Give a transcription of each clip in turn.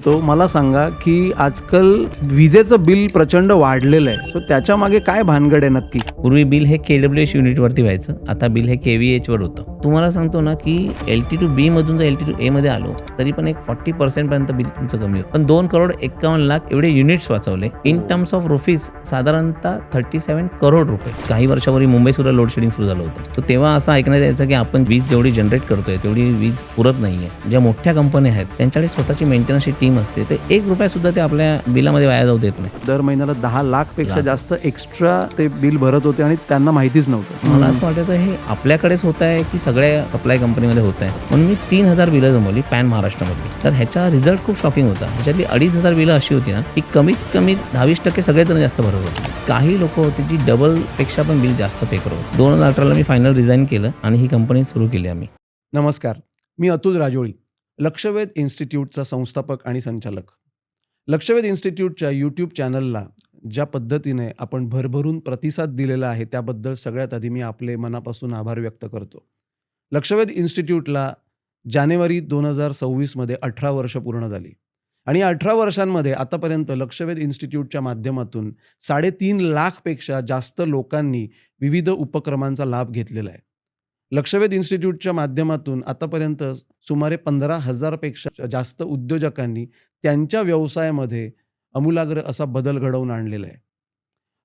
बघतो, मला सांगा की आजकाल विजेचं बिल प्रचंड वाढलेलं आहे, तर त्याच्या मागे काय भानगड आहे नक्की? पूर्वी बिल हे KWH युनिटवरती व्हायचं, आता बिल हे KVH वर होतं. तुम्हाला सांगतो ना की LT2B मधून जर LT2A मध्ये आलो तरी पण एक 40% पर्यंत बिल तुमचं कमी होतं. पण 2,51,00,000 एवढे युनिट्स वाचवले. इन टर्म्स ऑफ रुपीज साधारणतः 37 करोड रुपये. काही वर्षापूर्वी मुंबई सुद्धा लोड शेडिंग सुरू झालं होतं. तर तेव्हा असं ऐकण्यात यायचं की आपण वीज जेवढी जनरेट करतोय तेवढी वीज पुरत नाहीये. ज्या मोठ्या कंपन्या आहेत त्यांच्याकडे स्वतःची मेंटेनन्सची टीम असते, ते ₹1 सुद्धा ते आपल्या बिलामध्ये वाया जाऊ देत नाही. दर महिन्याला 10 लाख पेक्षा लाख. जास्त एक्स्ट्रा ते बिल भरत होते आणि त्यांना माहितीच नव्हतं. मला असं वाटायचं हे आपल्याकडेच होत आहे की सगळ्या सप्लाय कंपनीमध्ये होत आहे. म्हणून मी 3,000 बिलं जमवली पॅन महाराष्ट्रामधली. तर ह्याचा रिझल्ट खूप शॉकिंग होता. ह्याच्यातली 2,500 बिलं अशी होती ना की कमीत कमी 22% सगळेजण जास्त भरत होते. काही लोक होती जी डबल पेक्षा पण बिल जास्त पे करत होते. 2018ला मी फायनल रिझाईन केलं आणि ही कंपनी सुरू केली आम्ही. नमस्कार, मी अतुल राजोळी, लक्षवेध इन्स्टिट्यूटचा संस्थापक आणि संचालक. लक्षवेध इन्स्टिट्यूटच्या यूट्यूब चॅनलला ज्या पद्धतीने आपण भरभरून प्रतिसाद दिलेला आहे त्याबद्दल सगळ्यात आधी मी आपले मनापासून आभार व्यक्त करतो. लक्षवेध इन्स्टिट्यूटला जानेवारी 2026मध्ये 18 वर्ष पूर्ण झाली आणि या 18 वर्षांमध्ये आतापर्यंत लक्षवेध इन्स्टिट्यूटच्या माध्यमातून 3.5 लाखपेक्षा जास्त लोकांनी विविध उपक्रमांचा लाभ घेतलेला आहे. लक्षवेध इन्स्टिट्यूटच्या माध्यमातून आतापर्यंत सुमारे 15,000पेक्षा जास्त उद्योजकांनी त्यांच्या व्यवसायामध्ये आमूलाग्र असा बदल घडवून आणलेला आहे.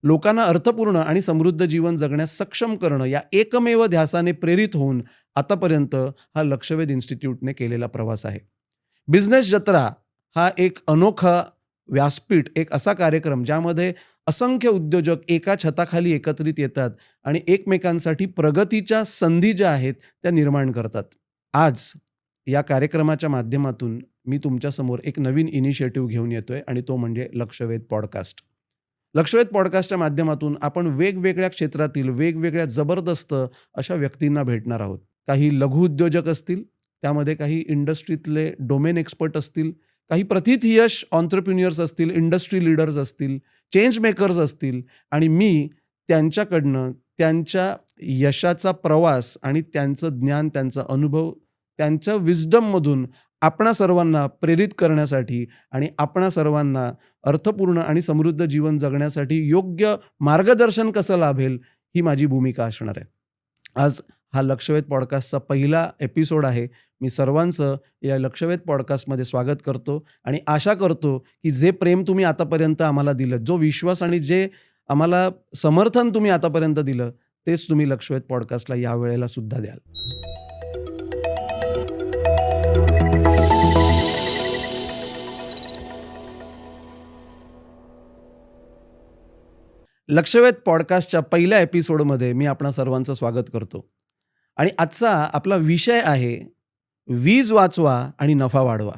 लोकांना अर्थपूर्ण आणि समृद्ध जीवन जगण्यास सक्षम करणं या एकमेव ध्यासाने प्रेरित होऊन आतापर्यंत हा लक्षवेध इन्स्टिट्यूटने केलेला प्रवास आहे. बिझनेस जत्रा हा एक अनोखा व्यासपीठ, एक असा कार्यक्रम ज्यामध्ये असंख्य उद्योजक एका छताखाली एकत्रित येतात आणि एकमेकांसाठी प्रगतीच्या संधी ज्या आहेत त्या निर्माण करतात. आज या कार्यक्रमाच्या माध्यमातून मी तुमच्यासमोर एक नवीन इनिशिएटिव्ह घेऊन येतोय आणि तो म्हणजे लक्षवेध पॉडकास्ट. लक्षवेध पॉडकास्टच्या माध्यमातून आपण वेगवेगळ्या क्षेत्रातील वेगवेगळ्या जबरदस्त अशा व्यक्तींना भेटणार आहोत. काही लघुउद्योजक असतील, त्यामध्ये काही इंडस्ट्रीतले डोमेन एक्सपर्ट असतील, काही प्रथितयश ऑन्ट्रप्रिन्युअर्स असतील, इंडस्ट्री लीडर्स असतील, चेंज मेकर्स असतील आणि मी त्यांच्याकडनं त्यांच्या यशाचा प्रवास आणि त्यांचं ज्ञान, त्यांचा अनुभव, त्यांच्या विस्डममधून आपणा सर्वांना प्रेरित करण्यासाठी आणि आपणा सर्वांना अर्थपूर्ण आणि समृद्ध जीवन जगण्यासाठी योग्य मार्गदर्शन कसं लाभेल ही माझी भूमिका असणार आहे. आज हा लक्षवेध पॉडकास्टचा पहिला एपिसोड आहे. मी सर्वांचं या लक्षवेध पॉडकास्टमध्ये स्वागत करतो आणि आशा करतो की जे प्रेम तुम्ही आतापर्यंत आम्हाला दिलं, जो विश्वास आणि जे आम्हाला समर्थन तुम्ही आतापर्यंत दिलं, तेच तुम्ही लक्षवेध पॉडकास्टला या वेळेला सुद्धा द्याल. लक्षवेध पॉडकास्टच्या पहिल्या एपिसोडमध्ये मी आपणा सर्वांचं स्वागत करतो आणि आजचा आपला विषय आहे वीज वाचवा आणि नफा वाढवा.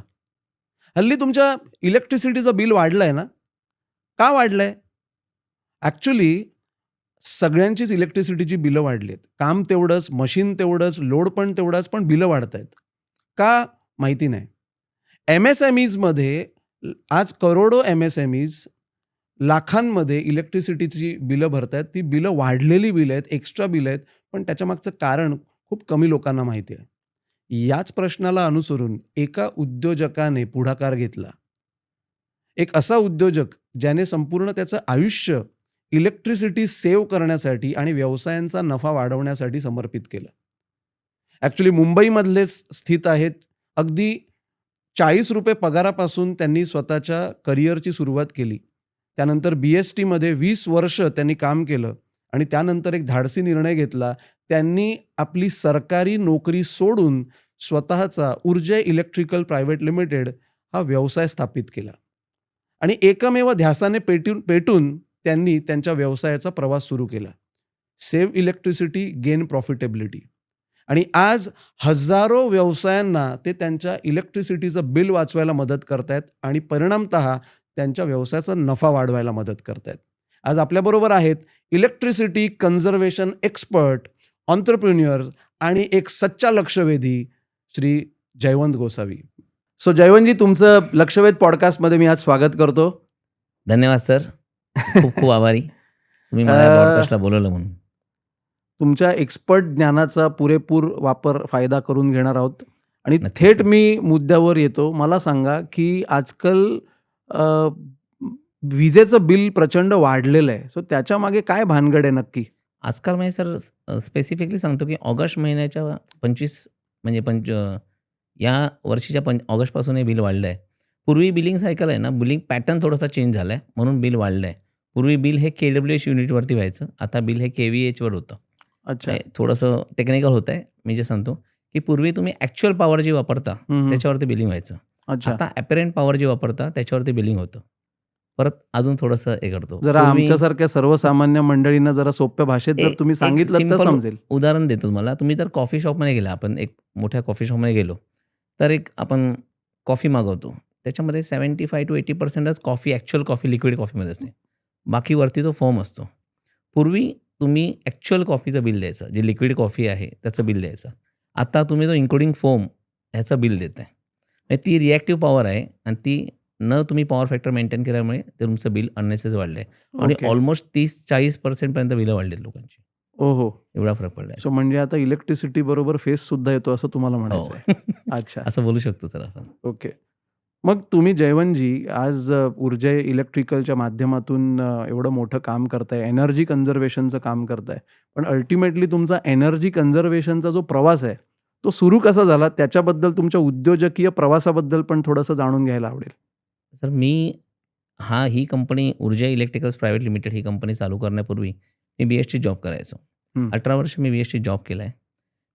हल्ली तुमच्या इलेक्ट्रिसिटीचं बिल वाढलं आहे ना? का वाढलं आहे? ॲक्च्युली सगळ्यांचीच इलेक्ट्रिसिटीची बिलं वाढली आहेत. काम तेवढंच, मशीन तेवढंच, लोड पण तेवढाच, पण बिलं वाढत आहेत. का? माहिती नाही. MSMEजमध्ये आज करोडो MSMEज लाखांमध्ये इलेक्ट्रिसिटीची बिलं भरत आहेत. ती बिलं वाढलेली बिलं आहेत, एक्स्ट्रा बिलं आहेत, पण त्याच्यामागचं कारण खूप कमी लोकांना माहिती आहे. याच प्रश्नाला अनुसरून एका उद्योजकाने पुढाकार घेतला. एक असा उद्योजक ज्याने संपूर्ण त्याचं आयुष्य इलेक्ट्रिसिटी सेव्ह करण्यासाठी आणि व्यवसायांचा नफा वाढवण्यासाठी समर्पित केलं. ॲक्च्युली मुंबईमधलेच स्थित आहेत. अगदी ₹40 पगारापासून त्यांनी स्वतःच्या करिअरची सुरुवात केली. त्यानंतर BSTमध्ये 20 वर्ष त्यांनी काम केलं आणि त्यानंतर एक धाडसी निर्णय घेतला. त्यांनी आपली सरकारी नोकरी सोडून स्वतःचा ऊर्जा इलेक्ट्रिकल प्रायव्हेट लिमिटेड हा व्यवसाय स्थापित केला आणि एकमेव ध्यासाने पेटून त्यांनी त्यांच्या व्यवसायाचा प्रवास सुरू केला. Save electricity, gain profitability. आणि आज हजारो व्यवसायांना ते त्यांच्या इलेक्ट्रिसिटीचं बिल वाचवायला मदत करतायत आणि परिणामतः त्यांच्या व्यवसायाचा नफा वाढवायला मदत करतायत. आज आपल्याबरोबर आहेत इलेक्ट्रिसिटी कन्झर्वेशन एक्सपर्ट, ऑन्ट्रप्रिन्युअर्स आणि एक सच्चा लक्षवेधी श्री जयवंत गोसावी. सो जयवंतजी, तुमचं लक्षवेध पॉडकास्टमध्ये मी आज स्वागत करतो. धन्यवाद सर. खूप खूप आभारी तुम्ही मला पॉडकास्टला बोलवलं म्हणून. तुमच्या एक्सपर्ट ज्ञानाचा पुरेपूर वापर फायदा करून घेणार आहोत आणि नक्कीच थेट सर. मी मुद्द्यावर येतो. मला सांगा, की आजकाल अ, विजेचं बिल प्रचंड वाढलेलं आहे. सो त्याच्यामागे काय भानगड आहे नक्की? आजकाल म्हणजे सर स्पेसिफिकली सांगतो, की ऑगस्ट महिन्याच्या 25 म्हणजे या वर्षीच्या ऑगस्टपासून हे बिल वाढलं आहे. पूर्वी बिलिंग सायकल आहे ना, बिलिंग पॅटर्न थोडासा चेंज झाला आहे, म्हणून बिल वाढलं आहे. पूर्वी बिल हे KWH युनिटवरती व्हायचं. आता बिल हे KVHवर होतं. अच्छा. थोडंसं टेक्निकल होत आहे. मी जे सांगतो, की पूर्वी तुम्ही ॲक्चुअल पॉवर जी वापरता, हं, हं. त्याच्यावरती बिलिंग व्हायचं. अच्छा. आता ॲपरंट पॉवर जी वापरता, त्याच्यावरती बिलिंग होतं. परत अजून थोडंसं हे करतो. जरा पूर्वी आमच्यासारख्या सर्वसामान्य मंडळींना जरा सोप्या भाषेत जर तुम्ही एक सांगितलत तर सिंपल समजेल. उदाहरण देतो तुम्हाला. तुम्ही जर कॉफी शॉपमध्ये गेला, आपण एक मोठ्या कॉफी शॉपमध्ये गेलो, तर एक आपण कॉफी मागवतो. त्याच्यामध्ये 75% to 80%च कॉफी ॲक्चुअल कॉफी लिक्विड कॉफीमध्ये असते. बाकी वरती तो फोम असतो. पूर्वी तुम्ही ॲक्चुअल कॉफीचं बिल द्यायचं. जे लिक्विड कॉफी आहे त्याचं बिल द्यायचं. आता तुम्ही तो इन्क्लुडिंग फोम ह्याचं बिल देताय. म्हणजे ती रिएक्टिव्ह पॉवर आहे आणि ती न तुम्ही पॉवर फॅक्टर मेंटेन केल्यामुळे ते तुमचं बिल अननेसेसरी वाढलं आहे. आणि ओके. ऑलमोस्ट 30-40% पर्यंत बिलं वाढली आहेत लोकांची. ओहो! एवढा फरक पडला सो आहे. म्हणजे आता इलेक्ट्रिसिटी बरोबर फेस सुद्धा येतो असं तुम्हाला हो. म्हणायचं आहे. अच्छा. असं बोलू शकतो सर आपण. ओके. मग तुम्ही जयवंतजी आज ऊर्जा इलेक्ट्रिकलच्या माध्यमातून एवढं मोठं काम करताय, एनर्जी कन्झर्वेशनचं काम करताय. पण अल्टिमेटली तुमचा एनर्जी कन्झर्वेशनचा जो प्रवास आहे, तो सुरू कसा झाला? त्याच्याबद्दल तुमच्या उद्योजकीय प्रवासाबद्दल पण थोडंसं जाणून घ्यायला आवडेल. तर ही कंपनी ऊर्जा इलेक्ट्रिकल्स प्रायव्हेट लिमिटेड ही कंपनी चालू करण्यापूर्वी मी BHT जॉब करायचो. हं. 18 वर्ष मी BHT जॉब केला आहे.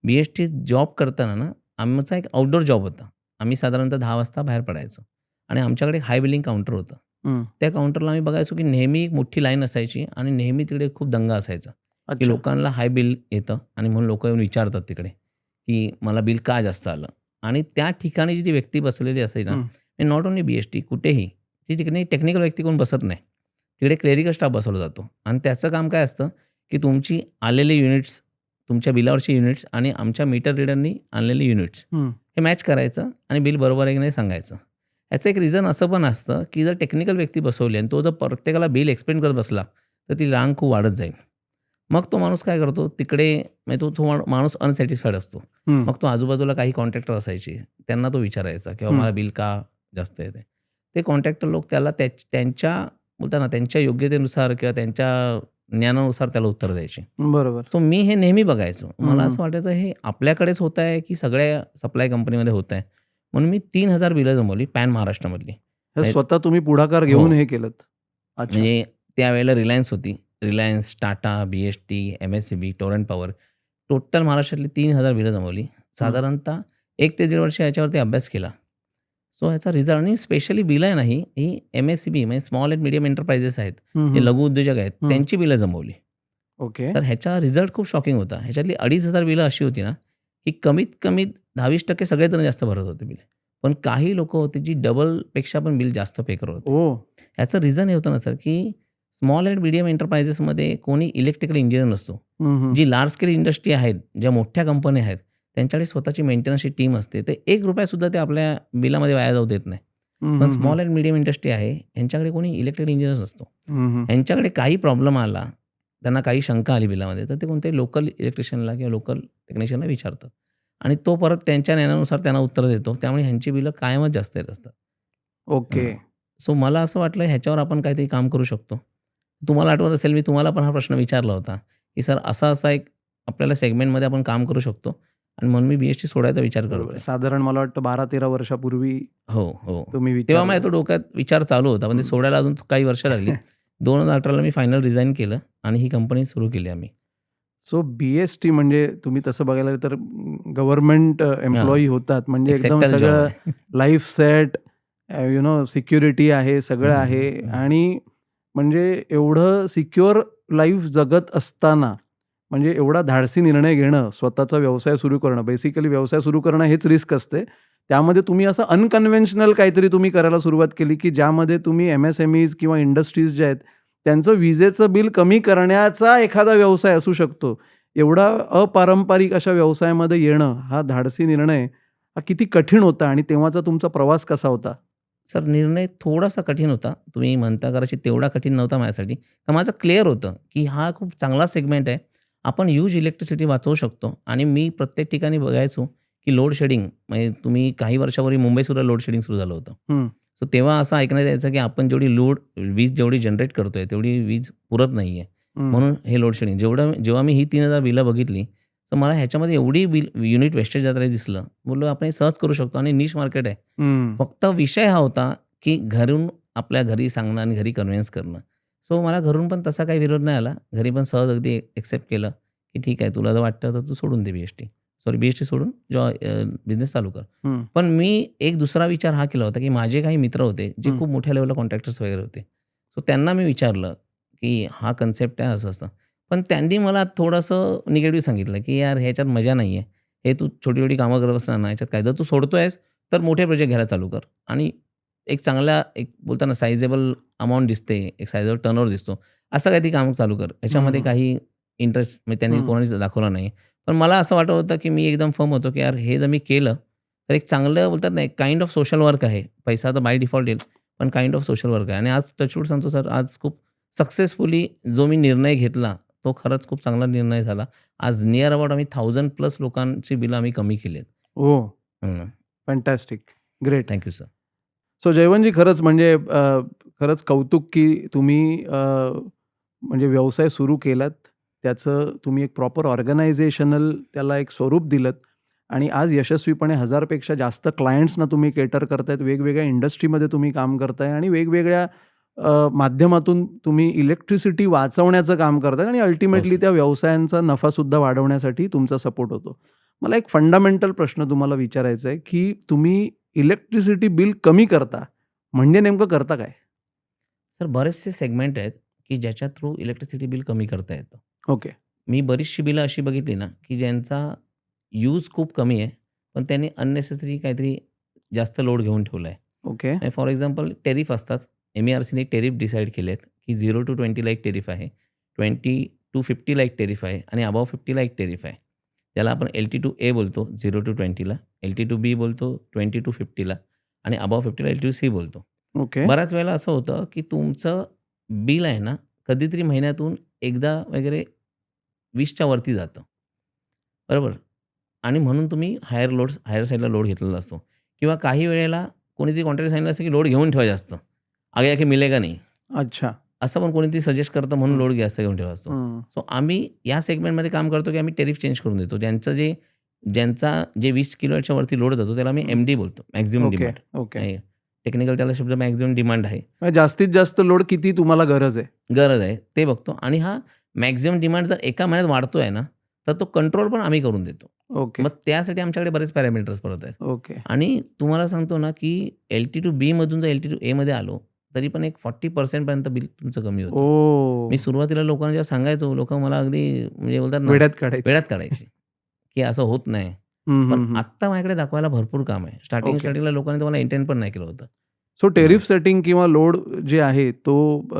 BHT जॉब करताना ना, आमचा एक आउटडोर जॉब होता. आम्ही साधारणतः 10 वाजता बाहेर पडायचो आणि आमच्याकडे एक हाय बिलिंग काउंटर होतं. हं. त्या काउंटरला आम्ही बघायचो, की नेहमी एक मोठी लाईन असायची आणि नेहमी तिकडे खूप दंगा असायचा, की अच्छा. लोकांना हाय बिल येतं आणि म्हणून लोकं येऊन विचारतात तिकडे, की मला बिल का जास्त आलं? आणि त्या ठिकाणी जी ती व्यक्ती बसलेली असेल ना, हं. नॉट ओन्ली BHT कुठेही, ती ठिकाणी टेक्निकल व्यक्ती कोण बसत नाही. तिकडे क्लेरिकल स्टाफ बसवला जातो आणि त्याचं काम काय असतं, की तुमची आलेले युनिट्स, तुमच्या बिलावरचे युनिट्स आणि आमच्या मीटर रीडरनी आणलेले युनिट्स हं. हे मॅच करायचं आणि बिल बरोबर आहे की नाही सांगायचं. याचं एक रिझन असं पण असतं, की जर टेक्निकल व्यक्ती बसवली आणि तो जर प्रत्येकाला बिल एक्सप्लेन करत बसला, तर ती रांग खूप वाढत जाईल. मग तो माणूस काय करतो, तिकडे म्हणजे तो माणूस अनसॅटिस्फाईड असतो. हं. मग तो आजूबाजूला काही कॉन्ट्रॅक्टर असायचे, त्यांना तो विचारायचा, की हं. मला बिल का जास्त येतंय? ते कॉन्ट्रॅक्टर लोक त्याला त्यांच्या बोलतात ना, त्यांच्या योग्यतेनुसार किंवा त्यांच्या ज्ञानानुसार त्याला उत्तर द्यायचे. बरोबर. सो मी हे नेहमी बघायचो. मला हं. असं वाटायचं हे आपल्याकडेच होत आहे, की सगळ्या सप्लाय कंपनीमध्ये होत आहे. म्हणून मी 3000 बिलं जमवली पॅन महाराष्ट्रामधली. हे म्हणजे स्वतः तुम्ही पुढाकार हो. घेऊन हे केलंत. अच्छा. म्हणजे त्यावेळेला रिलायन्स होती. Reliance, Tata, BHT, MSCB, Torrent power total महाराष्ट्रातली 3000 बिलं जमवली. साधारणतः 1 ते 1.5 वर्ष याच्यावरती अभ्यास केला. सो ह्याचा रिझल्ट आणि स्पेशली बिलं नाही, ही MSCB म्हणजे स्मॉल एंड मीडियम एंटरप्राइजेस आहेत, हं, जे हं. लघु उद्योजक आहेत, हं. त्यांची बिलं जमवली. ओके. तर ह्याचा रिझल्ट खूप शॉकिंग होता. ह्याच्यातली 2500 बिलं अशी होती ना, की कमीत कमी 20% सगळेजण जास्त भरत होते बिल. पण काही लोकं होती जी डबलपेक्षा पण बिल जास्त पे करत होते. ओह! ह्याचं रिझन हे होतं ना सर, की स्मॉल एंड मीडियम एंटरप्राइजेसमध्ये कोणी इलेक्ट्रिकल इंजिनिअर नसतो. हं, हं. जी लार्ज स्केल इंडस्ट्री आहेत, ज्या मोठ्या कंपन्या आहेत, त्यांच्याकडे स्वतःची मेंटेनन्सची टीम असते. ते ₹1 सुद्धा ते आपल्या बिलामध्ये वाया जाऊ देत नाही. हं, पण हं, हं. स्मॉल एंड मीडियम इंडस्ट्री आहे, ह्यांच्याकडे कोणी इलेक्ट्रिकल इंजिनिअर नसतो. हं, हं. ह्यांच्याकडे काही प्रॉब्लेम आला, त्यांना काही शंका आली बिलामध्ये, तर ते कोणत्याही लोकल इलेक्ट्रिशियनला किंवा लोकल टेक्निशियनला विचारतात. आणि तो परत त्यांच्या ज्ञानानुसार त्यांना उत्तर देतो. त्यामुळे ह्यांची बिलं कायमच जास्त येत असतात. ओके. सो मला असं वाटलं ह्याच्यावर आपण काहीतरी काम करू शकतो. तुम्हाला आठवत असेल मी तुम्हाला पण हा प्रश्न विचारला होता, की सर असा एक आपल्याला सेगमेंटमध्ये आपण काम करू शकतो आणि म्हणून मी BHT सोडायचा विचार करत बरोबर. होते. साधारण मला वाटतं 12-13 वर्षापूर्वी हो. तुम्ही तेव्हा विचारलं. माझ्या डोक्यात विचार चालू होता, पण ते हं. सोडायला अजून काही वर्ष लागली. 2018ला मी फायनल रिझाइन केलं आणि ही कंपनी सुरू केली आम्ही. सो BST म्हणजे तुम्ही तसं बघायला गेलं तर गव्हर्नमेंट एम्प्लॉयी होतात. म्हणजे एक एकदम सेक्टर जॉब सगळं आहे. लाईफ सेट, सिक्युरिटी आहे, सगळं हं, आहे हं. आणि म्हणजे एवढं सिक्युअर लाईफ जगत असताना म्हणजे एवढा धाडसी निर्णय घेणं, स्वतःचा व्यवसाय सुरू करणं, बेसिकली व्यवसाय सुरू करणं हेच रिस्क असते. त्यामध्ये तुम्ही असं अनकन्व्हेन्शनल काहीतरी तुम्ही करायला सुरुवात केली, की ज्यामध्ये तुम्ही MSMEज किंवा इंडस्ट्रीज ज्या आहेत, त्यांचं विजेचं बिल कमी करण्याचा एखादा व्यवसाय असू शकतो. एवढा अपारंपरिक अशा व्यवसायामध्ये येणं, हा धाडसी निर्णय हा किती कठीण होता आणि तेव्हाचा तुमचा प्रवास कसा होता? सर निर्णय थोडासा कठीण होता. तुम्ही म्हणता कदाचित तेवढा कठीण नव्हता माझ्यासाठी. तर माझं क्लिअर होतं, की हा खूप चांगला सेगमेंट आहे. आपण ह्यूज इलेक्ट्रिसिटी वाचवू शकतो आणि मी प्रत्येक ठिकाणी बघायचो, की लोड शेडिंग म्हणजे तुम्ही काही वर्षापूर्वी मुंबईसुद्धा लोड शेडिंग सुरू झालं होतं. हं. सो तेव्हा असं ऐकण्यात यायचं की आपण वीज जेवढी जनरेट करतोय तेवढी वीज पुरत नाहीये. हं. म्हणून हे लोड शेडिंग जेव्हा मी ही 3000 बिलं बघितली, तर मला ह्याच्यामध्ये एवढी युनिट वेस्टेज जात दिसलं. बोललो आपण हे सहज करू शकतो आणि निश मार्केट आहे. हं. फक्त विषय हा होता की घरून आपल्या घरी सांगणं आणि घरी कन्व्हिन्स करणं. सो मला घरून पण तसा काही विरोध नाही आला. घरी पण सहज अगदी एक्सेप्ट केलं, की ठीक आहे तुला जर वाटतं तर तू सोडून दे BST सोडून बिझनेस चालू कर. हं. पण मी एक दुसरा विचार हा केला होता, की माझे काही मित्र होते, जे हं. खूप मोठ्या लेव्हलला कॉन्ट्रॅक्टर्स वगैरे होते. सो त्यांना मी विचारलं, की हा कन्सेप्ट आहे असं-असं. पण त्यांनी मला थोडंसं निगेटिव्ह सांगितलं, की "यार ह्याच्यात मजा नाही आहे. हे तू छोटी-छोटी कामं करत असताना ह्याच्यात काय जर तू सोडतोयस तर मोठे प्रोजेक्ट घ्यायला चालू कर आणि एक चांगला एक बोलतात ना साइजेबल अमाउंट दिसते, एक साइजेबल टर्नओव्हर दिसतो. असं काहीतरी काम चालू कर. ह्याच्यामध्ये हं. काही इंटरेस्ट म्हणजे त्यांनी हं. कोणानेच दाखवला नाही. पण मला असं वाटत होतं, की मी एकदम फर्म होतो, की यार हे जर मी केलं, तर एक चांगलं बोलतात ना, एक काइंड ऑफ सोशल वर्क आहे. पैसा तर बाय डिफॉल्ट येईल, पण काइंड ऑफ सोशल वर्क आहे. आणि आज टचवूड सांगतो सर, आज खूप सक्सेसफुली जो मी निर्णय घेतला, तो खरंच खूप चांगला निर्णय झाला. आज निअर अबाउट आम्ही 1000+ लोकांची बिलं आम्ही कमी केली ओह! आहेत. Fantastic. Great. Thank you sir. So Jaywantji खरंच म्हणजे खरंच कौतुक की तुम्ही म्हणजे व्यवसाय सुरू केलात. त्याचं तुम्ही एक प्रॉपर ऑर्गनायझेशनल त्याला एक स्वरूप दिलंत आणि आज यशस्वीपणे 1000 पेक्षा जास्त क्लायंट्सना तुम्ही केटर करतायत. वेगवेगळ्या इंडस्ट्रीमध्ये तुम्ही काम करताय आणि वेगवेगळ्या माध्यमातून तुम्ही इलेक्ट्रिसिटी वाचवण्याचं काम करताय आणि अल्टिमेटली सर. त्या व्यवसायांचा नफासुद्धा वाढवण्यासाठी तुमचा सपोर्ट होतो. मला एक फंडामेंटल प्रश्न तुम्हाला विचारायचा आहे, की तुम्ही इलेक्ट्रिसिटी बिल कमी करता, म्हणजे नेमकं करता काय? सर बरेचसे सेगमेंट आहेत, की ज्याच्या थ्रू इलेक्ट्रिसिटी बिल कमी करता येतं. ओके. मी बरीचशी बिलं अशी बघितली ना, की ज्यांचा यूज खूप कमी आहे, पण त्यांनी अननेसेसरी काहीतरी जास्त लोड घेऊन ठेवला आहे. ओके. फॉर एक्झाम्पल टेरिफ असतात. MERCने टेरिफ डिसाईड केले आहेत, की 0 to 20 ला एक टेरिफ आहे. 20 to 50 ला एक टेरिफ आहे आणि अबोव्ह 50 ला एक टेरिफ आहे. त्याला आपण LT2A बोलतो 0 to 20 ला. LT2B बोलतो 20 to 50 ला आणि अबोव्ह 50 ला LT2C बोलतो. ओके. बऱ्याच वेळेला असं होतं, की तुमचं बिल आहे ना, कधीतरी महिन्यातून एकदा वगैरे 20च्या वरती जातं. बरोबर? आणि म्हणून तुम्ही हायर साइडला लोड घेतलेला असतो किंवा काही वेळेला कोणीतरी कॉन्ट्रॅक्टर सांगितलं असतं, की लोड घेऊन ठेवा जास्त. आगे जाके मिलेगा नहीं. अच्छा. असं पण कोणीतरी सजेस्ट करतं म्हणून हं. लोड जास्त घेऊन ठेवला असतो. हं. सो आम्ही या सेगमेंटमध्ये काम करतो, की आम्ही टेरिफ चेंज करून देतो. ज्यांचा 20 किलोवॅटच्या वरती लोड जातो त्याला आम्ही हं. MD बोलतो. Maximum okay. Demand. Okay. Technical त्याला शब्द मॅक्सिमम डिमांड आहे. म्हणजे जास्तीत जास्त लोड किती तुम्हाला गरज आहे? गरज आहे ते बघतो आणि हा मॅक्सिमम डिमांड जर एका महिन्यात वाढतोय ना, तर तो कंट्रोल पण आम्ही करून देतो. ओके. मग त्यासाठी आमच्याकडे बरेच पॅरामीटर्स परत आहेत. ओके. आणि तुम्हाला सांगतो ना, की LT2B मधून जर LT2A मध्ये आलो, तरी पण एक 40% पर्यंत बिल तुमचं कमी होतं. ओह! मी सुरुवातीला लोकांना जेव्हा सांगायचो, लोकं मला अगदी म्हणजे बोलतात ना, वेड्यात काढायची. वेड्यात काढायची, की असं होत नाही. हं, पण हं, हं. आत्ता माझ्याकडे दाखवायला भरपूर काम आहे. ओके. स्टार्टिंगला लोकांनी तर मला इंटेंड पण नाही केलं होतं. सो टेरिफ सेटिंग किंवा लोड जे आहे तो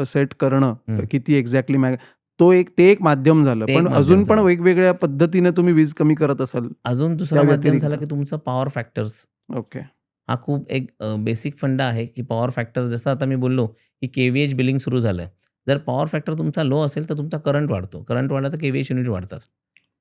सेट करणं हं. किती एक्झॅक्टली ते एक माध्यम झालं. ते एक पण माध्यम अजून पण झालं. वेगवेगळ्या पद्धतीने तुम्ही वीज कमी करत असाल अजून दुसरा त्या माध्यम व्यतिरिक्त? झाला, की तुमचं पॉवर फॅक्टर्स. ओके. हा खूप एक बेसिक फंडा आहे, की पॉवर फॅक्टर जसं आता मी बोललो, की KVH बिलिंग सुरू झालंय. जर पॉवर फॅक्टर तुमचा लो असेल, तर तुमचा करंट वाढतो. करंट वाढला तर KVH युनिट वाढतात.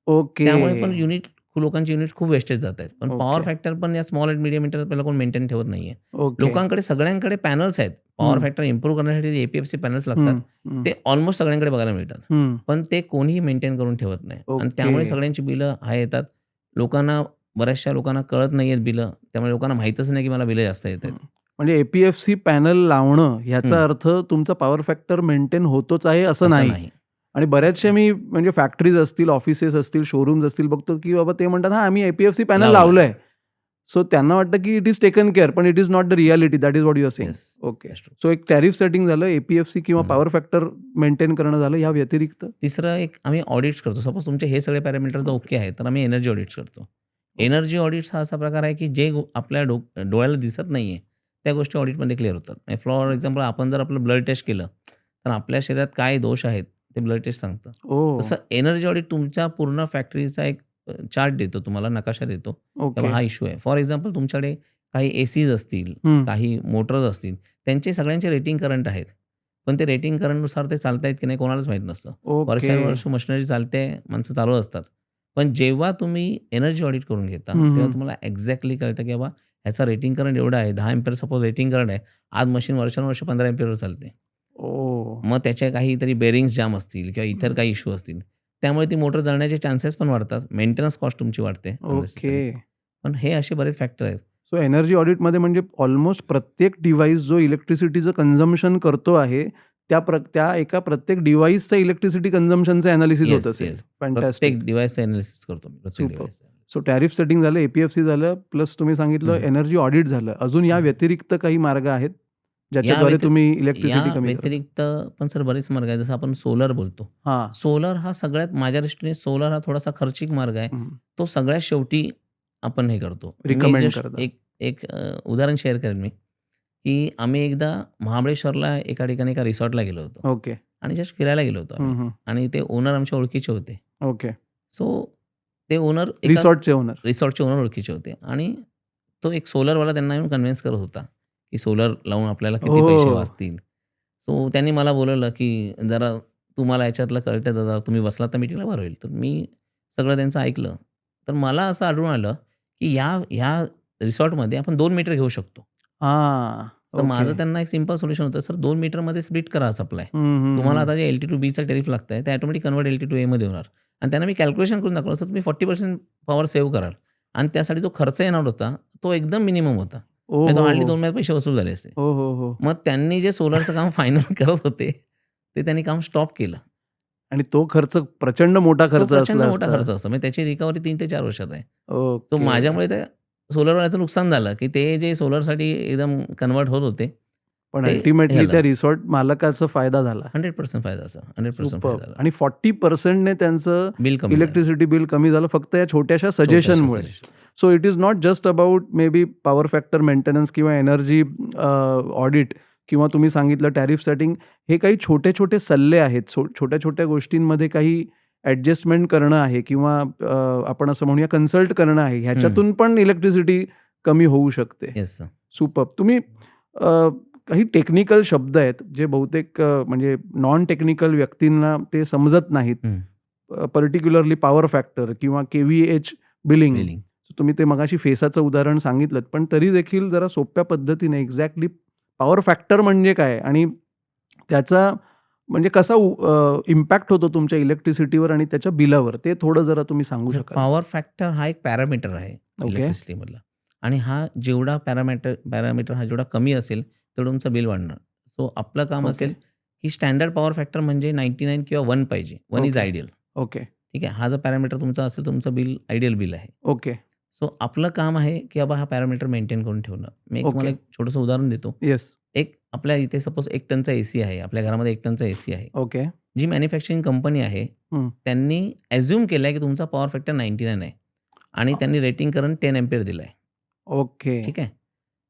ओके. त्यामुळे पण लोकांची युनिट खूप वेस्टेज जात आहेत. पण पॉवर ओके. फॅक्टर पण या स्मॉल एंड मीडियम एंटरप्राइजला कोण मेंटेन ठेवत नाहीये. ओके. सगळ्यांकडे पॅनल्स आहेत. पॉवर हं. फॅक्टर इम्प्रूव्ह करण्यासाठी जे APFC पॅनल्स हं, लागतात, हं, ते ऑलमोस्ट सगळ्यांकडे बघायला मिळतात. हं. पण ते कोणीही मेंटेन करून ठेवत नाही आणि त्यामुळे ओके. सगळ्यांची बिलं हाय येतात. बऱ्याचशा लोकांना कळत नाहीयेत बिलं. त्यामुळे लोकांना माहीतच नाही, की मला बिलं जास्त येत आहेत. म्हणजे APFC पॅनल लावणं ह्याचा हं. अर्थ तुमचा पॉवर फॅक्टर मेंटेन होतोच आहे असं असं नाही. नाही. आणि बऱ्याचशा मी म्हणजे फॅक्टरीज असतील, ऑफिसेस असतील, शोरूम्स असतील बघतो, की बाबा ते म्हणतात, "हां, आम्ही APFC पॅनल लावलंय. लावलंय." सो त्यांना वाटतं, की इट इज टेकन केअर, पण it is not the reality. That is what you are saying. Yes. Okay. That's true. So एक टॅरिफ सेटिंग झालं, APFC किंवा हं. पॉवर फॅक्टर मेंटेन करणं झालं. या व्यतिरिक्त? तिसरं एक आम्ही ऑडिट्स करतो. सपोज तुमचे हे सगळे पॅरामीटर जर ओके आहेत, तर आम्ही एनर्जी ऑडिट्स करतो. एनर्जी ऑडिट्स हा असा प्रकार आहे, की जे आपल्या डोळ्याला दिसत नाहीये, त्या गोष्टी ऑडिटमध्ये क्लिअर होतात. फॉर एक्झाम्पल आपण जर आपलं ब्लड टेस्ट केलं, तर आपल्या शरीरात काय दोष आहेत, ते ब्लड टेस्ट सांगतं. ओह! तसं एनर्जी ऑडिट तुमच्या पूर्ण फॅक्टरीचा एक चार्ट देतो तुम्हाला, नकाशा देतो. ओके. तेव्हा हा इश्यू आहे. फॉर एक्झाम्पल तुमच्याकडे काही एसीज असतील, हं. काही मोटर्स असतील, त्यांचे सगळ्यांचे रेटिंग करंट आहेत. पण ते रेटिंग करंटनुसार ते चालतायत की नाही कोणालाच माहीत नसतं. ओके. वर्षानुवर्ष मशिनरी चालते, माणसं चालू असतात. पण जेव्हा तुम्ही एनर्जी ऑडिट करून घेता, हं, तेव्हा हं. तुम्हाला एक्झॅक्टली कळतं, की बाबा ह्याचा रेटिंग करंट एवढा आहे. 10 एम्पियर सपोज रेटिंग करंट आहे. आज मशीन वर्षानुवर्ष 15 एम्पियरवर चालते. ओह! मग त्याच्या काहीतरी बेअरिंग्स जाम असतील किंवा इतर काही इश्यू असतील. त्यामुळे ती मोटर जळण्याचे चान्सेस पण वाढतात. मेंटेनन्स कॉस्ट तुमची वाढते ओके. अननेसेसरी. पण हे असे बरेच फॅक्टर आहेत. सो एनर्जी ऑडिटमध्ये म्हणजे ऑलमोस्ट प्रत्येक डिव्हाइस जो इलेक्ट्रिसिटीचं कन्झम्पशन करतो आहे, त्या एका प्रत्येक डिव्हाइसचं इलेक्ट्रिसिटी कन्झम्पशनचं एनालिसिस होत येस, असेल. येस. फॅन्टास्टिक. प्रत्येक डिव्हाइसचं एनालिसिस करतो मी. प्रत्येक सुपर. डिव्हाइसचं. सो टॅरिफ सेटिंग झालं, एपीएफसी झालं, प्लस तुम्ही सांगितलं हं. एनर्जी ऑडिट झालं. अजून या हं. व्यतिरिक्त काही मार्ग आहेत, या ज्याच्याद्वारे व्यति तुम्ही या इलेक्ट्रिसिटी कमी करता? व्यतिरिक्त पण सर बरेच मार्ग आहेत. जसं आपण सोलर बोलतो. हां. सोलर हा सगळ्यात माझ्या दृष्टीने सोलर हा थोडासा खर्चिक मार्ग आहे. हं. तो सगळ्यात शेवटी आपण हे करतो. मी रिकमेंड जस्ट करता. एक एक उदाहरण शेअर करेन मी, की आम्ही एकदा महाबळेश्वरला एका ठिकाणी एका रिसॉर्टला गेलो होतो ओके. आणि जस्ट फिरायला गेलो होतो आम्ही. हं, हं. आणि ते ओनर आमच्या ओळखीचे होते. ओके. सो ते ओनर रिसॉर्टचे ओनर. रिसॉर्टचे ओनर ओळखीचे होते आणि तो एक सोलरवाला त्यांना येऊन कन्व्हिन्स करत होता, की सोलर लावून आपल्याला किती पैसे ओह! वाचतील. सो त्यांनी मला बोलावलं, की "जरा तुम्हाला याच्यातलं कळतंय दादा, तुम्ही बसलात तर मीटिंगला बरं होईल." तर मी सगळं त्यांचं ऐकलं. तर मला असं आढळून आलं, की ह्या रिसॉर्टमध्ये आपण 2 मीटर घेऊ शकतो. हां. तर ओके. माझं त्यांना एक सिंपल सोल्युशन होतं, "सर 2 मीटरमध्ये स्प्लिट करा सप्लाय. हं, हं, तुम्हाला हं. आता जे एल टी टू बीचं टॅरिफ लागतंय, ते automatic convert L T two एमध्ये होणार." आणि त्यांना मी कॅल्क्युलेशन करून दाखवलं, "सर तुम्ही 40% पॉवर सेव्ह कराल." आणि त्यासाठी जो खर्च येणार होता, तो एकदम मिनिमम होता. ओ म्हणजे तो हो, हार्डली हो. 2 महिन्यात पैसे वसूल झाले असते. हो, हो, हो. मग त्यांनी जे सोलरचं काम फायनल करत होते, ते त्यांनी काम स्टॉप केलं. आणि तो खर्च प्रचंड मोठा तो खर्च प्रचंड असला मोठा असता. खर्च असतो. म्हणजे त्याची रिकव्हरी 3 ते 4 वर्षात आहे. So okay. माझ्यामुळे त्या सोलरवाल्याचं नुकसान झालं, की ते जे सोलरसाठी एकदम कन्व्हर्ट होत होते, पण ते अल्टिमेटली झालं. त्या रिसॉर्ट मालकाचा फायदा झाला. 100% फायदा झाला. 100% सुपर्ब. फायदा झाला. आणि 40% ने त्यांचं बिल कमी झालं. इलेक्ट्रिसिटी बिल कमी झालं फक्त या छोट्याशा छोट्याशा सजेशनमुळे. Suggestion. So it is not just about maybe power factor maintenance किंवा एनर्जी ऑडिट किंवा तुम्ही सांगितलं टॅरिफ सेटिंग, हे काही छोटे-छोटे सल्ले आहेत. छोट्या-छोट्या गोष्टींमध्ये काही ॲडजस्टमेंट करणं आहे किंवा आपण असं म्हणूया कन्सल्ट करणं आहे. ह्याच्यातून पण इलेक्ट्रिसिटी कमी होऊ शकते. Yes sir. सुपर्ब. तुम्ही काही टेक्निकल शब्द आहेत जे बहुतेक म्हणजे नॉन टेक्निकल व्यक्तींना ते समजत नाहीत. पर्टिक्युलरली पॉवर फॅक्टर किंवा केव्हीएच बिलिंग. बिलिंग. तुम्ही ते मगाशी फेसाचं उदाहरण सांगितलंत, पण तरी देखील जरा सोप्या पद्धतीने एक्झॅक्टली पॉवर फॅक्टर म्हणजे काय आणि त्याचा म्हणजे कसा इम्पॅक्ट होतो तुमच्या इलेक्ट्रिसिटीवर आणि त्याच्या बिलावर, ते थोडं जरा तुम्ही सांगू शकाल? पॉवर फॅक्टर हा एक पॅरामीटर आहे ओके. इलेक्ट्रिसिटीमधला. आणि हा जेवढा पॅरामीटर हा जेवढा कमी असेल, तेवढं तुमचं बिल वाढणार. सो आपलं काम ओके. असेल, की स्टँडर्ड पॉवर फॅक्टर म्हणजे 99 किंवा 1 पाहिजे. 1 इज ओके. आयडियल. ओके. ठीक आहे. हा जर पॅरामीटर तुमचा असेल, तुमचं बिल आयडियल बिल आहे. ओके. सो आपलं काम आहे, की बाबा हा पॅरामीटर मेंटेन करून ठेवणं. मी तुम्हाला ओके. एक छोटंसं उदाहरण देतो. येस. एक आपल्या इथे सपोज 1 टनचा एसी आहे. आपल्या घरामध्ये 1 टनचा एसी आहे. ओके. जी मॅन्युफॅक्चरिंग कंपनी आहे, हं. त्यांनी अझ्युम केलंय, की तुमचा पॉवर फॅक्टर 99 आहे आणि त्यांनी रेटिंग करंट 10 एम्पियर दिलंय. ओके. ठीक आहे.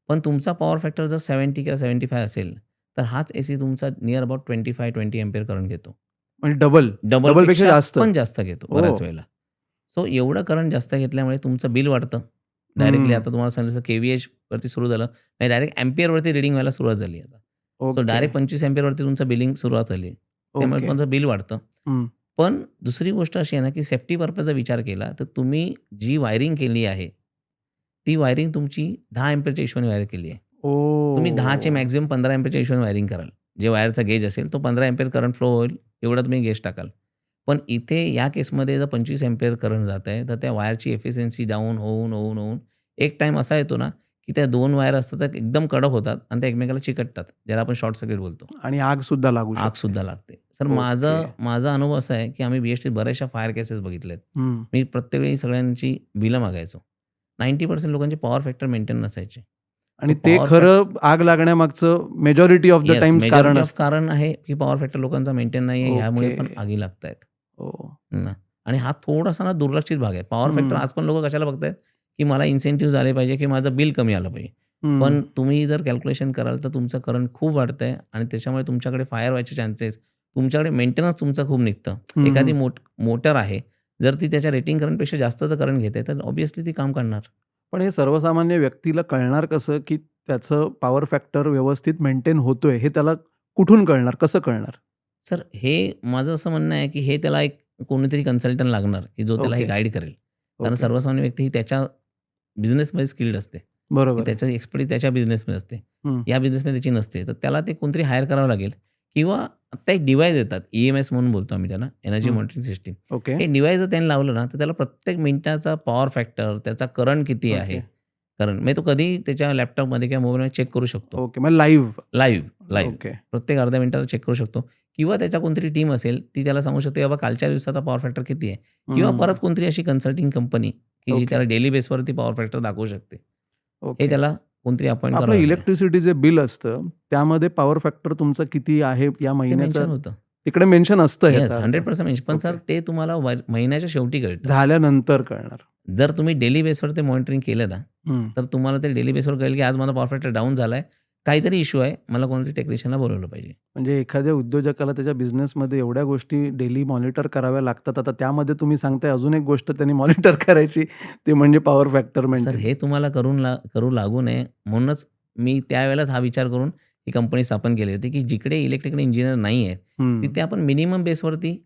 पण तुमचा पॉवर फॅक्टर जर 70 किंवा 75 असेल, तर हाच एसी तुमचा निअर अबाउट 25-20 एम्पियर करंट घेतो. म्हणजे डबलपेक्षा जास्त. पण जास्त घेतो ओह! बऱ्याच वेळेला. सो एवढं करंट जास्त घेतल्यामुळे तुमचं बिल वाढतं. डायरेक्टली आता तुम्हाला सांगितलं केव्हीएच वरती सुरू झालं. म्हणजे डायरेक्ट एम्पियरवरती रीडिंग व्हायला सुरुवात झाली आता. So okay. डायरेक्ट 25 एम्पियरवरती तुमचं बिलिंग सुरुवात झाली. त्यामुळे ओके. तुमचं बिल वाढतं. हं. पण दुसरी गोष्ट अशी आहे ना, की सेफ्टी पर्पजचा विचार केला, तर तुम्ही जी वायरिंग केली आहे, ती वायरिंग तुमची 10 एम्पियरच्या हिशोबाने वायर केली आहे. तुम्ही 10 चे ओह! मॅक्सिमम 15 एम्पियरच्या हिशोबाने वायरिंग कराल. जे वायरचा गेज असेल, तो 15 एम्पियर करंट फ्लो होईल, एवढा तुम्ही गेज टाकाल. पण इथे या केसमध्ये जर 25 एम्पियर करंट जात आहे, तर त्या वायरची एफिशियन्सी डाऊन होऊन एक टाईम असा येतो ना, की त्या 2 वायर असतात त्या एकदम कडक होतात आणि त्या एकमेकाला चिकटतात. ज्याला आपण शॉर्ट सर्किट बोलतो. आणि आगसुद्धा लागू शकते. आगसुद्धा लागते. Sir okay. माझा अनुभव असा आहे, की आम्ही बीएसटीत बऱ्याचशा फायर केसेस बघितल्यात. हं. मी प्रत्येक वेळी सगळ्यांची बिलं मागायचो. 90% लोकांचे पॉवर फॅक्टर मेंटेन नसायचे. आणि सो ते पॉवर खरं आग लागण्यामागचं majority of the yes, times कारण मेजॉरिटी ऑफ असतं. कारण आहे, की पॉवर फॅक्टर लोकांचा मेंटेन नाहीये. ह्यामुळे पण ओके. आगी लागतायत. हो. ना. आणि हा थोडासा ना दुर्लक्षित भाग आहे. पॉवर फॅक्टर हं. आज पण लोकं कशाला बघतायत, की मला इन्सेंटिव्हज आले पाहिजे, की माझं बिल कमी आलं पाहिजे. हं. पण तुम्ही जर कॅल्क्युलेशन कराल, तर तुमचं करंट खूप वाढतंय आणि त्याच्यामुळे तुमच्याकडे फायर व्हायचे चान्सेस, तुमच्याकडे मेंटेनन्स तुमचं खूप निघतं. हं, एखादी हं. मोटर आहे, जर ती त्याच्या रेटिंग करंटपेक्षा जास्त जर करंट घेते, तर ऑब्व्हियसली ती काम करणार. पण हे सर्वसामान्य व्यक्तीला कळणार कसं, की त्याचं पॉवर फॅक्टर व्यवस्थित मेंटेन होतोय, हे त्याला कुठून कळणार, कसं कळणार? सर हे माझं असं म्हणणं आहे, की हे त्याला एक कोणीतरी कन्सल्टंट लागणार, की जो त्याला हे ओके. गाईड करेल. कारण ओके. सर्वसामान्य व्यक्ती ही त्याच्या बिझनेसमध्ये स्किल्ड असते. की बरोबर आहे. त्याचं एक्सपर्टीज त्याच्या बिझनेसमध्ये असते. हं. या बिझनेसमध्ये त्याची नसते. तर त्याला ते कोणतरी हायर करावं लागेल किंवा आत्ता एक डिव्हाइस येतात. EMS म्हणून बोलतो आम्ही त्याला, एनर्जी हं. Monitoring system. ओके. हे डिव्हाइस जर त्यांनी लावलं ना, तर त्याला प्रत्येक मिनिटाचा पॉवर फॅक्टर, त्याचा करंट किती आहे, ओके. करंट म्हणजे तो कधीही त्याच्या लॅपटॉपमध्ये किंवा मोबाईलमध्ये चेक करू शकतो. ओके. मग लाईव्ह. लाईव्ह. ओके. प्रत्येक अर्ध्या मिनिटाला चेक करू शकतो किंवा त्याच्या कोणतरी टीम असेल, ती त्याला सांगू शकते, "बाबा कालच्या दिवसाचा पॉवर फॅक्टर किती आहे?" किंवा परत कोणतरी अशी कन्सल्टिंग कंपनी, की जी ओके. त्याला डेली बेसवरती पॉवर फॅक्टर दाखवू शकते. हे ओके. त्याला कोणतरी अपॉइंट आपलं करावं लागेल. इलेक्ट्रिसिटी जे बिल असतं, त्यामध्ये पॉवर फॅक्टर तुमचं किती आहे या ते महिन्याचं मेन्शन होतं. तिकडे मेन्शन असतं येस, ह्याचा अर्थ. 100% मेन्शन. पण सर ओके. ते तुम्हाला महिन्याच्या शेवटी कळतं. झाल्यानंतर कळणार. जर तुम्ही डेली बेसवर ते मॉनिटरिंग केलं ना, हं. तर तुम्हाला ते डेली बेसवर कळेल, की आज माझा पॉवर फॅक्टर डाऊन झालाय. काहीतरी इश्यू आहे. मला कोणतरी टेक्निशियनला बोलावलं पाहिजे. म्हणजे एखाद्या उद्योजकाला त्याच्या बिझनेसमध्ये एवढ्या गोष्टी डेली मॉनिटर कराव्या लागतात. आता त्यामध्ये तुम्ही सांगताय अजून एक गोष्ट त्यांनी मॉनिटर करायची ते म्हणजे पॉवर फॅक्टर सर मेंटेन. हे तुम्हाला करू लागू नये म्हणूनच मी त्यावेळेलाच हा विचार करून ही कंपनी स्थापन केली होती, की जिकडे इलेक्ट्रिकल इंजिनिअर नाही आहेत, हं. तिथे आपण मिनिमम बेसवरती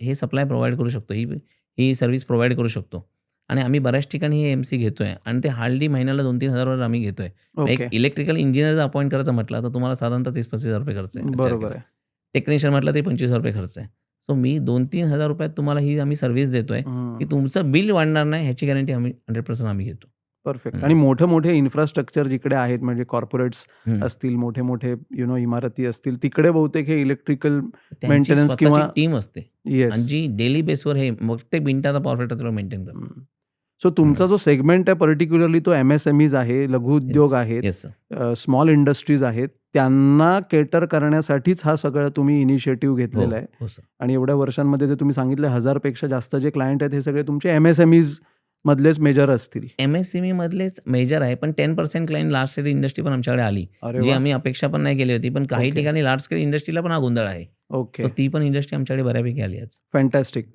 हे सप्लाय प्रोव्हाईड करू शकतो. ही सर्व्हिस प्रोव्हाईड करू शकतो. आणि आम्ही बऱ्याच ठिकाणी हे MC घेतोय आणि ते हार्डली महिन्याला 2,000-3,000 वर आम्ही घेतोय. एक ओके. इलेक्ट्रिकल इंजिनिअर जर अपॉइंट करायचं म्हटलं, तर तुम्हाला साधारणतः ₹30,000-35,000 खर्च आहे. विचार बरोबर करा. आहे. टेक्निशियन म्हटलं तरी ₹25,000 खर्च आहे. सो मी ₹2,000-3,000 तुम्हाला ही आम्ही सर्व्हिस देतोय, की हं. तुमचं बिल वाढणार नाही ह्याची गॅरंटी आम्ही 100% आम्ही घेतो. परफेक्ट. हं. आणि मोठे-मोठे इन्फ्रास्ट्रक्चर जिकडे आहेत म्हणजे कॉर्पोरेट्स हं. असतील, मोठे-मोठे इमारती असतील, तिकडे बहुतेक हे इलेक्ट्रिकल त्यांची मेंटेनन्स स्वतःची किंवा टीम असते आणि येस. जी डेली बेसवर हे प्रत्येक मिनिटाचा पॉवर फॅक्टर त्याला मेंटेन करते. हं. सो तुमचा जो सेगमेंट आहे पर्टिक्युलरली तो MSMEज आहे, लघुउद्योग आहेत, येस सर. स्मॉल इंडस्ट्रीज आहेत. त्यांना केटर करण्यासाठीच हा सगळा तुम्ही इनिशिएटिव्ह हो, घेतलेला आहे. हो सर. आणि एवढ्या वर्षांमध्ये जे तुम्ही सांगितलं 1000 पेक्षा जास्त जे क्लायंट आहेत हे सगळे तुमचे MSMEज मधलेच मेजर असतील. MSME मधलेच मेजर आहे, पण 10% क्लायंट लार्ज स्केल इंडस्ट्री पण आमच्याकडे आली. अरे जी वाह! आम्ही अपेक्षा पण नाही केली होती. पण काही ओके. ठिकाणी लार्ज स्केल इंडस्ट्रीला पण हा गोंधळ आहे. ओके. तर ती पण इंडस्ट्री आमच्याकडे बऱ्यापैकी आली आज. फॅन्टॅस्टिक.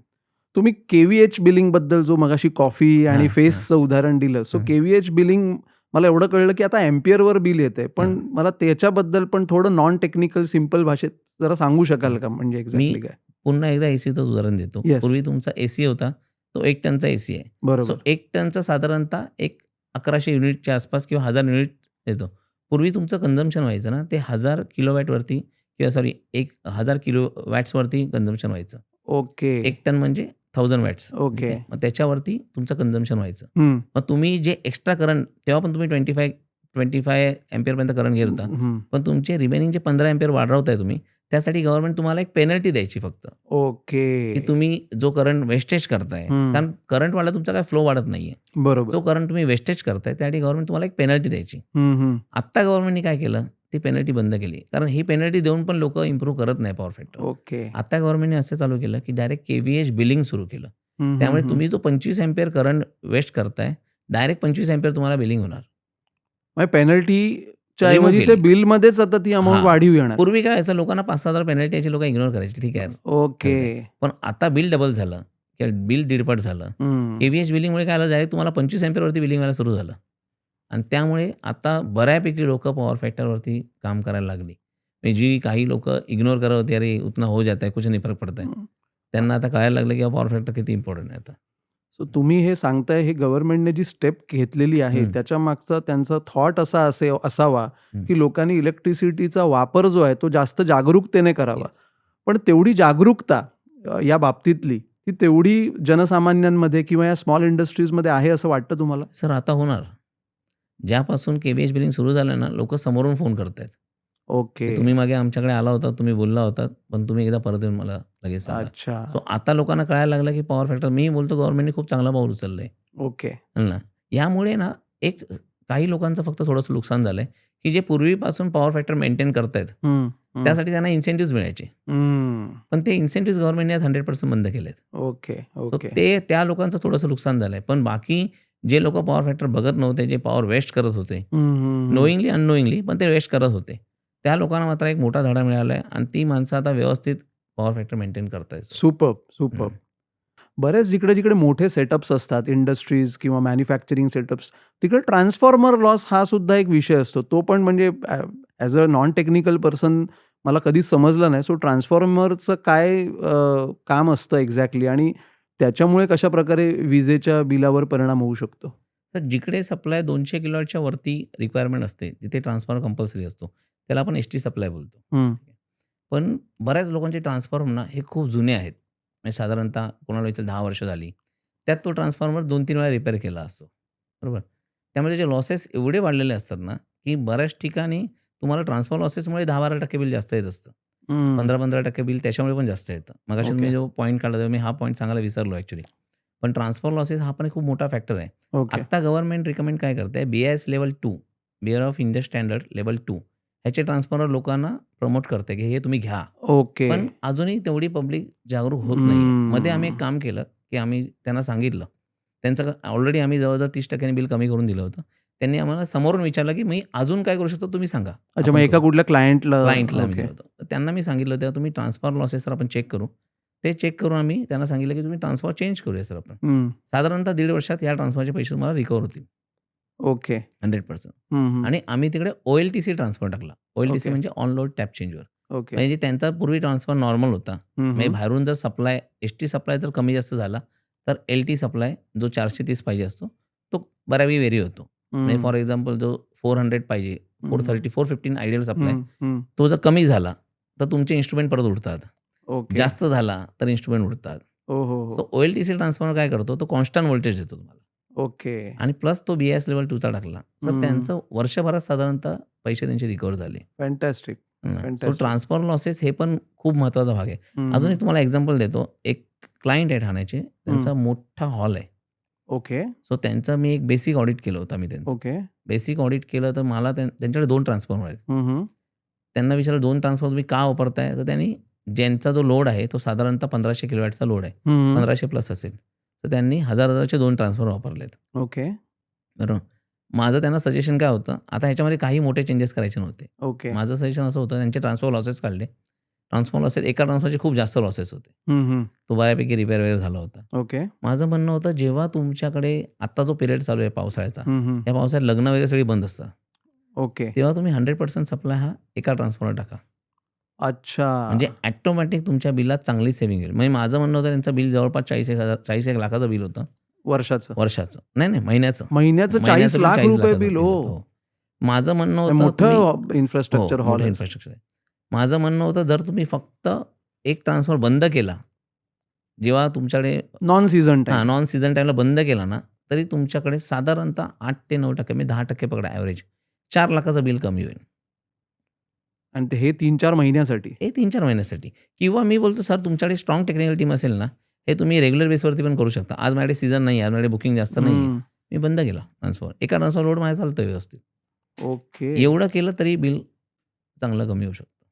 तुम्ही KVH बिलिंगबद्दल जो मगाशी कॉफी आणि हां, फेसचं उदाहरण दिलं. सो हं. KVH बिलिंग मला एवढं कळलं, की आता एम्पियरवर बिल येतंय. पण हं. मला त्याच्याबद्दल पण थोडं नॉन टेक्निकल सिंपल भाषेत जरा सांगू शकाल का म्हणजे मी एक्झॅक्टली काय? पुन्हा एकदा एसीचंच उदाहरण देतो. येस. पूर्वी तुमचा एसी होता, तो 1 टनचा एसी आहे. सो बरोबर. 1 टनचा साधारणतः एक 1100 युनिटच्या आसपास किंवा 1000 युनिट येतो. पूर्वी तुमचं कन्झम्पशन व्हायचं ना, ते 1000 किलोवॅटवरती किंवा सॉरी 1000 किलोवॅट्सवरती कन्झम्पशन व्हायचं. ओके. 1 टन म्हणजे 1000 वॅट्स. ठीक ओके. आहे. मग त्याच्यावरती तुमचं कन्झम्पशन व्हायचं. हं. मग तुम्ही जे एक्स्ट्रा करंट तेव्हा पण तुम्ही 25 अँपिअरपर्यंत करंट घेत होता. हं. पण तुमचे रिमेनिंग जे 15 अँपिअर वाढवताय तुम्ही, त्यासाठी गव्हर्नमेंट तुम्हाला एक पेनल्टी द्यायची फक्त. ओके. की तुम्ही जो करंट वेस्टेज करताय, हं. कारण करंट वाढला तुमचा काही फ्लो वाढत नाहीये. बरोबर. तो करंट तुम्ही वेस्टेज करताय, त्यासाठी गव्हर्नमेंट तुम्हाला एक पेनल्टी द्यायची. हं, हं. आत्ता गव्हर्नमेंटने काय केलं, ती पेनल्टी बंद केली. कारण ही पेनल्टी देऊन पण लोकं इम्प्रूव्ह करत नाही पॉवर फॅक्टर. ओके. आता गव्हर्नमेंटने असं चालू केलं, की डायरेक्ट KVH बिलिंग सुरू केलं. हं, हं, त्यामुळे हं. तुम्ही जो 25 अँपिअर करंट वेस्ट करताय, डायरेक्ट 25 अँपिअर तुम्हाला बिलिंग होणार. म्हणजे पेनल्टीच्या रिमूव्ह ऐवजी ते केली. बिलमध्येच आता ती अमाउंट हां. वाढीव येणार. पूर्वी काय व्हायचं, लोकांना 5,000 पेनल्टी याची लोकं इग्नोर करायची. ठीक आहे. ओके. चालतंय. पण आता बिल डबल झालं किंवा बिल दीडपट झालं. हं. KVH बिलिंगमुळे काय झालं, डायरेक्ट तुम्हाला 25 अँपिअरवरती बिलिंग व्हायला सुरू झालं. आणि त्यामुळे आता बऱ्यापैकी लोकं पॉवर फॅक्टरवरती काम करायला लागली. म्हणजे जी काही लोकं इग्नोर करत होती, "अरे उतना हो जाता है, कुछ नहीं फरक पडता है." हं. त्यांना आता कळायला लागलं, की पॉवर फॅक्टर किती इम्पोर्टंट आहे आता. सो तुम्ही हे सांगताय हे गव्हर्नमेंटने जी स्टेप घेतलेली आहे हं. त्याच्या मागचा त्यांचा थॉट असा असावा हं. की लोकांनी इलेक्ट्रिसिटीचा वापर जो आहे तो जास्त जागरूकतेने करावा. येस. पण तेवढी जागरूकता या बाबतीतली ती तेवढी जनसामान्यांमध्ये किंवा या स्मॉल इंडस्ट्रीजमध्ये आहे असं वाटतं तुम्हाला? सर आता होणार. ज्यापासून KVH बिलिंग सुरू झालं ना, लोकं समोरून फोन करतायत. ओके. की तुम्ही मागे आमच्याकडे आला होता, तुम्ही बोलला होतात, पण तुम्ही एकदा परत येऊन मला लगेच सांगा. अच्छा. सो आता लोकांना कळायला लागलं, की पॉवर फॅक्टर मी बोलतो गव्हर्नमेंटने खूप चांगलं पाऊल उचललंय. ओके. ना. यामुळे ना एक काही लोकांचं फक्त थोडंसं नुकसान झालंय, की जे पूर्वीपासून पॉवर फॅक्टर मेंटेन करतायत, हं, हं, त्यासाठी त्यांना इन्सेंटिव्हज मिळायचे. हं. पण ते इन्सेंटिव्हज गव्हर्नमेंटने आज 100% बंद केलेत. Okay, so okay. ते त्या लोकांचं थोडंसं नुकसान झालंय. पण बाकी जे लोकं पॉवर फॅक्टर बघत नव्हते, जे पॉवर वेस्ट करत होते, हं, हं, हं. नोईंगली, अननोईंगली पण ते वेस्ट करत होते. त्या लोकांना मात्र एक मोठा धडा मिळाला आहे आणि ती माणसं आता व्यवस्थित पॉवर फॅक्टर मेंटेन करतायत. Superb, superb. बरेच जिकडे-जिकडे मोठे सेटअप्स असतात, इंडस्ट्रीज किंवा मॅन्युफॅक्चरिंग सेटअप्स, तिकडे ट्रान्सफॉर्मर लॉस हा सुद्धा एक विषय असतो. तो पण म्हणजे as a non technical person मला कधीच समजलं नाही. सो ट्रान्सफॉर्मरचं काय काम असतं एक्झॅक्टली आणि त्याच्यामुळे कशाप्रकारे विजेच्या बिलावर परिणाम होऊ शकतो? तर जिकडे सप्लाय 200 किलोवॅटच्या वरती रिक्वायरमेंट असते, तिथे ट्रान्सफॉर्मर कंपल्सरी असतो. त्याला आपण एसटी सप्लाय बोलतो. हं. पण बऱ्याच लोकांचे ट्रान्सफॉर्मर ना हे खूप जुने आहेत. म्हणजे साधारणतः कोणाला विचार 10 वर्ष झाली. त्यात तो ट्रान्सफॉर्मर 2-3 वेळा रिपेअर केला असतो. बरोबर. त्यामुळे त्याचे लॉसेस एवढे वाढलेले असतात ना, की बऱ्याच ठिकाणी तुम्हाला ट्रान्सफॉर्मर लॉसेसमुळे 10-12% बिल जास्त येत असतं. हं. 15-15% बिल त्याच्यामुळे पण जास्त येतं. मगाशी ओके. तुम्ही जो पॉइंट काढला, मी हा पॉइंट सांगायला विसरलो ॲक्चुअली. पण ट्रान्सफॉर्मर लॉसेस हा पण एक खूप मोठा फॅक्टर आहे. ओके. आत्ता गव्हर्नमेंट रिकमेंड काय करते, BIS level 2, bureau of India standard level 2 ह्याचे ट्रान्सफॉर्मर लोकांना प्रमोट करते, की हे तुम्ही घ्या. ओके. पण अजूनही तेवढी पब्लिक जागरूक होत नाहीये. मध्ये आम्ही एक काम केलं, की आम्ही त्यांना सांगितलं. त्यांचं ऑलरेडी आम्ही जवळ-जवळ 30% बिल कमी करून दिलं होतं. त्यांनी आम्हाला समोरून विचारलं, की मी अजून काय करू शकतो तुम्ही सांगा. अच्छा, मग आपण एका करू. कुठल्या क्लायंटला क्लायंटला आम्ही ओके. दिलं होतं. तर त्यांना मी सांगितलं तेव्हा तुम्ही ट्रान्सफॉर्मर लॉसेसवर आपण चेक करू. ते चेक करून आम्ही त्यांना सांगितलं, की तुम्ही ट्रान्सफॉर्मर चेंज करूया सर आपण. हं. साधारणतः 1.5 वर्षात या ट्रान्सफॉर्मरचे पैसे तुम्हाला रिकव्हर होतील ओके. 100%. हं, हं. आणि आम्ही तिकडे OLTC ट्रान्सफॉर्मर टाकला. OLTC okay. म्हणजे on load tap changer. Okay. म्हणजे त्यांचा पूर्वी ट्रान्सफॉर्मर नॉर्मल होता. हं, म्हणजे हं. बाहेरून जर सप्लाय एसटी सप्लाय जर कमी जास्त झाला, तर LT सप्लाय जो 430 पाहिजे असतो, तो बऱ्यापैकी व्हेरी होतो. म्हणजे हं. फॉर एक्झाम्पल जो 400 पाहिजे, हं. 430, 415 आयडियल सप्लाय, हं, हं. तो जर कमी झाला, तर तुमचे इन्स्ट्रुमेंट परत उडतात. ओके. जास्त झाला, तर इन्स्ट्रुमेंट उडतात. हो, हो, हो. सो OLTC ट्रान्सफॉर्मर काय करतो, तो कॉन्स्टंट व्होल्टेज देतो तुम्हाला. ओके. आणि प्लस तो BIS लेव्हल 2चा टाकला. तर हं. त्यांचं वर्षभरात साधारणतः पैसे त्यांचे रिकव्हर झाले. Fantastic. So fantastic. Transformer losses हे पण खूप महत्त्वाचा भाग आहे. हं, अजून हं. एक तुम्हाला एक्झाम्पल देतो. एक क्लायंट आहे ठाण्याचे. त्यांचा मोठा हॉल आहे. ओके. सो त्यांचं मी एक बेसिक ऑडिट केलं होतं आम्ही त्यांचं. ओके. बेसिक ऑडिट केलं तर मला त्यांच्याकडे 2 ट्रान्सफॉर्मर आहेत. हं, हं. त्यांना विचारलं 2 ट्रान्सफॉर्मर तुम्ही का वापरताय? तर त्यांनी ज्यांचा जो लोड आहे तो साधारणतः 1500 किलोवॅटचा लोड आहे. हं, हं. 1500 प्लस असेल. तर त्यांनी 1000-1000चे 2 ट्रान्सफॉर्मर वापरलेत. ओके. बरोबर. माझं त्यांना सजेशन काय होतं, आता ह्याच्यामध्ये काही मोठे चेंजेस करायचे नव्हते. ओके. माझं सजेशन असं होतं, त्यांचे ट्रान्सफॉर्मर लॉसेस काढले. ट्रान्सफॉर्मर लॉसेस एका ट्रान्सफॉर्मरचे खूप जास्त लॉसेस होते. हं, हं. तो बऱ्यापैकी रिपेअर वगैरे झाला होता. ओके. माझं म्हणणं होतं, जेव्हा तुमच्याकडे आत्ता जो पिरियड चालू आहे पावसाळ्याचा, हं, हं. या पावसाळ्यात लग्न वगैरे सगळी बंद असतात. ओके. तेव्हा तुम्ही 100% सप्लाय हा एका ट्रान्सफॉर्मर टाका. अच्छा. म्हणजे ऑटोमॅटिक तुमच्या बिलात चांगली सेव्हिंग होईल. म्हणजे माझं म्हणणं होतं, त्यांचं बिल जवळपास 40 लाखाचं बिल होतं वर्षाचं. वर्षाचं. नाही, महिन्याचं. महिन्याचं 40 महिन्याचं बिल लाख 40 रुपये लाखाचं बिल. बिल हो. होतं. हो. माझं म्हणणं होतं मोठं इन्फ्रास्ट्रक्चर हॉल मोठं आहे. इन्फ्रास्ट्रक्चर आहे. माझं म्हणणं होतं जर तुम्ही फक्त एक ट्रान्सफॉर्मर बंद केला, जेव्हा तुमच्याकडे non season time. Non season टाईमला बंद केला ना, तरी तुमच्याकडे साधारणतः 8 ते 9% म्हणजे 10% पकडा ॲव्हरेज 4 लाखाचं बिल कमी होईल. आणि हे 3-4 महिन्यासाठी. हे 3-4 महिन्यासाठी. किंवा मी बोलतो सर तुमच्याकडे स्ट्राँग टेक्निकल टीम असेल ना, हे तुम्ही रेग्युलर बेसवरती पण करू शकता. आज माझ्याकडे सीझन नाही आहे, आज माझ्याकडे बुकिंग जास्त नाही आहे. हं. मी बंद केला ट्रान्सफॉर्मर. एका ट्रान्सफॉर्मर लोड माझं चालतं व्यवस्थित. ओके. एवढं केलं तरी बिल चांगलं कमी होऊ शकतं.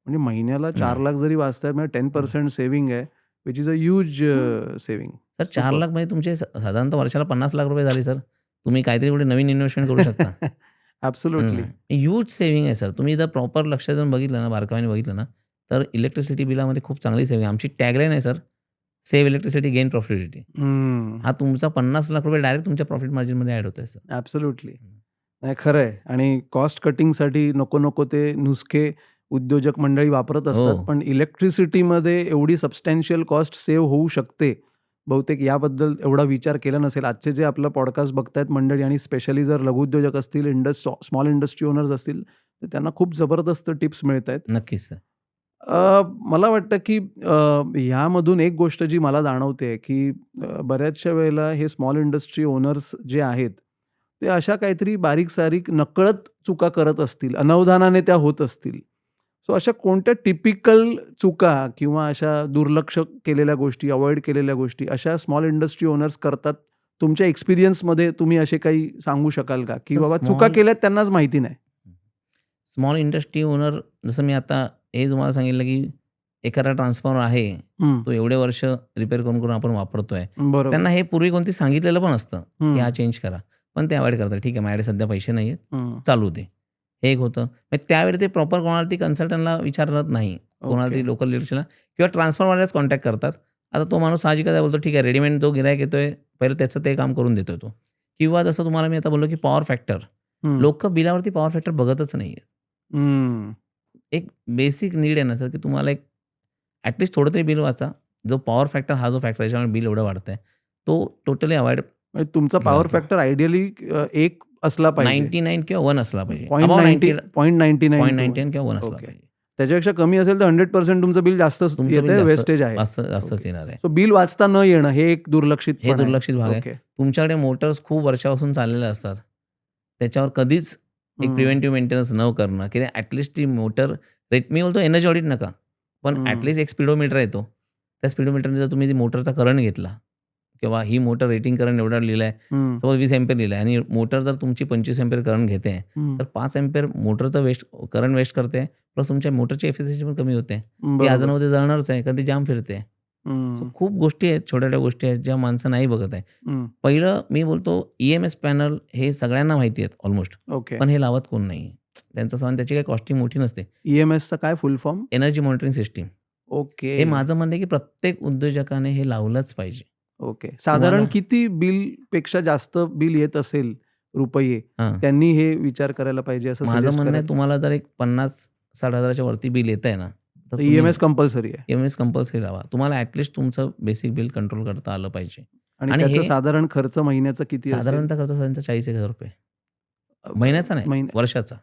म्हणजे महिन्याला 4 लाख जरी वाचतायत म्हणजे 10% सेव्हिंग आहे, which is a huge saving. Sir 4 lakh म्हणजे तुमचे साधारणतः वर्षाला 50 लाख रुपये झाले सर. तुम्ही काहीतरी कुठे नवीन इन्व्हेस्टमेंट करू शकता. ॲब्सोल्युटली. ह्यूज सेव्हिंग आहे सर. तुम्ही जर प्रॉपर लक्ष देऊन बघितलं ना, बारकाईने बघितलं ना, तर इलेक्ट्रिसिटी बिलामध्ये खूप चांगली सेव्हिंग आहे. आमची टॅगलाईन आहे sir, save electricity gain profitability. हा तुमचा 50 लाख रुपये डायरेक्ट तुमच्या प्रॉफिट मार्जिनमध्ये ॲड होतोय सर. ॲब्सोल्युटली. नाही खरं आहे आणि कॉस्ट कटिंगसाठी नको ते नुसके उद्योजक मंडळी वापरत असतात. हो. पण इलेक्ट्रिसिटीमध्ये एवढी सबस्टॅन्शियल कॉस्ट सेव्ह होऊ शकते. बहुतेक याबद्दल एवढा विचार केला नसेल. आजचे जे आपलं पॉडकास्ट बघतायत मंडळी आणि स्पेशली जर लघुउद्योजक असतील, स्मॉल इंडस्ट्री ओनर्स असतील, तर त्यांना खूप जबरदस्त टिप्स मिळतायत. नक्कीच सर. मला वाटतं की ह्यामधून एक गोष्ट जी मला जाणवते की बऱ्याचशा वेळेला हे स्मॉल इंडस्ट्री ओनर्स जे आहेत, ते अशा काहीतरी बारीक-सारीक नकळत चुका करत असतील, अनवधानाने त्या होत असतील. सो अशा कोणत्या टिपिकल चुका किंवा अशा दुर्लक्ष केलेल्या गोष्टी, अव्हॉइड केलेल्या गोष्टी अशा स्मॉल इंडस्ट्री ओनर्स करतात? तुमच्या एक्सपिरियन्समध्ये तुम्ही असे काही सांगू शकाल का? की तर बाबा चुका स्मॉल केल्यात त्यांनाच माहिती नाही. स्मॉल इंडस्ट्री ओनर जसं मी आता हे तुम्हाला सांगितलं, की एखादा ट्रान्सफॉर्मर आहे, हं, तो एवढे वर्ष रिपेअर करून आपण वापरतोय. बरोबर. त्यांना हे पूर्वी कोणती सांगितलेलं पण असतं, की हा हं, चेंज करा. पण ते अव्हॉइड करतात. ठीक आहे, माझ्याकडे सध्या पैसे नाहीयेत, हं. चालू दे. हे एक होतं. मग त्यावेळी ते प्रॉपर कोणाला तरी कन्सल्टंटला विचारत नाही. कोणाला ओके. तरी लोकल लीडरशिपला किंवा ट्रान्सफॉर्मरलाच कॉन्टॅक्ट करतात. आता तो माणूस साहजिकच आहे, बोलतो ठीक आहे, रेडीमेड जो गिराईक येतोय, पहिलं त्याचं ते काम करून देतोय तो. किंवा जसं तुम्हाला मी आता बोललो, की पॉवर फॅक्टर. हं, लोकं बिलावरती पॉवर फॅक्टर बघतच नाहीयेत. हं. एक बेसिक नीड आहे ना सर, की तुम्हाला एक ॲटलीस्ट थोडं तरी बिल वाचा. जो पॉवर फॅक्टर हा जो फॅक्टर याच्यामुळे बिल एवढं वाढतंय, तो टोटली अव्हॉइड म्हणजे तुमचा केला पॉवर जातो. फॅक्टर आयडियली 1 असला पाहिजे. 99 किंवा 1 असला पाहिजे. पॉइंट अबाव 90 90 0.99 to 0.99 किंवा 1 असला ओके. पाहिजे. त्याच्यापेक्षा कमी असेल तर 100% तुमचं बिल जास्त तुमचं बिल येतंय, जास्त वेस्टेज आहे. जास्तच ओके. येणार आहे. सो बिल वाचता न येणं हे एक हे दुर्लक्षितपणा आहे. दुर्लक्षित भाग आहे. ओके. तुमच्याकडे मोटर्स खूप वर्षापासून चाललेल्या असतात. त्याच्यावर कधीच एक हं. प्रिव्हेंटिव्ह मेंटेनन्स न करणं, की ॲटलीस्ट ती मोटर मी बोलतो एनर्जी ऑडिट नका. पण हं. ॲटलीस्ट एक स्पीडोमीटर येतो. त्या स्पीडोमीटरने जर तुम्ही मोटरचा करंट घेतला किंवा ही मोटर रेटिंग करंट एवढा लिहिला आहे, हं. सपोज 20 एम्पेअर लिहिला आहे आणि मोटर जर तुमची 25 एम्पेअर करंट घेते आहे, हं. तर 5 एम्पेअर मोटरचं करंट वेस्ट करते, प्लस तुमच्या मोटरची एफिशियन्सी पण कमी होते. ती बरोबर. आजूबाजूला जळणारच आहे, कारण ती जाम फिरते. सो हं. खूप गोष्टी आहेत, छोट्या-छोट्या गोष्टी आहेत, ज्या माणसं नाही बघत आहे. हं. पहिलं मी बोलतो EMS पॅनल हे सगळ्यांना माहिती आहेत ऑलमोस्ट, ओके. पण हे लावत कोण नाही. त्यांचं सामान त्याची काही कॉस्टिंग मोठी नसते. EMSचा काय फुल form? Energy monitoring system. Okay. हे माझं म्हणणं आहे, की प्रत्येक उद्योजकाने हे लावलंच पाहिजे. ओके. साधारण तुम्हाला किती बिलपेक्षा जास्त बिल येत असेल रुपये, हां. त्यांनी हे विचार करायला पाहिजे असं माझं सजेस्ट म्हणणं कराल? आहे तुम्हाला जर एक 50-60 हजाराच्या वरती बिल येतंय ना, तर तर तुम्ही EMS कंपल्सरी आहे. EMS कंपल्सरी लावा. तुम्हाला ॲटलीस्ट तुमचं बेसिक बिल कंट्रोल करता आलं पाहिजे. आणि आणि त्याचा हे साधारण खर्च महिन्याचा किती असेल? साधारणतः खर्च त्यांचा ₹40,000 अ, महिन्याचा नाही, महिन्या वर्षाचा.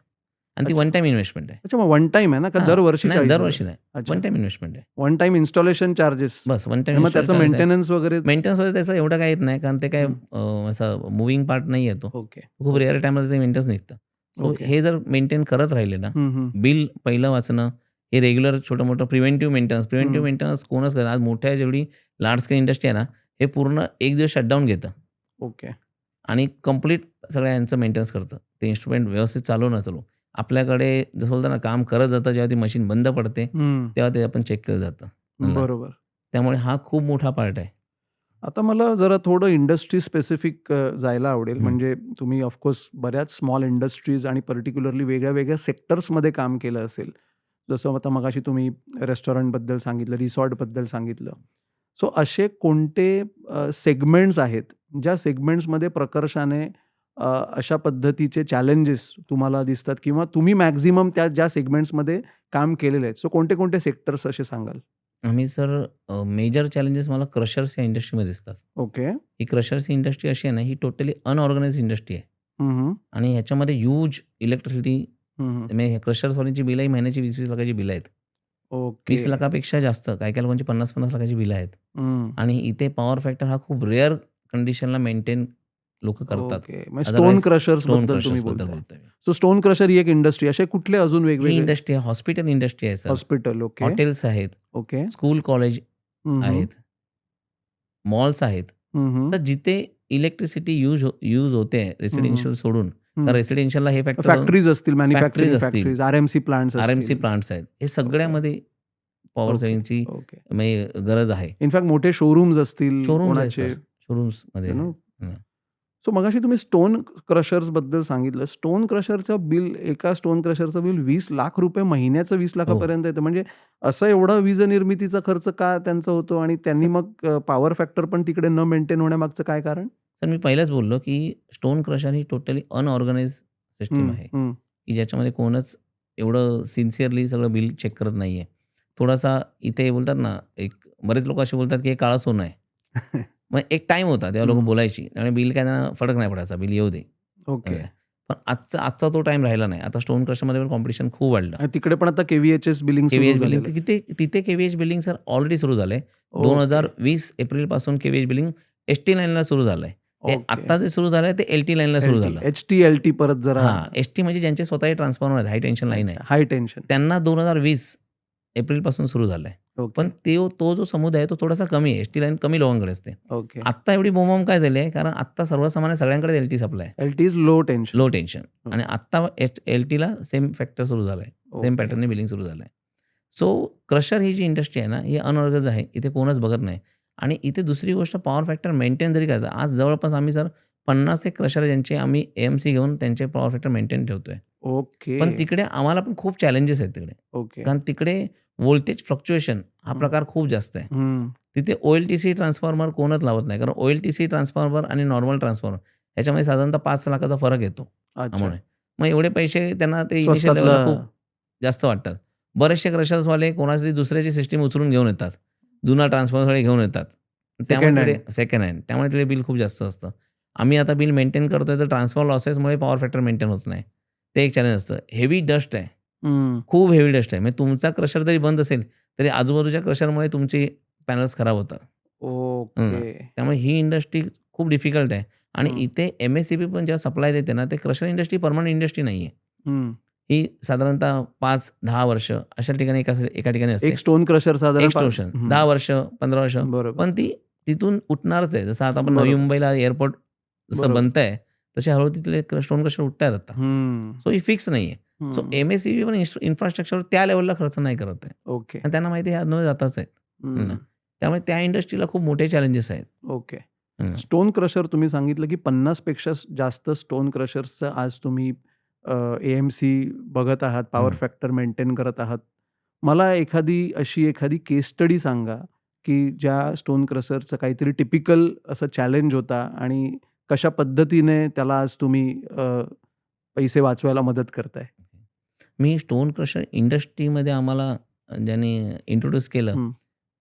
आणि ती अच्छा. वन टाईम इन्व्हेस्टमेंट आहे. अच्छा, मग वन टाईम आहे ना का हां. दरवर्षी नाही 40,000? दरवर्षी नाही. अच्छा. वन टाईम इन्व्हेस्टमेंट आहे. One time installation charges. बस वन टाईम आणि मग इन्स्टॉल त्याचं करायचं आहे. मेंटेनन्स वगैरे? मेंटेनन्स वगैरे त्याचं एवढं काही येत नाही, कारण ते काय हं. असं मूव्हिंग पार्ट नाही आहे तो. ओके. खूप रेअर टाईमला ते मेंटेनन्स निघतं. So okay. हे जर मेंटेन करत राहिले ना, हं, हं. बिल पहिलं वाचणं, हे रेग्युलर छोटं-मोठं प्रिव्हेंटिव्ह हं. मेंटेनन्स कोणच करत. आज मोठ्या जेवढी लार्ज स्केल इंडस्ट्री आहे ना, हे पूर्ण एक दिवस शटडाऊन घेतं ओके. आणि कंप्लीट सगळ्या यांचं मेंटेनन्स करतं. ते इन्स्ट्रुमेंट व्यवस्थित चालू न चालू. आपल्याकडे जसं बोलतो ना, काम करत जातं, जेव्हा ती मशीन बंद पडते, हं. तेव्हा ते आपण चेक केलं जातं. म्हणलं. बरोबर. त्यामुळे हा खूप मोठा पार्ट आहे. आता मला जरा थोडं इंडस्ट्री स्पेसिफिक जायला आवडेल. हं. म्हणजे तुम्ही ऑफकोर्स बऱ्याच स्मॉल इंडस्ट्रीज आणि पर्टिक्युलरली वेगळ्या-वेगळ्या सेक्टर्समध्ये काम केलं असेल. जसं आता मगाशी तुम्ही रेस्टॉरंटबद्दल सांगितलं, रिसॉर्टबद्दल सांगितलं. सो असे कोणते सेगमेंट्स आहेत, ज्या सेगमेंट्समध्ये प्रकर्षाने अशा पद्धतीचे चॅलेंजेस तुम्हाला दिसतात किंवा तुम्ही मॅक्सिमम त्या ज्या सेगमेंट्समध्ये काम केलेले आहेत. सो कोणते-कोणते सेक्टर्स असे सांगाल? आम्ही सर मेजर चॅलेंजेस मला क्रशर्स या इंडस्ट्रीमध्ये दिसतात. ओके. ही क्रशर्स इंडस्ट्री अशी आहे ना, ही टोटली अनऑर्गनाइज्ड इंडस्ट्री आहे हं, हं. आणि ह्याच्यामध्ये ह्यूज इलेक्ट्रिसिटी हं, हं. म्हणजे क्रशर्सवाल्यांची बिलही महिन्याची 20-20 लाखाची बिलं आहेत. ओके. 20 लाखापेक्षा जास्त. काही-काही लोकांची 50-50 लाखाची बिलं आहेत. हं. आणि इथे पॉवर फॅक्टर हा खूप रेअर कंडिशनला मेंटेन लोकं करतात. ओके. मग स्टोन अदरवाईज स्टोन क्रशर्सबद्दल तुम्ही क्रशर्सबद्दल बोलताय. बोलतोय मी. सो स्टोन क्रशर ही एक इंडस्ट्री. असे कुठले अजून ही वेगवेगळे? इंडस्ट्री आहे, हॉस्पिटल इंडस्ट्री आहे सर. हॉस्पिटल. ओके. हॉटेल्स आहेत, ओके. स्कूल, कॉलेज हं, हं. आहेत, मॉल्स आहेत. हं, हं. तर जिथे इलेक्ट्रिसिटी यूज होते रेसिडेन्शियल सोडून, तर हं. रेसिडेन्शियलला हे फॅक्टर फॅक्टरीज असतील, मॅन्युफॅक्चरिंग फॅक्टरीज असतील. फॅक्टरीज, आर-एम-सी प्लांट्स आर-एम-सी असतील. प्लांट्स आहेत. हे ओके. सगळ्यामध्ये पॉवर ओके. सेव्हिंगची ओके. म्हणजे गरज आहे. इनफॅक्ट मोठे शोरूम्स असतील शोरूम्स आहेत कोणाचे. सर. शोरूम्समध्ये यू नो. हं. सो मगाशी तुम्ही स्टोन क्रशर्सबद्दल सांगितलं. स्टोन क्रशरचं बिल, एका स्टोन क्रशरचं बिल ₹20,00,000 महिन्याचं 20 हो. लाखापर्यंत येतं. म्हणजे असं एवढा वीज निर्मितीचा खर्च का त्यांचा होतो आणि त्यांनी मग पॉवर फॅक्टर पण तिकडे न मेंटेन होण्यामागचं काय कारण? तर मी पहिलाच बोललो, की स्टोन क्रशर ही टोटली अनऑर्गनाइज्ड सिस्टम हं, आहे, हं. की ज्याच्यामध्ये कोणच एवढं सिन्सिअरली सगळं बिल चेक करत नाहीये. थोडासा इथे बोलतात ना, एक बरेच लोकं असे बोलतात, की हे काळं सोनं आहे. मग एक टाईम होता तेव्हा लोकं हं. बोलायची आणि बिल काय त्यांना फरक नाही पडायचा, बिल येऊ दे. ओके. पण आजचा तो टाईम राहिला नाही. आता स्टोन क्रशरमध्ये पण कॉम्पिटिशन खूप वाढलं. आणि तिकडे पण आता केव्हीएचएस बिलिंग सुरू केव्हीएच बिलिंग झालेलं आहे. तिथे केव्हीएच बिलिंग सर ऑलरेडी सुरू झालंय. ओके. 2020 एप्रिलपासून केव्हीएच बिलिंग एसटी लाईनला सुरू झालंय. हे ओके. आत्ता जे सुरू झालंय ते एलटी लाईनला सुरू झालं. एचटी-एलटी परत जरा. हां, एसटी म्हणजे ज्यांचे स्वतःचे ट्रान्सफॉर्मर आहेत, हाय टेन्शन लाईन आहे. हाय टेन्शन. त्यांना 2020 एप्रिलपासून सुरू झालंय. ओके. पण तो जो समुदाय आहे तो थोडासा कमी आहे. एसटी लाईन कमी लोकांकडे असते. ओके. आत्ता एवढी बोंबाबोंब काय झाली आहे, कारण आत्ता सर्वसामान्य सगळ्यांकडे एलटी सप्लाय आहे. LT is low tension. Low tension हं. आणि आत्ता एलटीला सेम फॅक्टर सुरू झालाय. Same okay. पॅटर्नने बिलिंग सुरू झालंय. सो क्रशर ही जी इंडस्ट्री आहे ना, ही अनऑर्गनाइज्ड आहे. इथे कोणच बघत नाही आणि इथे दुसरी गोष्ट पॉवर फॅक्टर मेंटेन जरी करायचं. आज जवळपास आम्ही सर 50 एक क्रशर ज्यांचे आम्ही एएमसी घेऊन त्यांचे पॉवर फॅक्टर मेंटेन ठेवतोय. ओके. पण तिकडे आम्हाला पण खूप चॅलेंजेस आहेत तिकडे. ओके. कारण तिकडे व्होल्टेज फ्लक्च्युएशन हा हं. प्रकार खूप जास्त आहे. हं. तिथे OLTC ट्रान्सफॉर्मर कोणच लावत नाही. कारण OLTC ट्रान्सफॉर्मर आणि नॉर्मल ट्रान्सफॉर्मर ह्याच्यामध्ये साधारणतः 5 लाखाचा फरक येतो अच्छा. त्यामुळे. मग एवढे पैसे त्यांना ते इनिशियल लेव्हलला स्वस्तातला. खूप जास्त वाटतात. बरेचसे क्रशर्सवाले कोणाची दुसऱ्याची सिस्टीम उचलून घेऊन येतात. जुना ट्रान्सफॉर्मरवाले घेऊन येतात. त्यामुळे सेकंड तिकडे हँड. Second hand. त्यामुळे तिकडे बिल खूप जास्त असतं. आम्ही आता बिल मेंटेन करतोय तर ट्रान्सफॉर्मर लॉसेसमुळे पॉवर फॅक्टर मेंटेन होत नाही. ते एक चॅलेंज असतं. हेवी डस्ट आहे. हं. खूप हेवी डस्ट आहे. म्हणजे तुमचा क्रशर जरी बंद असेल, तरी आजूबाजूच्या क्रशरमुळे तुमची पॅनल्स खराब होतात. हं. ओके. त्यामुळे ही इंडस्ट्री खूप डिफिकल्ट आहे आणि हं. इथे एम-एस-सी-बी पण जेव्हा सप्लाय देते ना, ते क्रशर इंडस्ट्री पर्मनंट इंडस्ट्री नाही आहे. हं. ही साधारणतः 5-10 वर्ष अशा ठिकाणी एका ठिकाणी असते. एक स्टोन क्रशर साधारण एक्सटोर्शन 10 वर्ष, 15 वर्ष. बरोबर. पण ती तिथून उठणारच आहे. जसं आता आपण नवी बरोबर. मुंबईला एअरपोर्ट जसं बरोबर. बनतंय, तसे हळूहळू तिथले स्टोन क्रशर उठतायत आता. हं. सो ही फिक्स नाहीये. सो हं. एम-एस-सी-बी पण इन्फ्रास्ट्रक्चरवर त्या लेव्हलला खर्च नाही करत आहे. ओके. आणि त्यांना माहिती आहे ह्या जातच आहेत. हं. त्यामुळे त्या इंडस्ट्रीला खूप मोठे चॅलेंजेस आहेत. ओके. हं. स्टोन क्रशर तुम्ही सांगितलं, की 50 पेक्षा जास्त स्टोन क्रशर्सचं आज तुम्ही एएमसी बघत आहात, पॉवर हं. फॅक्टर मेंटेन करत आहात. मला अशी एखादी केस स्टडी सांगा, की ज्या स्टोन क्रशरचं काहीतरी टिपिकल असं चॅलेंज होता आणि कशा पद्धतीने त्याला आज तुम्ही पैसे वाचवायला मदत करताय? मी स्टोन क्रशर इंडस्ट्रीमध्ये आम्हाला ज्यांनी इंट्रोड्यूस केलं, हं.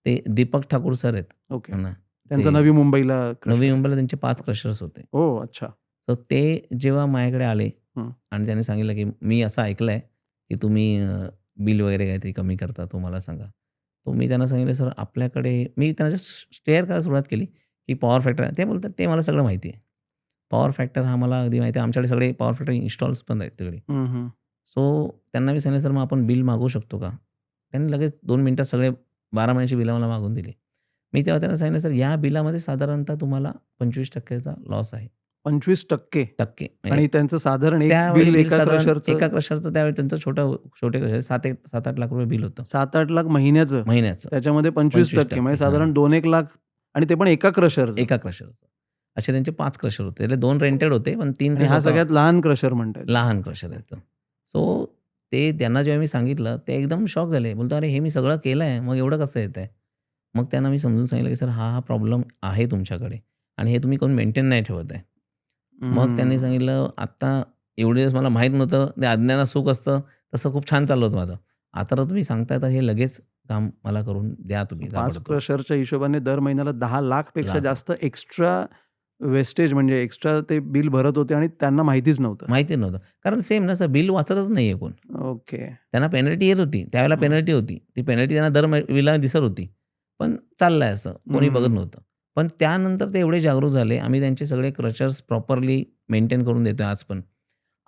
ते दीपक ठाकूर सर आहेत. ओके. हो ना. त्यांचं ते नवी मुंबईला क्रशर नवी आहे. मुंबईला त्यांचे 5 क्रशर्स होते. ओह! अच्छा. तर ते जेव्हा माझ्याकडे आले हं. आणि त्यांनी सांगितलं, की "मी असं ऐकलंय, की तुम्ही बिल वगैरे काहीतरी कमी करता, तो मला सांगा." तर मी त्यांना सांगितलं, "सर आपल्याकडे" मी त्यांना शेअर करायला सुरुवात केली, की पॉवर फॅक्टर आहे. ते बोलतात, "ते मला सगळं माहिती आहे. पॉवर फॅक्टर हा मला अगदी माहिती आहे. आमच्याकडे सगळे पॉवर फॅक्टर इन्स्टॉल्स पण आहेत तिकडे." हं, हं. सो त्यांना मी सांगितलं, "सर मग आपण बिल मागवू शकतो का?" त्यांनी लगेच 2 मिनिटात सगळे 12 महिन्याची बिलं मला मागवून दिली. मी तेव्हा त्यांना सांगितलं, "सर या बिलामध्ये साधारणतः तुम्हाला 25% चा लॉस आहे." 25% टक्के आणि म्हणजे त्यांचं साधारण एक त्यावेळी बिल बिल एका साधारण क्रशरचं एका क्रशरचं त्यावेळी त्यांचं छोटे क्रशर 7-8 लाख रुपये बिल होतं 7-8 लाख महिन्याचं. महिन्याचं. त्याच्यामध्ये 25% म्हणजे 25% हां. साधारण 2-1 लाख आणि ते पण एका क्रशरचं. एका क्रशरचं. असे त्यांचे 5 क्रशर होते. त्यातले 2 रेंटेड होते, पण 3 आणि ते हा स्वतः सगळ्यात लहान क्रशर म्हणताय. लहान क्रशर आहेत. सो ते त्यांना जेव्हा मी सांगितलं, ते एकदम शॉक झाले. बोलतो, "अरे हे मी सगळं केलंय, मग एवढं कसं येतंय?" मग त्यांना मी समजून सांगितलं, की "सर हा प्रॉब्लेम आहे तुमच्याकडे आणि हे तुम्ही कोण मेंटेन नाही ठेवत आहे." मग त्यांनी सांगितलं, "आता एवढे दिवस मला माहीत नव्हतं, ते अज्ञानात सुख असतं, तसं खूप छान चाललं होतं माझं. आता तर तुम्ही सांगताय, तर हे लगेच काम मला करून द्या तुम्ही 5 ताबडतोब." क्रशरच्या हिशोबाने दर महिन्याला 10 लाखपेक्षा लाख. जास्त एक्स्ट्रा वेस्टेज म्हणजे एक्स्ट्रा ते बिल भरत होते आणि त्यांना माहितीच नव्हतं. माहिती नव्हतं. कारण सेम ना सर बिल वाचतच नाहीये कोण. ओके. त्यांना पेनल्टी येत होती. त्यावेळेला हं. पेनल्टी होती. ती पेनल्टी त्यांना दर बिलाला दिसत होती. पण चाललंय असं. कोणी बघत हं. नव्हतं. पण त्यानंतर ते एवढे जागरूक झाले. आम्ही त्यांचे सगळे क्रशर्स प्रॉपरली मेंटेन करून देतोय आज पण.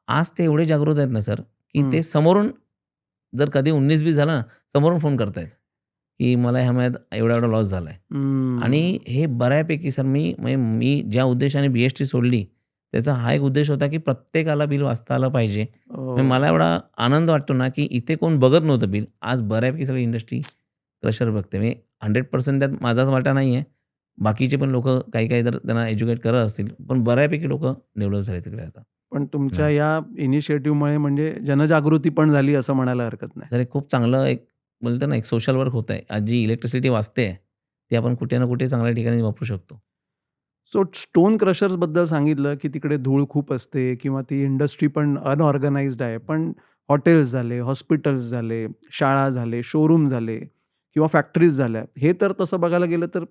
आज ते एवढे जागृत आहेत ना सर, की हं. ते समोरून जर कधी 19-20 झालं ना, समोरून फोन करतायत, की मला ह्या महिन्यात एवढा-एवढा लॉस झालाय. आणि हं. हे बऱ्यापैकी सर मी ज्या उद्देशाने बी-एस-टी सोडली, त्याचा हा एक उद्देश होता, की प्रत्येकाला बिल वाचता आलं पाहिजे. म्हणजे मला ओह! एवढा आनंद वाटतो ना, की इथे कोण बघत नव्हतं बिल. आज बऱ्यापैकी सगळी इंडस्ट्री क्रशर बघते. म्हणजे 100% त्यात माझाच वाटा नाही आहे. बाकीचे पण लोकं काही-काही जर त्यांना एज्युकेट करत असतील, पण बऱ्यापैकी लोकं डेव्हलप झाले तिकडे आता. पण तुमच्या हं. या इनिशिएटिव्हमुळे म्हणजे जनजागृती पण झाली असं म्हणायला हरकत नाही. तर एक खूप चांगलं एक बोलतो ना, एक सोशल वर्क होतंय. आज जी इलेक्ट्रिसिटी वाचते, ती आपण कुठे ना कुठे चांगल्या ठिकाणी वापरू शकतो. सो स्टोन क्रशर्सबद्दल सांगितलं, की तिकडे धूळ खूप असते किंवा ती इंडस्ट्री पण अनऑर्गनाइज्ड आहे. पण हॉटेल्स झाले, हॉस्पिटल्स झाले, शाळा झाले, शोरूम झाले किंवा फॅक्टरीज झाल्या. हे तर तसं बघायला गेलं तर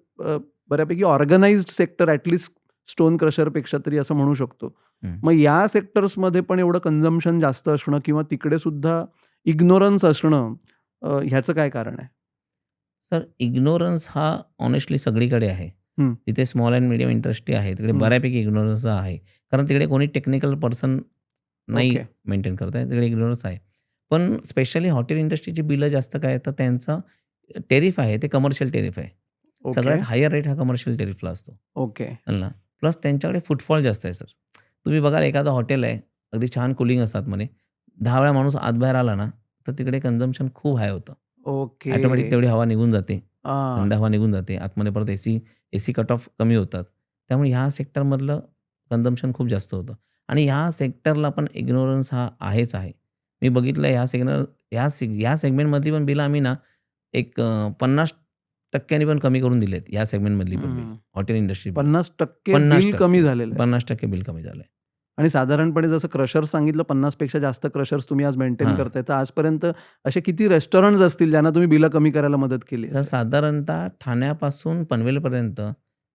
बऱ्यापैकी ऑर्गनाइज्ड सेक्टर ॲटलीस्ट स्टोन क्रशरपेक्षा तरी असं म्हणू शकतो. हं. मग या सेक्टर्समध्ये पण एवढं कन्झम्पशन जास्त असणं किंवा तिकडे सुद्धा इग्नोरन्स असणं ह्याचं काय कारण आहे? तर इग्नोरन्स हा हॉनेस्टली सगळीकडे आहे. हं. तिथे स्मॉल एंड मीडियम इंडस्ट्री आहे. तिकडे हं. बऱ्यापैकी इग्नोरन्स आहे. कारण तिकडे कोणी टेक्निकल पर्सन नाही ओके. मेंटेन करत आहे. तिकडे इग्नोरन्स आहे. पण स्पेशली हॉटेल इंडस्ट्रीची बिलं जास्त काय तर त्यांचं टेरिफ आहे ते कमर्शियल टेरिफ आहे. ओके. सगळ्यात हायर रेट हा कमर्शियल टेरिफला असतो. ओके. कळलं ना? प्लस त्यांच्याकडे फुटफॉल जास्त आहे सर. तुम्ही बघाल एखादं हॉटेल आहे, अगदी छान कूलिंग असतात म्हणे. 10 वेळा माणूस आत-बाहेर आला ना, तर तिकडे कन्झम्पशन खूप हाय होतं. ओके. ऑटोमॅटिक तेवढी हवा निघून जाते. हां. थंड हवा निघून जाते. आतमध्ये परत एसी कट ऑफ कमी होतात. त्यामुळे ह्या सेक्टरमधलं कन्झम्पशन खूप जास्त होतं आणि ह्या सेक्टरला पण इग्नोरन्स हा आहेच आहे. मी बघितलं ह्या सेगमेंटमधली पण बिलं आम्ही ना एक 50% पण कमी करून दिलेत. ह्या सेगमेंटमधली पण बिल. हं. Hotel industry bill. 50% बिल 50% कमी झालेलं आहे. 50% बिल कमी झालंय. आणि साधारणपणे जसं क्रशर्स सांगितलं 50 पेक्षा जास्त क्रशर्स तुम्ही आज मेंटेन हां. करताय. तर आजपर्यंत असे किती रेस्टॉरंट्स असतील ज्यांना तुम्ही बिलं कमी करायला मदत केली तर असेल? साधारणतः ठाण्यापासून पनवेलपर्यंत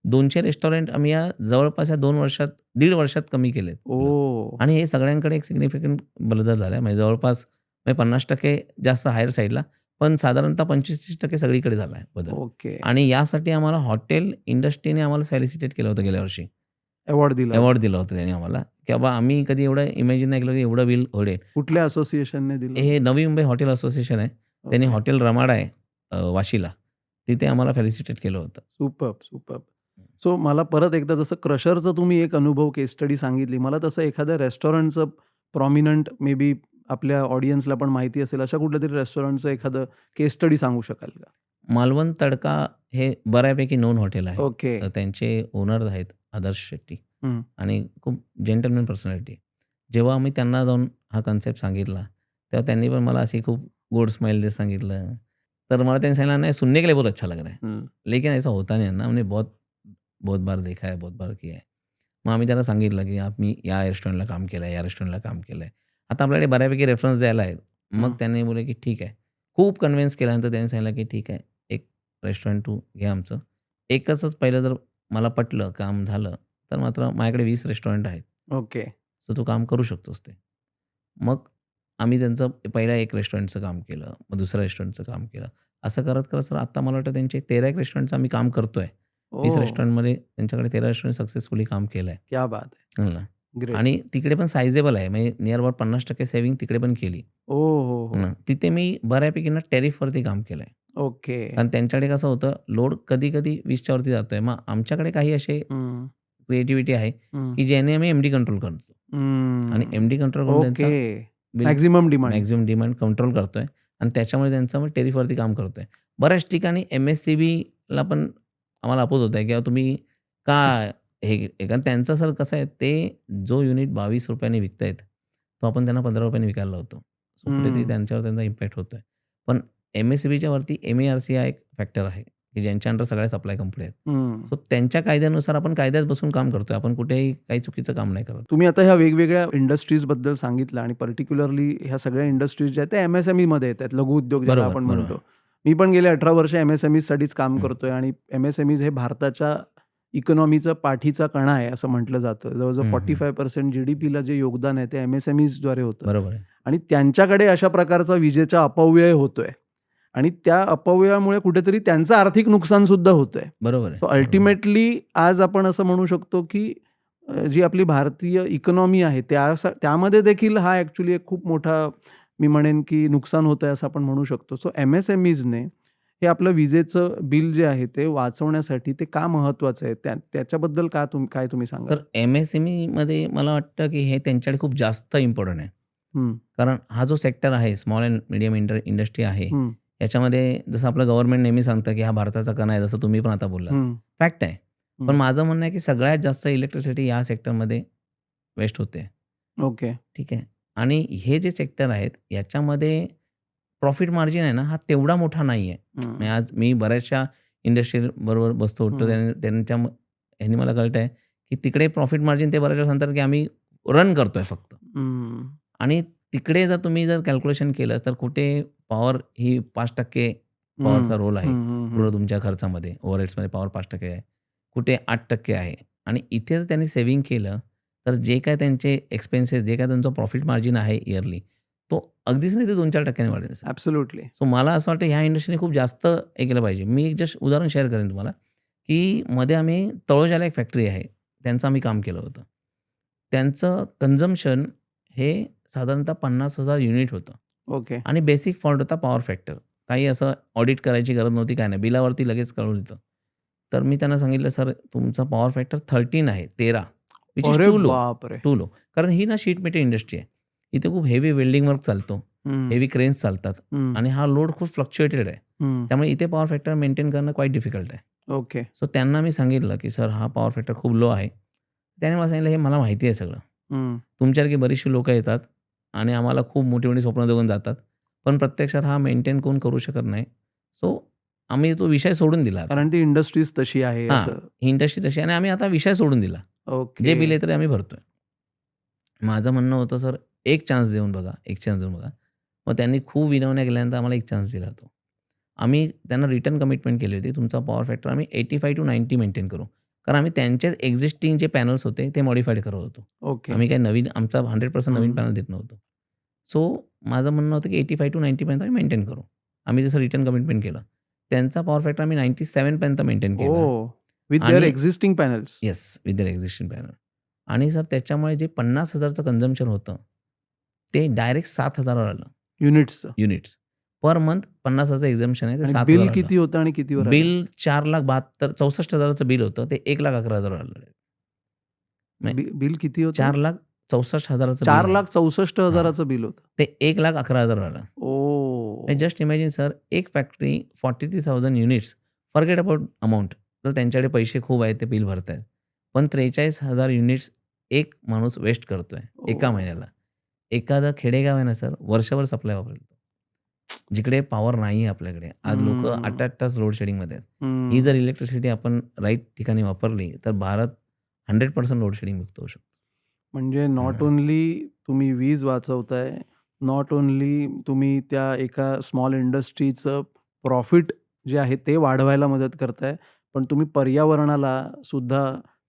200 रेस्टॉरंट आम्ही या जवळपास या 2 वर्षात, दीड वर्षात कमी केलेत बिलं. ओह! आणि हे सगळ्यांकडे एक सिग्निफिकंट बदल झाला आहे. म्हणजे जवळपास म्हणजे 50% जास्त हायर साईडला, पण साधारणतः 25-30% सगळीकडे झाला आहे बदल. ओके. आणि यासाठी आम्हाला हॉटेल इंडस्ट्रीने आम्हाला फेलिसिटेट केलं होतं गेल्या वर्षी. अवॉर्ड दिला होता. अवॉर्ड दिलं होतं त्यांनी आम्हाला, की बाबा आम्ही कधी एवढं इमॅजिन नाही केलं की एवढं बिल होईल. कुठल्या असोसिएशनने दिलं? हे नवी मुंबई हॉटेल असोसिएशन आहे. त्यांनी ओके. हॉटेल रमाडा आहे वाशीला. तिथे आम्हाला फेलिसिटेट केलं होतं. Superb, superb. सो मला परत एकदा जसं क्रशरचं तुम्ही एक अनुभव केस स्टडी सांगितली. मला तसं एखाद्या रेस्टॉरंटचं प्रॉमिनंट मे बी आपल्या ऑडियन्सला पण माहिती असेल, अशा कुठल्यातरी रेस्टॉरंटचं एखादं केस स्टडी सांगू शकाल का? मालवण तडका हे बऱ्यापैकी नोन हॉटेल आहे. ओके. तर त्यांचे ओनर आहेत आदर्श शेट्टी हं. आणि खूप जेंटलमॅन पर्सनॅलिटी. जेव्हा आम्ही त्यांना जाऊन हा कन्सेप्ट सांगितला, तेव्हा त्यांनी पण मला अशी खूप गोड स्माईल देत सांगितलं. तर मला त्यांनी सांगितलं, "नहीं सुनने के लिए बहुत अच्छा लग रहा है, हं. लेकिन ऐसा होता नहीं है ना, हमने बहुत बहुत बार देखा है, बहुत बार किया है." मग आम्ही त्यांना सांगितलं, की आम्ही या रेस्टॉरंटला काम केलं आहे, या रेस्टॉरंटला काम केलं आहे. आता आपल्याकडे बऱ्यापैकी रेफरन्स द्यायला आहेत. मग हं. त्यांनी बोलले, की "ठीक आहे." खूप कन्विन्स केल्यानंतर त्यांनी सांगितलं, की "ठीक आहे, एक रेस्टॉरंट तू घे आमचं." एकचच पहिलं जर मला पटलं, काम झालं, तर मात्र माझ्याकडे 20 रेस्टॉरंट आहेत. ओके. सो तू काम करू शकतोस ते. मग आम्ही त्यांचं पहिल्या एक रेस्टॉरंटचं काम केलं, मग दुसऱ्या रेस्टॉरंटचं काम केलं. असं करत सर आता मला वाटतं त्यांचे 13 एक रेस्टॉरंटचं आम्ही काम करतोय. 20 ओह! रेस्टॉरंटमध्ये त्यांच्याकडे 13 रेस्टॉरंट सक्सेसफुली काम केलं आहे. क्या बात है! हो ना. ग्रेट. आणि तिकडे पण साइजेबल आहे. म्हणजे निअर अबाउट 50% सेव्हिंग तिकडे पण केली. ओह! हो, हो हो. ना. तिथे मी बऱ्यापैकी ना टेरिफवरती काम केलंय. ओके. कारण त्यांच्याकडे कसं होतं, लोड कधी-कधी 20च्या वरती जातोय. मग आमच्याकडे काही असे हं, क्रिएटिव्हिटी आहे, हं, की ज्याने आम्ही एम-डी कंट्रोल करतो. आणि हं. एम-डी कंट्रोल करून ओके. त्यांचा bill maximum demand. Maximum demand control करतोय आणि त्याच्यामुळे त्यांचं मग टेरिफवरती काम करतोय. बऱ्याच ठिकाणी एम-एस-सी-बीला पण आम्हाला अपोज होत आहे, किंवा तुम्ही का हे कारण त्यांचं सर कसं आहे, ते जो युनिट ₹22 ने विकतायत, तो आपण त्यांना ₹15 ने विकायला लावतो. सो कुठेतरी हं. त्यांच्यावर त्यांचा इम्पॅक्ट होतोय. पण एम-एस-सी-बीच्या वरती एम-ए-आर-सी हा एक फॅक्टर आहे, की ज्यांच्या अंडर सगळ्या सप्लाय कंपनी आहेत. हं. सो त्यांच्या कायद्यानुसार आपण कायद्यात बसून काम करतोय. आपण कुठेही काही चुकीचं काम नाही करत. तुम्ही आता ह्या वेगवेगळ्या इंडस्ट्रीजबद्दल सांगितलं आणि पर्टिक्युलरली ह्या सगळ्या इंडस्ट्रीज ज्या आहेत त्या एम-एस-एम-ईमध्ये येतात. लघु उद्योग ज्याला बरोबर, आपण बरोबर. म्हणतो. मी पण गेले 18 वर्ष एम-एस-एम-ईजसाठीच काम हं. करतोय आणि एम-एस-एम-ईज हे भारताच्या इकॉनॉमीचा पाठीचा कणा आहे असं म्हटलं जातं. जवळ-जवळ हं, हं. 45% जीडीपीला जे योगदान आहे ते एम-एस-एम-ईजद्वारे होतं बरोबर आहे. आणि त्यांच्याकडे अशा प्रकारचा विजेचा अपव्यय होतोय आणि त्या अपव्ययामुळे कुठेतरी त्यांचं आर्थिक नुकसान सुद्धा होतंय. बरोबर आहे. सो बरोबर आहे. अल्टिमेटली आज आपण असं म्हणू शकतो, की जी आपली भारतीय इकॉनॉमी आहे त्यामध्ये देखील हा ॲक्चुअली एक खूप मोठा मी म्हणेन, की नुकसान होतंय असं आपण म्हणू शकतो. सो एम-एस-एम-ईजने हे आपलं विजेचं बिल जे आहे ते वाचवण्यासाठी ते का महत्त्वाचं आहे? त्याच्याबद्दल काय तुम्ही सांगाल? तर एम-एस-एम-ईमध्ये मला वाटतं, की हे त्यांच्याकडे खूप जास्त इम्पोर्टंट आहे. हं, कारण हा जो सेक्टर आहे, स्मॉल अँड मीडियम इंडस्ट्री आहे, हं, याच्यामध्ये जसं आपलं गव्हर्नमेंट नेहमी सांगतं, की हा भारताचा कणा आहे, जसं तुम्ही पण आता बोललात. हं, फॅक्ट आहे. पण हं. माझं म्हणणं आहे, की सगळ्यात जास्त इलेक्ट्रिसिटी या सेक्टरमध्ये वेस्ट होते. ओके. ठीक आहे. आणि हे जे सेक्टर आहेत, याच्यामध्ये प्रॉफिट मार्जिन आहे ना, हा तेवढा मोठा नाही आहे. म्हणजे हं, आज मी बऱ्याचशा इंडस्ट्रीबरोबर बसतो, उठतो. हं, ह्यांनी मला कळतंय, की तिकडे प्रॉफिट मार्जिन ते बऱ्याच वेळा सांगतात, की आम्ही रन करतोय फक्त. हं, आणि तिकडे जर तुम्ही कॅल्क्युलेशन केलं, तर कुठे पॉवर ही 5% हं, पॉवरचा रोल आहे. हं, हं, पूर्ण हं. तुमच्या खर्चामध्ये, ओव्हरहेड्समध्ये पॉवर 5% आहे. कुठे 8% आहे. आणि इथे जर त्यांनी सेव्हिंग केलं, तर जे काही त्यांचे एक्सपेन्सेस, जे काही त्यांचं प्रॉफिट मार्जिन आहे इयरली, तो अगदीच नाही ते 2-4% वाढेल सर. ॲब्सोल्युटली. सो मला असं वाटतं ह्या इंडस्ट्रीने खूप जास्त हे केलं पाहिजे. मी एक जस्ट उदाहरण शेअर करेन तुम्हाला, की मध्ये आम्ही तळोजाला एक फॅक्टरी आहे. त्यांचं आम्ही काम केलं होतं. त्यांचं कन्झम्पशन हे साधारणतः 50,000 युनिट होतं. ओके. आणि बेसिक फॉल्ट होता पॉवर फॅक्टर. काही असं ऑडिट करायची गरज नव्हती, काय नाही. बिलावरती लगेच कळून येतं. तर मी त्यांना सांगितलं, "सर तुमचा पॉवर फॅक्टर 13 आहे, 13 व्हिच इज अरे टू लो, बापरे! Too low." कारण ही ना शीट मेटल इंडस्ट्री आहे. इथे खूप हेवी वेल्डिंग वर्क चालतो. हं, हेवी क्रेन्स चालतात हं, आणि हा लोड खूप फ्लक्च्युएटेड आहे. हं. त्यामुळे इथे पॉवर फॅक्टर मेंटेन करणं क्वाईट डिफिकल्ट आहे. ओके. सो त्यांना मी सांगितलं, की "सर हा पॉवर फॅक्टर खूप लो आहे." त्याने मला सांगितलं, "हे मला माहिती आहे सगळं. हं. तुमच्यासारखी बरीचशी लोकं येतात आणि आम्हाला खूप मोठी-मोठी स्वप्न बघून जातात. पण प्रत्यक्षात हा मेंटेन कोण करू शकत नाही. सो आम्ही तो विषय सोडून दिला आता." कारण ती इंडस्ट्रीज तशी आहे हां, असं. ही इंडस्ट्री तशी आहे आणि आम्ही आता विषय सोडून दिला. जे ओके. बिल येतं ते आम्ही भरतोय. माझं म्हणणं होतं, "सर, एक चान्स देऊन बघा, एक चान्स देऊन बघा." मग त्यांनी खूप विनवण्या केल्यानंतर आम्हाला एक चान्स दिला तो. आम्ही त्यांना रिटर्न कमिटमेंट केली होती, तुमचा पॉवर फॅक्टर आम्ही 85 to 90 मेंटेन करू. कारण आम्ही त्यांचेच एक्झिस्टिंग जे पॅनल्स होते ते मॉडिफाईड करत होतो. ओके. आम्ही काही नवीन आमचा 100% नवीन हं. पॅनल देत नव्हतो. सो माझं म्हणणं होतं की 85 to 90 पर्यंत आम्ही मेंटेन करू. आम्ही जसं रिटर्न कमिटमेंट केलं. त्यांचा पॉवर फॅक्टर आम्ही 97 पर्यंत मेंटेन केला ओह! विथ देअर आणि existing panels. Yes, with their existing panel. आणि सर त्याच्यामुळे जे 50,000चं कन्झम्पशन होतं, ते डायरेक्ट 7,000 वर आलं. युनिट्सचं. युनिट्स. पर मंथ 50,000चं एक्झम्पशन आहे ते आणि 7,000 बिल आलं. किती होतं आणि कितीवर आलं? बिल 4,62,64,000चं बिल होतं. ते 1,11,000वर आलं. बिल किती होतं? 4,64,000चं बिल आहे. 4,64,000चं बिल होतं. ते 1,11,000वर आलं. ओह! जस्ट इमॅजिन सर, एक factory 43,000 units, forget about amount. तर त्यांच्याकडे पैसे खूप आहेत, ते बिल भरतायत. पण 43,000 युनिट्स एक माणूस वेस्ट करतोय एका ओह! महिन्याला. एखादं खेडेगाव आहे ना सर, वर्षभर सप्लाय वापरेल. जिकडे पॉवर नाही आहे आपल्याकडे. आज लोकं 8-8 हं. तास लोड शेडिंगमध्ये आहेत. ही हं. जर इलेक्ट्रिसिटी आपण राईट ठिकाणी वापरली, तर भारत 100% लोड शेडिंग मुक्त होऊ शकतो. म्हणजे नॉट हां. ओन्ली तुम्ही वीज वाचवताय, नॉट ओन्ली तुम्ही त्या एका स्मॉल इंडस्ट्रीचं प्रॉफिट जे आहे ते वाढवायला मदत करताय, पण तुम्ही पर्यावरणाला सुद्धा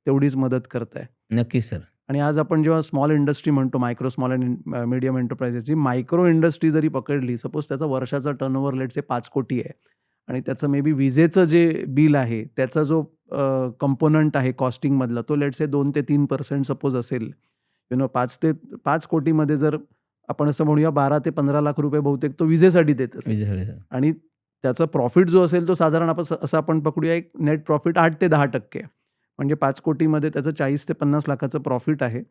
तेवढीच मदत करताय. नक्कीच सर. आणि आज आपण जेव्हा स्मॉल इंडस्ट्री म्हणतो, मायक्रो, स्मॉल अँड मीडियम एंटरप्राइजेसची मायक्रो इंडस्ट्री जरी पकडली, सपोज त्याचा वर्षाचा टर्नओव्हर लेट्स से 5 कोटी आहे आणि त्याचं मे बी विजेचं जे बिल आहे, त्याचा जो कंपोनंट आहे कॉस्टिंगमधला, तो लेट्स से 2 ते 3% सपोज असेल. 5 कोटीमध्ये जर आपण असं म्हणूया 12 ते 15 लाख रुपये बहुतेक तो विजेसाठी देत असेल विजेसाठी सर. आणि त्याचा प्रॉफिट जो असेल तो साधारण असं आपण पकडूया एक नेट प्रॉफिट 8 ते 10% म्हणजे 5 कोटीमध्ये त्याचं 40 ते 50 लाखाचं प्रॉफिट आहे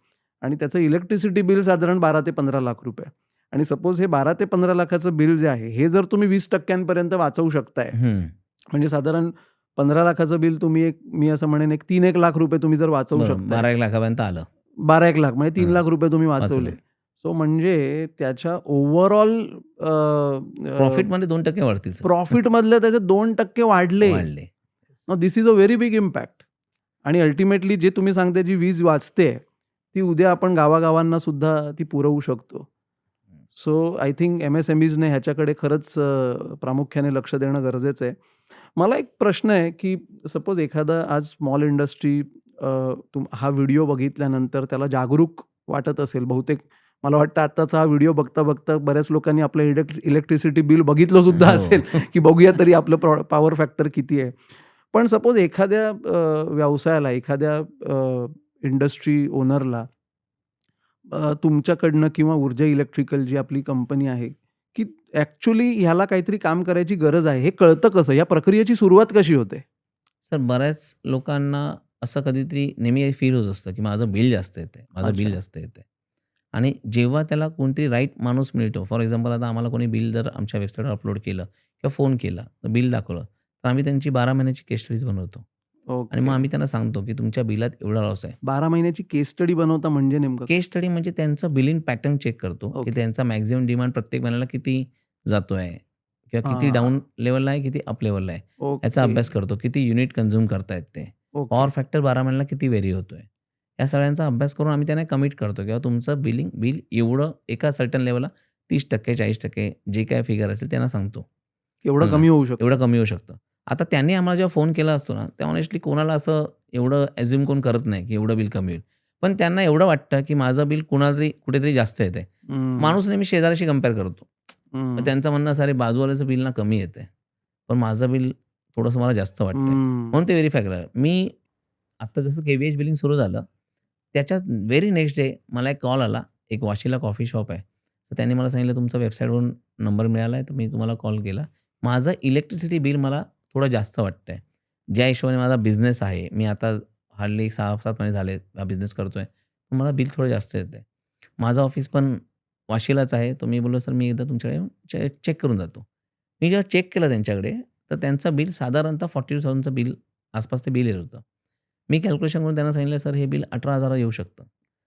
आणि त्याचं इलेक्ट्रिसिटी बिल साधारण 12 ते 15 लाख रुपये आणि सपोज हे 12 ते 15 लाखाचं बिल जे आहे, हे जर तुम्ही 20% वाचवू शकताय, हं. म्हणजे साधारण 15 लाखाचं बिल तुम्ही मी असं म्हणेन एक 3-1 लाख रुपये तुम्ही जर वाचवू बरोबर. शकताय. 12-1 लाखापर्यंत आलं. 12-1 लाख म्हणजे 3 हां. लाख रुपये तुम्ही वाचवले. वाचवलं. सो म्हणजे त्याच्या ओव्हरऑल प्रॉफिटमध्ये 2% वाढतील सर. प्रॉफिटमधले त्याचे 2% वाढले. वाढले. Now this is a very big impact आणि अल्टिमेटली जे तुम्ही सांगताय जी वीज वाचते, ती उद्या आपण गावागावांना सुद्धा ती पुरवू शकतो. सो आय थिंक एम-एस-एम-ईजने ह्याच्याकडे खरंच प्रामुख्याने लक्ष देणं गरजेचं आहे. मला एक प्रश्न आहे, की सपोज एखादा आज स्मॉल इंडस्ट्री हा व्हिडिओ बघितल्यानंतर त्याला जागरूक वाटत असेल. बहुतेक मला वाटतं आत्ताचा हा व्हिडिओ बघता बऱ्याच लोकांनी आपलं इलेक्ट्रिसिटी बिल बघितलं सुद्धा हो. असेल, की बघूया तरी आपलं पॉवर फॅक्टर किती आहे. पण सपोज एखाद्या व्यवसायाला, एखाद्या इंडस्ट्री ओनरला तुमच्याकडनं किंवा ऊर्जा इलेक्ट्रिकल जी आपली कंपनी आहे, की ॲक्चुअली ह्याला काहीतरी काम करायची गरज आहे. हे कळतं कसं? या प्रक्रियेची सुरुवात कशी होते? सर, बऱ्याच लोकांना असं कधीतरी नेहमी फील होत असतं, की माझं बिल जास्त येतंय, माझं बिल अच्छा. जास्त येतंय. आणि जेव्हा त्याला कोणतरी राईट माणूस मिळतो, फॉर एक्झाम्पल आता आम्हाला कोणी बिल जर आमच्या वेबसाईटवर अपलोड केलं किंवा फोन केला, तर बिल दाखवलं, तर आम्ही त्यांची 12 महिन्याची केस स्टडीज बनवतो. आणि मग ओके. आम्ही त्यांना सांगतो, की तुमच्या बिलात एवढा लॉस आहे. 12 महिन्याची केस स्टडी बनवता म्हणजे नेमकं? केस स्टडी म्हणजे त्यांचं बिलिंग पॅटर्न चेक करतो, की ओके. त्यांचा मॅक्सिमम डिमांड प्रत्येक महिन्याला किती जातोय किंवा किती हां. डाऊन लेव्हलला आहे, किती अप लेव्हलला आहे. याचा ओके. अभ्यास करतो. किती युनिट कन्झ्युम करतायत ते. ओके. पॉवर फॅक्टर 12 महिन्याला किती व्हेरी होतोय. या सगळ्यांचा अभ्यास करून आम्ही त्यांना कमिट करतो, की तुमचं बिल एवढं एका सर्टन लेव्हलला 30% 40% जे काही फिगर असेल त्यांना सांगतो. एवढं कमी होऊ शकतं. एवढं कमी होऊ शकतं. आता त्यांनी आम्हाला जेव्हा फोन केला असतो ना, तेव्हा ऑनेस्टली कोणाला असं एवढं अझ्युम कोण करत नाही, की एवढं बिल कमी होईल. पण त्यांना एवढं वाटतं, की माझं बिल कुणाला तरी कुठेतरी जास्त येतंय. हं. माणूस नेहमी शेजाऱ्याशी कंपेअर करतो. हं. मग त्यांचं म्हणणं असं, "अरे बाजूवाल्याचं बिल ना कमी येतंय, पण माझं बिल थोडंसं मला जास्त वाटतंय." हं. म्हणून ते व्हेरिफाय करा. मी आता जसं केव्हीएच बिलिंग सुरू झालं, त्याच्या व्हेरी नेक्स्ट डे मला एक कॉल आला. एक वाशीला कॉफी शॉप आहे. तर त्यांनी मला सांगितलं, "तुमचा वेबसाईटवरून नंबर मिळाला आहे, तर मी तुम्हाला कॉल केला. माझं इलेक्ट्रिसिटी बिल मला थोडं जास्त वाटतंय. ज्या हिशोबाने माझा बिझनेस आहे, मी आता हार्डली 6-7 महिने झाले हा बिझनेस करतोय. मला बिल थोडं जास्त येतंय. माझं ऑफिस पण वाशीलाच आहे." तर मी बोललो, "सर, मी एकदा तुमच्याकडे येऊन चेक करून जातो." मी जेव्हा चेक केलं त्यांच्याकडे, तर त्यांचं बिल साधारणतः 42,000चं बिल आसपास ते बिल येत होतं. मी कॅल्क्युलेशन करून त्यांना सांगितलं, "सर, हे बिल 18,000 येऊ शकतं."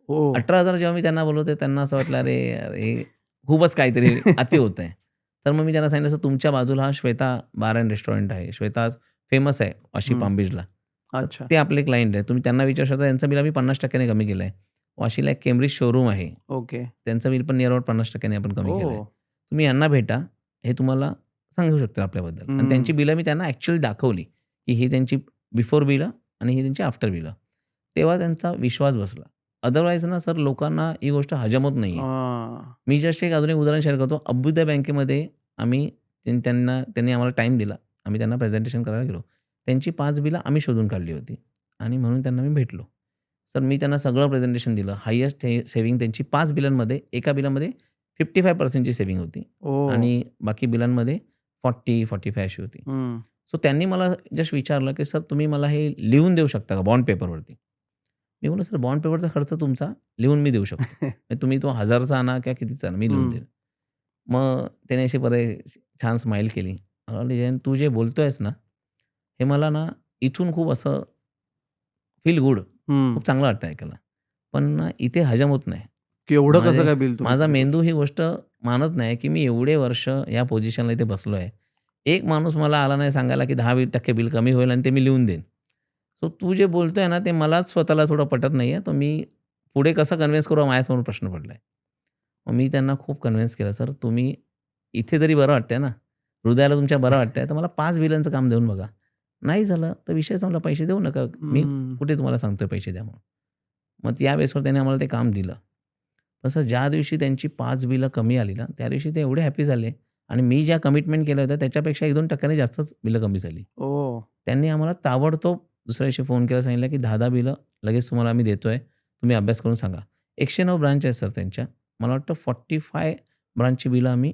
हो. 18,000 जेव्हा मी त्यांना बोलवते, त्यांना असं वाटलं, "अरे यार, हे खूपच काहीतरी अति होतंय." तर मग मी त्यांना सांगितलं, "सर, तुमच्या बाजूला हा श्वेता बार अँड रेस्टॉरंट आहे. श्वेता फेमस आहे वाशी हं. पाम बीचला. तर अच्छा. ते आपले क्लायंट आहेत. तुम्ही त्यांना विचारू शकता. त्यांचं बिल आम्ही 50% ने कमी केलं आहे. वाशीला एक केम्ब्रिज शोरूम आहे. ओके. त्यांचं बिल पण निअर अबाउट 50% आपण कमी केलंय. ओह! तुम्ही यांना भेटा. हे तुम्हाला सांगू शकतील आपल्याबद्दल आणि त्यांची बिलं मी त्यांना ॲक्चुअली दाखवली, की ही त्यांची बिफोर बिलं आणि ही त्यांची आफ्टर बिलं. तेव्हा त्यांचा विश्वास बसला. अदरवाईज ना सर लोकांना ही गोष्ट हजम होत नाहीये. हां. मी जस्ट एक अजून एक उदाहरण शेअर करतो. अभ्युदय बँकेमध्ये आम्ही त्यांनी आम्हाला टाईम दिला. आम्ही त्यांना प्रेझेंटेशन करायला गेलो. त्यांची 5 बिलं आम्ही शोधून काढली होती आणि म्हणून त्यांना मी भेटलो. सर मी त्यांना सगळं प्रेझेंटेशन दिलं. हायेस्ट सेव्हिंग त्यांची 5 बिलांमध्ये एका बिलामध्ये 55% ची सेव्हिंग होती ओह! आणि बाकी बिलांमध्ये 40-45 अशी होती. हं. सो त्यांनी मला जस्ट विचारलं, की "सर तुम्ही मला हे लिहून देऊ शकता का बॉन्ड पेपरवरती?" मी म्हटलं, "सर बॉन्ड पेपरचा खर्च तुमचा लिहून मी देऊ शकतो. म्हणजे तुम्ही तो 1000चा आणा किंवा कितीचा आणा मी लिहून हं. देईन." मग त्याने अशी छान स्माईल केली. मला म्हणाले, "जयंत तू जे बोलतोयस ना, हे मला ना इथून खूप असं फील गुड हं. खूप चांगलं वाटतं ऐकायला. पण ना इथे हजम होत नाही. की एवढं कसं माझे काय बिल तुम्ही माझा कमी मेंदू ही गोष्ट मानत नाही, की मी एवढे वर्ष या पोझिशनला इथे बसलोय. एक माणूस मला आला नाही सांगायला, की 10% बिल कमी होईल आणि ते मी लिहून देईन. सो तू जे बोलतोय ना, ते मलाच स्वतःला थोडं पटत नाहीये. तर मी पुढे कसं कन्विन्स करू हा माझ्यासमोर प्रश्न पडलाय. मग मी त्यांना खूप कन्विन्स केलं, "सर तुम्ही इथे तरी बरं वाटतंय ना, हृदयाला तुमच्या बरं वाटतंय, तर मला 5 बिलांचं काम देऊन बघा. नाही झालं तर विषय संपला. पैसे देऊ नका. मी हं. कुठे तुम्हाला सांगतोय पैसे द्या म्हणून." मग या बेसवर त्यांनी आम्हाला ते काम दिलं. तसं ज्या दिवशी त्यांची 5 बिलं कमी आली ना, त्या दिवशी ते एवढे हॅपी झाले आणि मी ज्या कमिटमेंट केल्या होत्या त्याच्यापेक्षा 1-2% जास्तच बिलं कमी झाली. ओह! त्यांनी आम्हाला ताबडतोब दुसऱ्या दिवशी फोन केला सांगितलं, की 10-10 बिलं लगेच तुम्हाला आम्ही देतोय. तुम्ही अभ्यास करून सांगा. 109 ब्रांच आहेत सर त्यांच्या. मला वाटतं 45 ब्रांचची बिलं आम्ही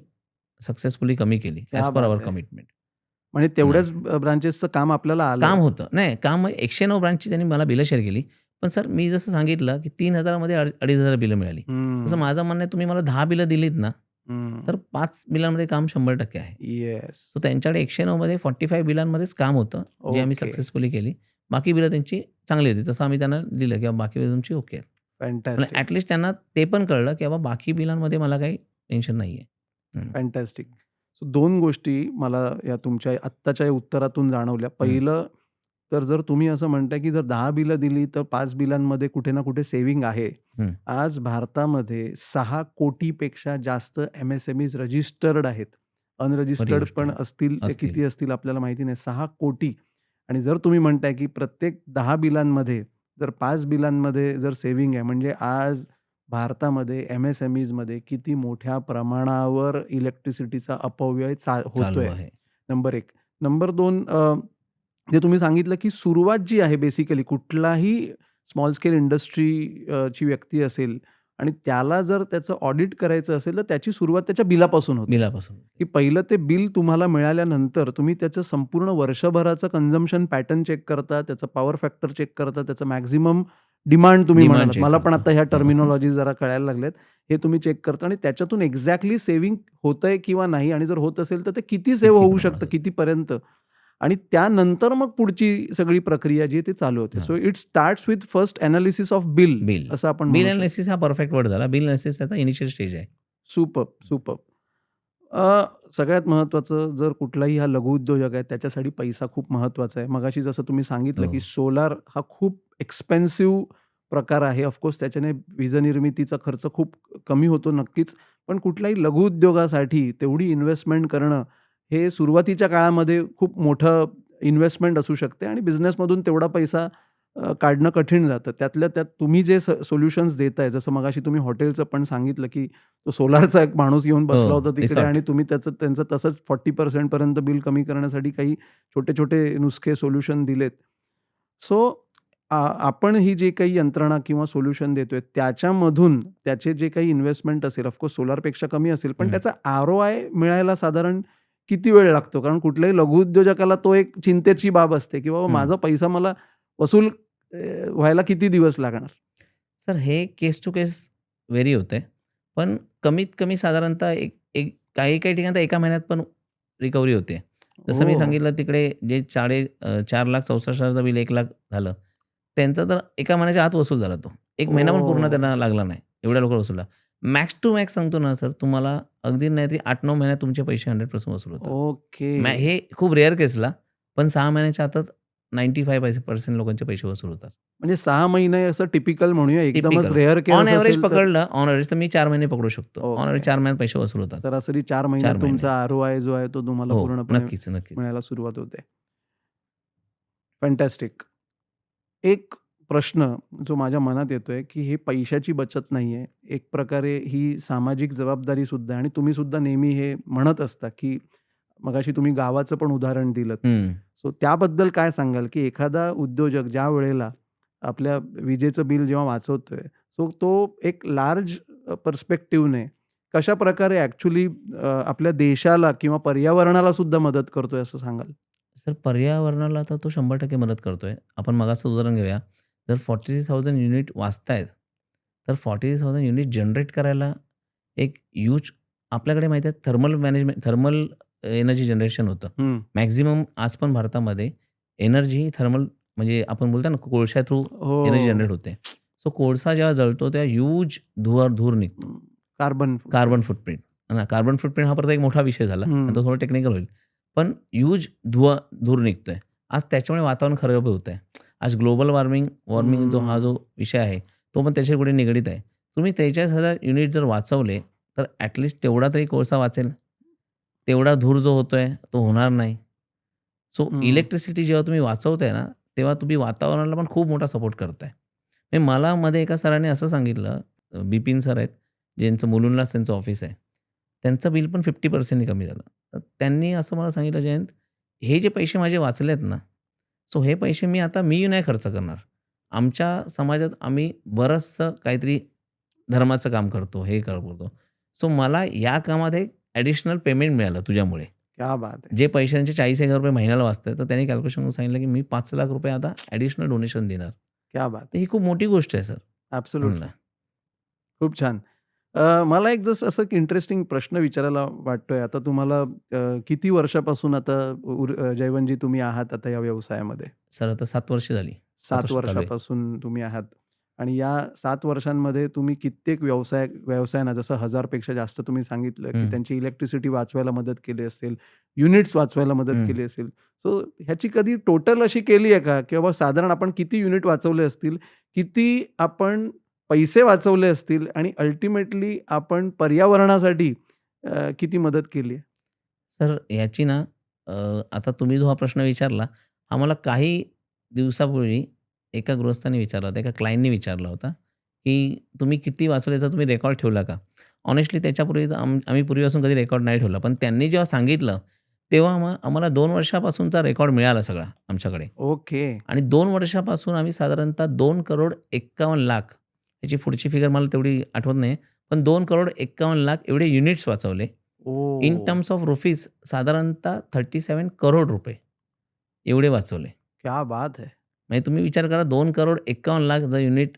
सक्सेसफुली कमी केली क्या ॲज पर बात अवर है! कमिटमेंट. म्हणजे तेवढ्याच ब्रांचेसचं काम आपल्याला आलं. काम होतं. नाही काम 109 ब्रांचची त्यांनी मला बिलं शेअर केली. पण सर मी जसं सांगितलं, की 3000 मध्ये 2,500 बिलं मिळाली. तसं हं. माझं म्हणणं आहे तुम्ही मला 10 बिलं दिलीत ना, हं. तर 5 बिलांमध्ये काम 100% आहे. येस. सो त्यांच्याकडे 109 मध्ये 45 बिलांमध्येच काम होतं, जे आम्ही ओके. सक्सेसफुली केली. बाकी बिलं त्यांची चांगली होती. तसं आम्ही त्यांना दिलं, की बाकी बिलं तुमची ओके आहेत. पण फॅन्टास्टिक. ॲट लीस्ट त्यांना ते पण कळलं, की बाबा बाकी बिलांमध्ये मला काही टेन्शन नाहीये. हं. फॅन्टास्टिक. सो 2 गोष्टी मला या तुमच्या आत्ताच्या या उत्तरातून जाणवल्या. पहिलं तर जर तुम्ही असं म्हणताय, की जर 10 बिलं दिली तर 5 बिलांमध्ये कुठे ना कुठे सेव्हिंग आहे. हं. आज भारतामध्ये 6 कोटीपेक्षा जास्त एम-एस-एम-ईज रजिस्टर्ड आहेत. खरी अनरजिस्टर्ड गोष्ट पण आहे. असतील, ते असतील. किती असतील आपल्याला माहिती नाही. 6 कोटी आणि जर तुम्ही म्हणताय, की प्रत्येक 10 बिलांमध्ये जर 5 बिलांमध्ये जर सेव्हिंग आहे, म्हणजे आज भारतामध्ये एम-एस-एम-ईजमध्ये किती मोठ्या प्रमाणावर इलेक्ट्रिसिटीचा अपव्यय चालू होतोय. आहे. नंबर 1. नंबर 2 जे तुम्ही सांगितलं, की सुरुवात जी आहे बेसिकली कुठलाही स्मॉल स्केल इंडस्ट्री ची व्यक्ती असेल आणि त्याला जर त्याचं ऑडिट करायचं असेल, तर त्याची सुरुवात त्याच्या बिलापासून होते. बिलापासून. की पहिलं ते बिल तुम्हाला मिळाल्यानंतर तुम्ही त्याचं संपूर्ण वर्षभराचं कन्झम्पशन पॅटर्न चेक करता, त्याचं पॉवर फॅक्टर चेक करता, त्याचं मॅक्सिमम डिमांड तुम्ही डिमांड म्हणालात. चेक मला पण करतो. आता ह्या हो. टर्मिनॉलॉजी जरा कळायला लागल्यात. हे तुम्ही चेक करता आणि त्याच्यातून एक्झॅक्टली सेव्हिंग होतंय किंवा नाही आणि जर होत असेल, तर ते किती सेव्ह किती होऊ प्रमाणात शकतं, होतं. कितीपर्यंत आणि त्यानंतर मग पुढची सगळी प्रक्रिया जी आहे ती चालू होते. हां. So it starts with first analysis of bill bill. असं आपण बिल म्हणू शकतो. एनालिसिस हा परफेक्ट वर्ड झाला. बिल एनालिसिस त्याचा इनिशियल स्टेज आहे. Superb, superb. सगळ्यात महत्त्वाचं जर कुठलाही हा लघुउद्योजक आहे त्याच्यासाठी पैसा खूप महत्त्वाचा आहे. मगाशी जसं तुम्ही सांगितलं, की हो. सोलार हा खूप एक्सपेन्सिव्ह प्रकार आहे. ऑफकोर्स त्याच्याने वीजनिर्मितीचा खर्च खूप कमी होतो नक्कीच. पण कुठल्याही लघुउद्योगासाठी तेवढी इन्व्हेस्टमेंट करणं हे सुरुवातीच्या काळामध्ये खूप मोठं इन्व्हेस्टमेंट असू शकते आणि बिझनेसमधून तेवढा पैसा काढणं कठीण जातं. त्यातल्या त्यात तुम्ही जे सोल्युशन्स देताय, जसं मगाशी तुम्ही हॉटेलचं पण सांगितलं, की तो सोलारचा एक माणूस येऊन बसला हो. होता तिकडे रिसॉर्ट. आणि तुम्ही त्यांचं तसंच 40% पर्यंत बिल कमी करण्यासाठी काही छोटे-छोटे नुसके सोल्युशन दिलेत. सो आपण ही जी काही यंत्रणा किंवा सोल्युशन देतोय त्याच्यामधून त्याचे जे काही इन्व्हेस्टमेंट असेल, ऑफकोर्स सोलारपेक्षा कमी असेल, पण हं. त्याचा आर-ओ-आय मिळायला साधारण किती वेळ लागतो? कारण कुठल्याही लघुउद्योजकाला तो एक चिंतेची बाब असते, की बाबा हं. माझा पैसा मला वसूल व्हायला किती दिवस लागणार? सर हे केस टू केस व्हेरी होतंय. पण कमीत कमी साधारणतः एक एक काही-काही ठिकाणी तर एका महिन्यात पण रिकव्हरी होते. जसं मी ओह! सांगितलं तिकडे जे 4,64,000चं बिल 1,00,000 झालं. त्यांचा तर एका महिन्याच्या आत वसूल झाला तो. 1 महिना पण पूर्ण ओह! त्यांना लागला नाही. एवढ्या लवकर वसूल मॅक्स टू मॅक्स सांगतो ना सर तुम्हाला अगदी नाही तरी 8-9 महिन्यात तुमचे पैसे 100% वसूल होतात. ओके. हे खूप रेअर केसला पण 6 महिन्याच्या आतच 95% लोकांचे पैसे वसूल होतात. म्हणजे 6 महिने असं टिपिकल म्हणूया, एकदमच typical. Rare on case average असेल तर पकडलं, ऑन एव्हरेज तर मी 4 महिने पकडू शकतो. On okay. एव्हरेज 4 महिन्यात पैसे वसूल होतात. सरासरी 4 4 महिन्यात महिने. तुमचा आर-ओ-आय जो आहे तो तुम्हाला हो, पूर्णपणे नक्कीच, नक्कीच. मिळायला सुरुवात होते. फॅन्टॅस्टिक. एक प्रश्न जो माझ्या मनात येतोय, की हे पैशाची बचत नाहीये. एक प्रकारे ही सामाजिक जबाबदारी सुद्धा आहे आणि तुम्ही सुद्धा नेहमी हे म्हणत असता, की मगाशी तुम्ही गावाचं पण उदाहरण दिलंत. हं. सो त्याबद्दल काय सांगाल, की एखादा उद्योजक ज्यावेळेला आपल्या विजेचं बिल जेव्हा वाचवतोय, सो तो एक लार्ज पर्स्पेक्टिव्हने कशाप्रकारे ॲक्चुअली आपल्या देशाला किंवा पर्यावरणाला सुद्धा मदत करतोय असं सांगाल? सर पर्यावरणाला तर तो 100% मदत करतोय. आपण मगाचं उदाहरण घेऊया. जर 43,000 युनिट वाचतायत, तर 43,000 युनिट जनरेट करायला एक ह्यूज आपल्याकडे माहिती आहे थर्मल एनर्जी जनरेशन होतं. हं. मॅक्सिमम आज पण भारतामध्ये एनर्जी थर्मल म्हणजे आपण बोलतो ना कोळशा थ्रू एनर्जी हो. जनरेट होते. सो कोळसा जेव्हा जळतो तेव्हा ह्यूज धूर निघतो. Carbon carbon footprint. Carbon footprint हा परत एक मोठा विषय झाला. आणि तो थोडा टेक्निकल होईल. पण ह्यूज धूर निघतोय. आज त्याच्यामुळे वातावरण खराब होत आहे. आज ग्लोबल वॉर्मिंग जो हा जो विषय आहे, तो पण त्याच्या पुढे निगडीत आहे. तुम्ही 43,000 युनिट जर वाचवले, तर तेवढा तरी कोळसा वाचेल. तेवढा धूर जो होतोय, तो होणार नाही. सो इलेक्ट्रिसिटी जेव्हा तुम्ही वाचवताय ना, तेव्हा तुम्ही वातावरणाला पण खूप मोठा सपोर्ट करताय. म्हणजे मला मध्ये एका सरांनी असं सांगितलं, बिपिन सर आहेत, ज्यांचं मुलुंडलाच त्यांचं ऑफिस आहे. त्यांचं बिल पण 50% कमी झालं. तर त्यांनी असं मला सांगितलं, "जयंत, हे जे पैसे माझे वाचलेत ना, सो हे पैसे मी नाही खर्च करणार. आमच्या समाजात आम्ही बरचसं काहीतरी धर्माचं काम करतो, हे करतो. सो मला या कामात एक ॲडिशनल पेमेंट मिळालं तुझ्यामुळे." क्या बात है! जे पैशांचे ₹40,000 महिन्याला वाचतायत, तर त्यांनी कॅल्क्युलेशन करून सांगितलं, की मी ₹5,00,000 आता ॲडिशनल डोनेशन देणार. क्या बात तर है! ही खूप मोठी गोष्ट आहे सर. ॲब्सोल्युटली. खूप छान. मला एक जसं असं एक इंटरेस्टिंग प्रश्न विचारायला वाटतोय. आता तुम्हाला किती वर्षापासून आता जयवंतजी तुम्ही आहात आता या व्यवसायामध्ये? सर आता 7 वर्ष झाली. 7 7 वर्ष चालू आहे. वर्षापासून तुम्ही आहात आणि या 7 वर्षांमध्ये तुम्ही कित्येक व्यवसायांना जसं 1000 पेक्षा जास्त तुम्ही सांगितलं, की हं. त्यांची इलेक्ट्रिसिटी वाचवायला मदत केली असेल, युनिट्स वाचवायला मदत हं. केली असेल. सो ह्याची कधी टोटल अशी केली आहे का? की बाबा साधारण आपण किती युनिट वाचवले असतील? किती आपण पैसे वाचवले असतील आणि अल्टिमेटली आपण पर्यावरणासाठी किती मदत केली आहे? सर याची ना अ, आता तुम्ही जो हा प्रश्न विचारला, हा मला काही दिवसापूर्वी एका गृहस्थाने विचारला होता, एका क्लायंटनी विचारला होता, की "तुम्ही किती वाचवलं याचा तुम्ही रेकॉर्ड ठेवला का?" हॉनेस्टली त्याच्यापूर्वी तर आम्ही पूर्वीपासून कधी रेकॉर्ड नाही ठेवला. पण त्यांनी जेव्हा सांगितलं, तेव्हा आम्हाला 2 वर्षापासूनचा रेकॉर्ड मिळाला सगळा आमच्याकडे. ओके. आणि 2 वर्षापासून आम्ही साधारणतः 2,51,00,000 याची पुढची फिगर मला तेवढी आठवत नाही. पण 2,51,00,000 एवढे युनिट्स वाचवले. In oh! Terms of rupees साधारणतः 37 करोड रुपये एवढे वाचवले. क्या बात है! म्हणजे तुम्ही विचार करा 2,51,00,000 जर युनिट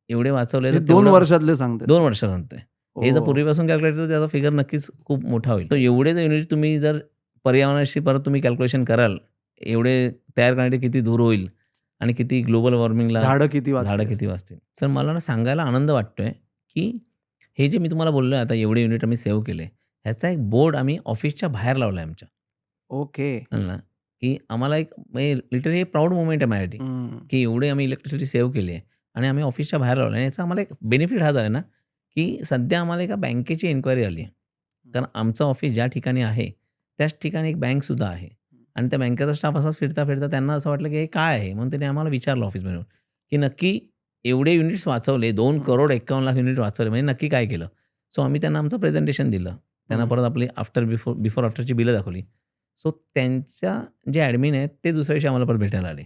एवढे वाचवले हे तर 2 तेवढं वर्षातले सांगतायत 2 तुम्ही. वर्ष सांगतोय. हे जर ओह! पूर्वीपासून कॅल्क्युलेट केलं तर त्याचा फिगर नक्कीच खूप मोठा होईल. तर एवढे जर युनिट तुम्ही जर पर्यावरणाशी परत तुम्ही कॅल्क्युलेशन कराल, एवढे तयार करण्यासाठी किती धूर होईल आणि किती ग्लोबल वॉर्मिंगला झाडं किती वाचली झाडं असतील. किती वाचतील. सर मला ना सांगायला आनंद वाटतोय, की हे जे मी तुम्हाला बोललोय आता एवढे युनिट आम्ही सेव्ह केले. ह्याचा एक बोर्ड आम्ही ऑफिसच्या बाहेर लावलाय आमच्या. ओके. कळलं ना, की आम्हाला एक म्हणजे लिटरली एक प्राउड मोमेंट आहे माझ्यासाठी, हं. की एवढी आम्ही इलेक्ट्रिसिटी सेव्ह केली आहे आणि आम्ही ऑफिसच्या बाहेर लावलं आणि याचा आम्हाला एक बेनिफिट हा झाला ना, की सध्या आम्हाला एका बँकेची इन्क्वायरी आली आहे. कारण आमचं ऑफिस ज्या ठिकाणी आहे, त्याच ठिकाणी एक बँकसुद्धा आहे आणि त्या बँकेचा स्टाफ असाच फिरता त्यांना असं वाटलं, की हे काय आहे? म्हणून त्यांनी आम्हाला विचारलं ऑफिसमध्ये येऊन, की नक्की एवढे युनिट्स वाचवले, 2,51,00,000 युनिट वाचवले म्हणजे नक्की काय केलं? सो आम्ही त्यांना आमचं प्रेझेंटेशन दिलं. त्यांना परत आपली बिफोर आफ्टरची बिलं दाखवली. सो त्यांच्या जे ॲडमिन आहेत ते दुसऱ्या दिवशी आम्हाला परत भेटायला आले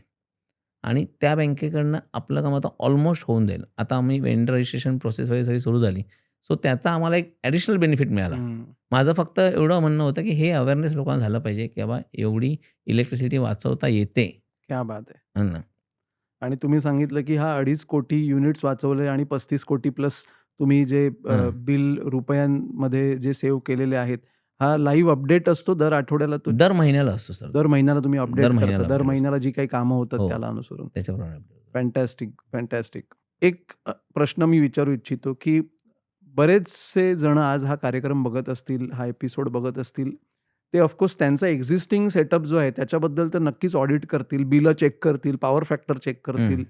आणि त्या बँकेकडनं आपलं काम आता ऑलमोस्ट होऊन जाईल. आता आम्ही वेंडर रजिस्ट्रेशन प्रोसेस वगैरे सगळी सुरू झाली. सो त्याचा आम्हाला एक ॲडिशनल बेनिफिट मिळाला. हं. माझं फक्त एवढं म्हणणं होतं, की हे अवेअरनेस लोकांना झालं पाहिजे, की बाबा एवढी इलेक्ट्रिसिटी वाचवता येते. क्या बात है! है ना. आणि तुम्ही सांगितलं, की हा 2.5 कोटी युनिट्स वाचवले आणि 35 कोटी प्लस तुम्ही जे हां. बिल रुपयांमध्ये जे सेव्ह केलेले आहेत, हा लाईव्ह अपडेट असतो दर आठवड्याला तो दर महिन्याला असतो सर. दर महिन्याला तुम्ही दर अपडेट महिन्याला करता. दर अपडेट असतो. महिन्याला जी काही कामं होतात हो. त्याला अनुसरून. त्याच्याप्रमाणे update होतं. Fantastic, fantastic. एक प्रश्न मी विचारू इच्छितो, की बरेचसे जण आज हा कार्यक्रम बघत असतील, हा एपिसोड बघत असतील. ते ऑफकोर्स त्यांचा एक्झिस्टिंग सेटअप जो आहे त्याच्याबद्दल तर नक्कीच ऑडिट करतील, बिलं चेक करतील, पॉवर फॅक्टर चेक करतील.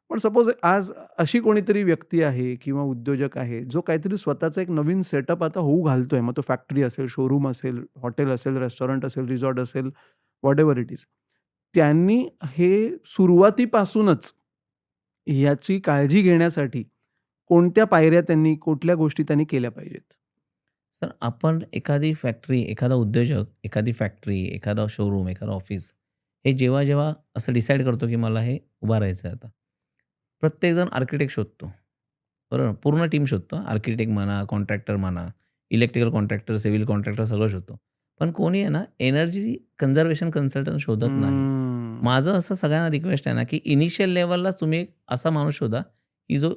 पण सपोज आज अशी कोणीतरी व्यक्ती आहे किंवा उद्योजक आहे, जो काहीतरी स्वतःचा एक नवीन सेटअप आता होऊ घालतोय. मग तो फॅक्टरी असेल, शोरूम असेल, हॉटेल असेल, रेस्टॉरंट असेल, रिसॉर्ट असेल, व्हॉटएव्हर इट इज. त्यांनी हे सुरुवातीपासूनच ह्याची काळजी घेण्यासाठी कोणत्या पायऱ्या त्यांनी, कुठल्या गोष्टी त्यांनी केल्या पाहिजेत? तर आपण एखादी फॅक्टरी, एखादा उद्योजक, एखादी फॅक्टरी, एखादा शोरूम, एखादं ऑफिस हे जेव्हा असं डिसाईड करतो, की मला हे उभारायचं आहे आता. प्रत्येकजण आर्किटेक्ट शोधतो. बरोबर. पूर्ण टीम शोधतो. आर्किटेक्ट म्हणा, कॉन्ट्रॅक्टर म्हणा, इलेक्ट्रिकल कॉन्ट्रॅक्टर, सिव्हिल कॉन्ट्रॅक्टर सगळं शोधतो. पण कोणी आहे ना एनर्जी कन्झर्वेशन कन्सल्टंट शोधत नाही. हम्म. माझं असं सगळ्यांना रिक्वेस्ट आहे ना, की इनिशियल लेव्हलला तुम्ही एक असा माणूस शोधा, की जो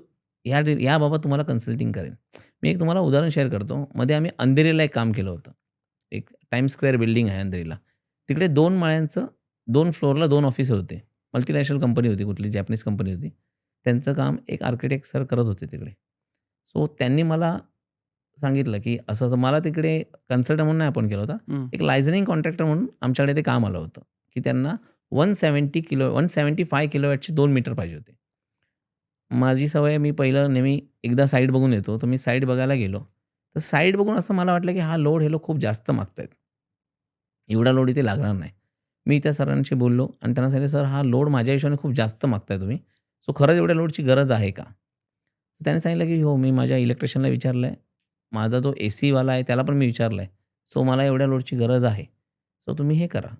याबाबत तुम्हाला कन्सल्टिंग करेल. मी एक तुम्हाला उदाहरण शेअर करतो. मध्ये आम्ही अंधेरीला एक काम केलं होतं. एक टाइम्स स्क्वेअर बिल्डिंग आहे अंधेरीला. तिकडे 2 माळ्यांचं 2 फ्लोअरला 2 ऑफिस होते. मल्टिनॅशनल कंपनी होती, कुठली जॅपनीज कंपनी होती. त्यांचं काम एक आर्किटेक्ट सर करत होते तिकडे. सो त्यांनी मला सांगितलं, की असं-असं मला तिकडे कन्सल्टंट म्हणून नाही अपॉइंट केलं होतं. हं. एक लायझनिंग कॉन्ट्रॅक्टर म्हणून आमच्याकडे ते काम आलं होतं, की त्यांना 175 किलोवॅटचे 2 मीटर पाहिजे होते. माझी सवय आहे, मी पहिलं नेहमी एकदा साईट बघून येतो. तर मी साईट बघायला गेलो. तर साईट बघून असं मला वाटलं, की हा लोड हे लोक खूप जास्त मागतायत. एवढा लोड इथे लागणार नाही. मी त्या सरांशी बोललो आणि त्यांना सांगितलं, "सर हा लोड माझ्या हिशोबाने खूप जास्त मागताय तुम्ही. सो खरंच एवढ्या लोडची गरज आहे का?" त्याने सांगितलं, की "हो, मी माझ्या इलेक्ट्रिशियनला विचारलंय. माझा जो एसीवाला आहे त्याला पण मी विचारलंय. सो मला एवढ्या लोडची गरज आहे. सो तुम्ही हे करा."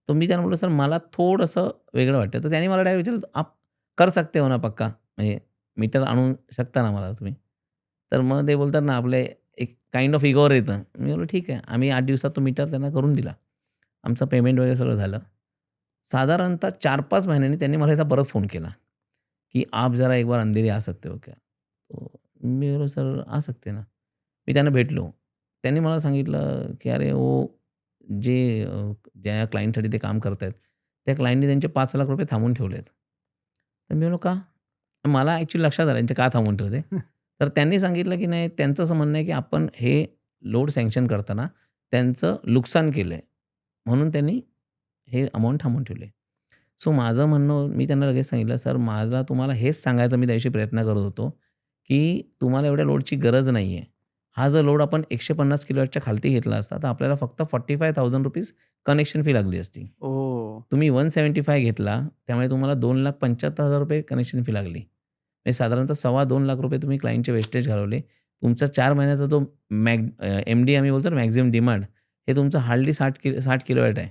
तर मी त्यांना म्हटलं, "सर मला थोडंसं वेगळं वाटतं." तर त्यांनी मला डायरेक्ट विचारलं, "आप कर सकते हो ना पक्का? म्हणजे मीटर आणू शकता ना मला तुम्ही?" तर मग ते बोलतात ना आपले एक काइंड ऑफ इगोवर येतं. मी बोललो, "ठीक आहे." आम्ही 8 दिवसात तो मीटर त्यांना करून दिला. आमचं पेमेंट वगैरे सगळं झालं. साधारणतः 4-5 महिन्यांनी त्यांनी मला याचा परत फोन केला, की "आप ज़रा एक बार अंधेरी आ सकते हो क्या?" तो मी बोललो, "सर आ सकते ना." मी त्यांना भेटलो. त्यांनी मला सांगितलं, की "अरे वो जे ज्या क्लायंटसाठी ते काम करतायत, त्या क्लायंटनी त्यांचे ₹5,00,000 थांबवून ठेवलेत." तर मी बोललो, "का?" मला ॲक्चुअली लक्षात आलं यांचे का थांबवून ठेवले. तर त्यांनी सांगितलं, की नाही त्यांचं असं म्हणणं आहे, की आपण हे लोड सँक्शन करताना त्यांचं नुकसान केलंय. म्हणून त्यांनी हे अमाउंट थांबवून ठेवले. सो माझं म्हणणं मी त्यांना लगेच सांगितलं, "सर मला तुम्हाला हेच सांगायचा मी त्यादिवशी प्रयत्न करत होतो, की तुम्हाला एवढ्या लोडची गरज नाहीये. हा जर लोड आपण 150 किलोवॅटच्या खालती घेतला असता, तर आपल्याला फक्त ₹45,000 कनेक्शन फी लागली असती. ओह! तुम्ही 175 घेतला, त्यामुळे तुम्हाला ₹2,75,000 कनेक्शन फी लागली. म्हणजे साधारणतः ₹2.25 लाख तुम्ही क्लायंटचे वेस्टेज घालवले. तुमचा 4 महिन्याचा जो एम-डी आम्ही बोलतो ना मॅक्सिमम डिमांड, हे तुमचं हार्डली 60 किलोवॅट आहे.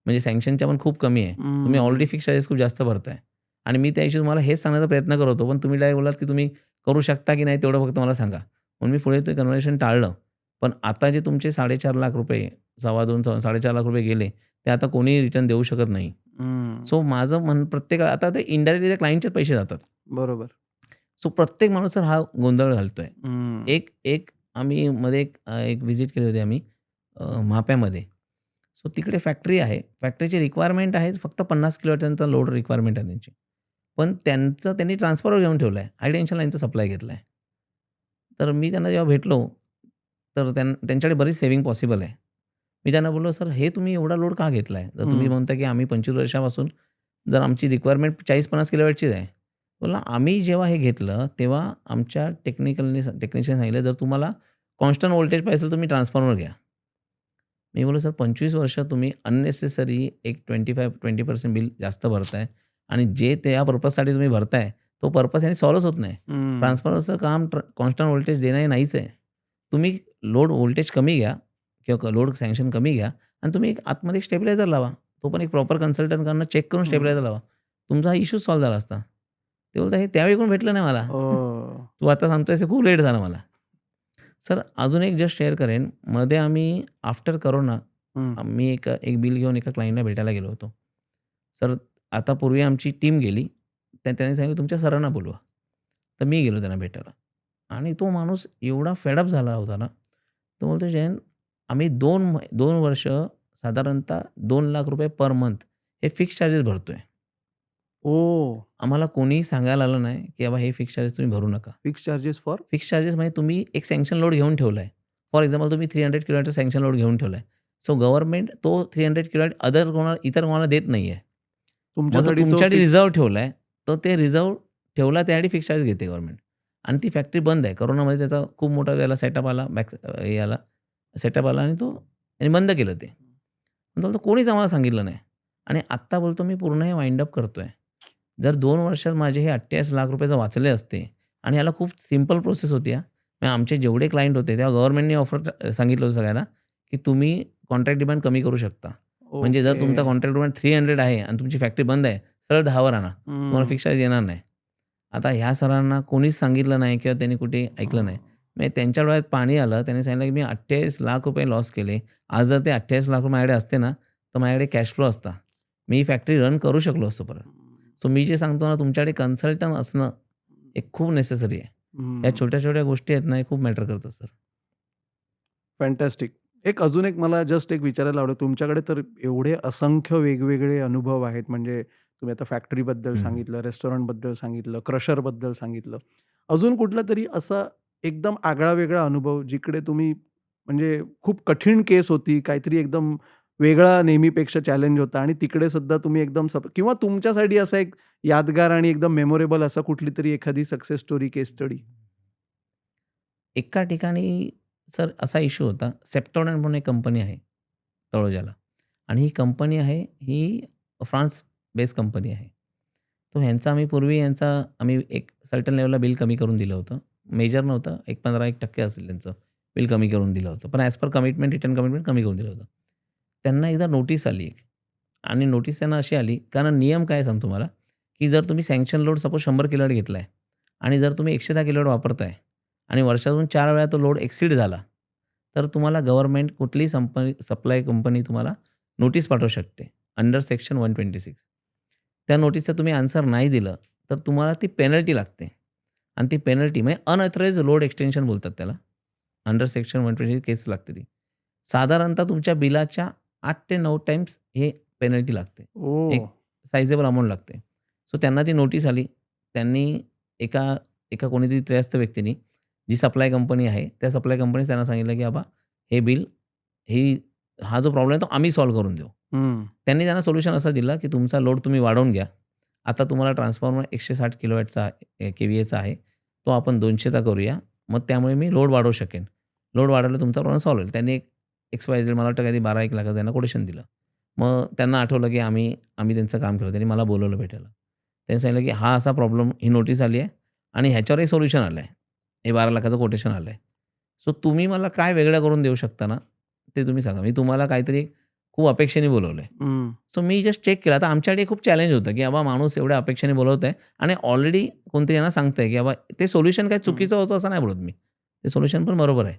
म्हणजे सँक्शनच्या पण खूप कमी आहे. तुम्ही ऑलरेडी हं. फिक्स चार्जेस खूप जास्त भरताय. आणि मी त्यादिवशी तुम्हाला हेच सांगण्याचा प्रयत्न करत होतो, पण तुम्ही डायरेक्ट बोललात, की तुम्ही करू शकता की नाही तेवढं फक्त मला सांगा. म्हणून मी पुढे ते कन्व्हर्सेशन टाळलं. पण आता जे तुमचे ₹4.5 लाख, ₹2.25-4.5 लाख गेले, ते आता कोणीही रिटर्न देऊ शकत नाही. हं. सो माझं आता ते इनडायरेक्टली त्या क्लायंटचे पैसे जातात. बरोबर. सो प्रत्येक माणूस जर हा गोंधळ घालतोय. हं. एक एक आम्ही मध्ये एक व्हिजिट केली होती आम्ही म्हाप्यामध्ये. सो तिकडे फॅक्टरी आहे. फॅक्टरीची रिक्वायरमेंट आहे फक्त 50 किलोवॅटचा लोड रिक्वायरमेंट आहे त्यांची. पण त्यांनी ट्रान्सफॉर्मर घेऊन ठेवलाय. हाय टेन्शन लाईनचा सप्लाय घेतलाय. तर मी त्यांना जेव्हा भेटलो, तर त्यांच्याकडे बरीच सेव्हिंग पॉसिबल आहे. मी त्यांना बोललो, "सर हे तुम्ही एवढा लोड का घेतलाय? जर तुम्ही हं. म्हणता की आम्ही 25 वर्षापासून जर आमची रिक्वायरमेंट 40-50 किलोवॅटचीच आहे." बोलला, "आम्ही जेव्हा हे घेतलं, तेव्हा आमच्या टेक्निशियन सांगितलं, जर तुम्हाला कॉन्स्टंट व्होल्टेज पाहिजे असेल, तुम्ही ट्रान्सफॉर्मर घ्या." मी बोललो, "सर 25 वर्ष तुम्ही अननेसेसरी एक 25% बिल जास्त भरताय आणि जे त्या पर्पजसाठी तुम्ही भरताय, तो पर्पज याने सॉल्व्हच होत नाही. हं. ट्रान्सफॉर्मरचं काम कॉन्स्टंट व्होल्टेज देणं हे नाहीच आहे. तुम्ही लोड व्होल्टेज कमी घ्या किंवा लोड सँक्शन कमी घ्या आणि तुम्ही एक आतमध्ये एक स्टेबिलायझर लावा. तो पण एक प्रॉपर कन्सल्टंटकडनं चेक करून हं. स्टेबिलायझर लावा. तुमचा हा इश्यू सॉल्व्ह झाला असता." ते बोलतात, "हे त्यावेळी कोण भेटलं नाही मला. ओह! तू आता सांगतोयस हे खूप लेट झालं मला." सर अजून एक जस्ट शेअर करेन. मध्ये आम्ही आफ्टर कोरोना हं. मी एक बिल घेऊन एका क्लायंटला भेटायला गेलो होतो. सर आता पूर्वी आमची टीम गेली. त्याने सांगितलं, "तुमच्या सरांना बोलवा." तर मी गेलो त्यांना भेटायला आणि तो माणूस एवढा फेड अप झाला होता ना, तो बोलतो, "जयंत आम्ही 2 वर्ष साधारणतः ₹2,00,000 पर मंथ हे फिक्स चार्जेस भरतोय. ओह! आम्हाला कोणीही सांगायला आलं नाही, की बाबा हे फिक्स चार्जेस तुम्ही भरू नका." Fix charges for? Fix charges म्हणजे तुम्ही एक सँक्शन लोड घेऊन ठेवलाय. फॉर एक्झाम्पल तुम्ही 300 किलोवॅटचा सँक्शन लोड घेऊन ठेवलाय. सो गव्हर्नमेंट तो 300 किलोवॅट इतर कोणाला देत नाहीये. मग तो तुमच्यासाठी तो तुमच्यासाठी फिक्स. रिझर्व्ह ठेवलाय. तर ते रिझर्व्ह ठेवला त्यासाठी फिक्स चार्ज घेते गव्हर्नमेंट आणि ती फॅक्टरी बंद आहे. कोरोनामध्ये त्याचा खूप मोठा त्याला सेटअप आला, हे आला, सेटअप आला आणि त्यांनी बंद केलं ते. पण तो बोलतो कोणीच आम्हाला सांगितलं नाही आणि आत्ता बोलतो मी पूर्ण हे वाइंड अप करतोय. जर 2 वर्षात माझे हे 28 लाख रुपये वाचले असते आणि याला खूप सिंपल प्रोसेस होती हां. म्हणजे आमचे जेवढे क्लायंट होते तेव्हा गव्हर्नमेंटने ऑफर सांगितलं होतं सगळ्यांना, की तुम्ही कॉन्ट्रॅक्ट डिमांड कमी करू शकता. म्हणजे जर तुमचा ओके. कॉन्ट्रॅक्ट डिमांड 300 आहे आणि तुमची फॅक्टरी बंद आहे, सरळ 10 वर आणा. तुम्हाला हं. फिक्स चार्ज येणार नाही. आता ह्या सरांना कोणीच सांगितलं नाही किंवा त्यांनी कुठे ऐकलं नाही. म्हणजे त्यांच्या डोळ्यात पाणी आलं. त्यांनी सांगितलं, की मी 28 लाख रुपये लॉस केले. आज जर ते 28 लाख रुपये माझ्याकडे असते ना, तर माझ्याकडे कॅश फ्लो असता. मी ही फॅक्टरी रन करू शकलो असतो परत. सो मी जे सांगतो ना, तुमच्याकडे कन्सल्टंट असणं हे खूप नेसेसरी आहे. या हं. छोट्या-छोट्या गोष्टी आहेत ना, हे खूप मॅटर करतात सर. फॅन्टॅस्टिक. अजून एक मला जस्ट एक विचारायला आवडेल. तुमच्याकडे तर एवढे असंख्य वेगवेगळे अनुभव आहेत. म्हणजे तुम्ही आता फॅक्टरीबद्दल हं. सांगितलं, रेस्टॉरंटबद्दल सांगितलं, क्रशरबद्दल सांगितलं. अजून कुठलातरी असा एकदम आगळा-वेगळा अनुभव जिकडे तुम्ही म्हणजे खूप कठीण केस होती, काहीतरी एकदम वेगळा नेहमीपेक्षा चॅलेंज होता आणि तिकडे सुद्धा तुम्ही एकदम किंवा तुमच्यासाठी असा एक यादगार आणि एकदम मेमोरेबल असा कुठलीतरी एखादी सक्सेस स्टोरी, केस स्टडी? एका ठिकाणी सर असा इश्यू होता. सेप्टोडंट म्हणून एक कंपनी आहे तळोजाला आणि ही कंपनी आहे, ही फ्रान्स बेस कंपनी आहे. तो ह्यांचा आम्ही पूर्वी आम्ही एक सर्टन लेव्हलला बिल कमी करून दिलं होतं. मेजर नव्हतं. एक 15% असेल त्यांचं. बिल कमी करून दिलं होतं. पण as per commitment, return commitment कमी करून दिलं होतं. त्यांना एकदा नोटीस आली एक आणि नोटीस त्यांना अशी आली कारण नियम काय आहे सांगतो तुम्हाला, की जर तुम्ही सँक्शन लोड सपोज 100 किलोवॅट घेतलाय आणि जर तुम्ही 110 किलोवॅट वापरताय आणि वर्षातून 4 वेळा तो लोड एक्सीड झाला, तर तुम्हाला गव्हर्नमेंट कुठलीही सप्लाय कंपनी तुम्हाला नोटीस पाठवू शकते अंडर सेक्शन 126. त्या नोटीसचं तुम्ही आन्सर नाही दिलं, तर तुम्हाला ती पेनल्टी लागते आणि ती पेनल्टी म्हणजे अनऑथराइज्ड लोड एक्सटेन्शन बोलतात त्याला. अंडर सेक्शन 126 केस लागते ती. साधारणतः तुमच्या बिलाच्या 8 ते 9 टाइम्स हे पेनल्टी लागते. एक ओह! साइजेबल अमाउंट लागते. सो त्यांना ती नोटीस आली. त्यांनी एका एका कोणीतरी त्रयस्थ व्यक्तीने जी सप्लाय कंपनी आहे, त्या सप्लाय कंपनीने त्यांना सांगितलं, की "बाबा हे बिल ही हा जो प्रॉब्लेम आहे तो आम्ही सॉल्व्ह करून देऊ." हं. त्यांनी त्यांना सोल्युशन असं दिलं, की तुमचा लोड तुम्ही वाढवून घ्या. आता तुम्हाला ट्रान्सफॉर्मर 160 किलोवॅटचा केव्हीएचा आहे. तो आपण 200चा करूया. मग त्यामुळे मी लोड वाढवू शकेन. लोड वाढवला तुमचा प्रॉब्लेम सॉल्व्ह होईल. त्यांनी एक एक्स-वाय-झेड मला वाटतं काहीतरी 12-1 लाखाचं त्यांना कोटेशन दिलं. मग त्यांना आठवलं, की आम्ही त्यांचं काम केलं. त्यांनी मला बोलावलं भेटायला. त्यांनी सांगितलं, की हा असा प्रॉब्लेम ही नोटीस आली आहे आणि ह्याच्यावर एक सोल्युशन आलं आहे. हे 12 लाखाचं कोटेशन आलं आहे. सो तुम्ही मला काय वेगळं करून देऊ शकता ना, ते तुम्ही सांगा. मी तुम्हाला काहीतरी खूप अपेक्षेने बोलावलंय. हं. सो मी जस्ट चेक केलं. आता आमच्याकडे खूप चॅलेंज होतं, की बाबा माणूस एवढ्या अपेक्षेने बोलवतोय आणि ऑलरेडी कोणतरी यांना सांगतंय, की बाबा ते सोल्युशन काही चुकीचं होतं असं नाही बोलत मी. ते सोल्युशन पण बरोबर आहे.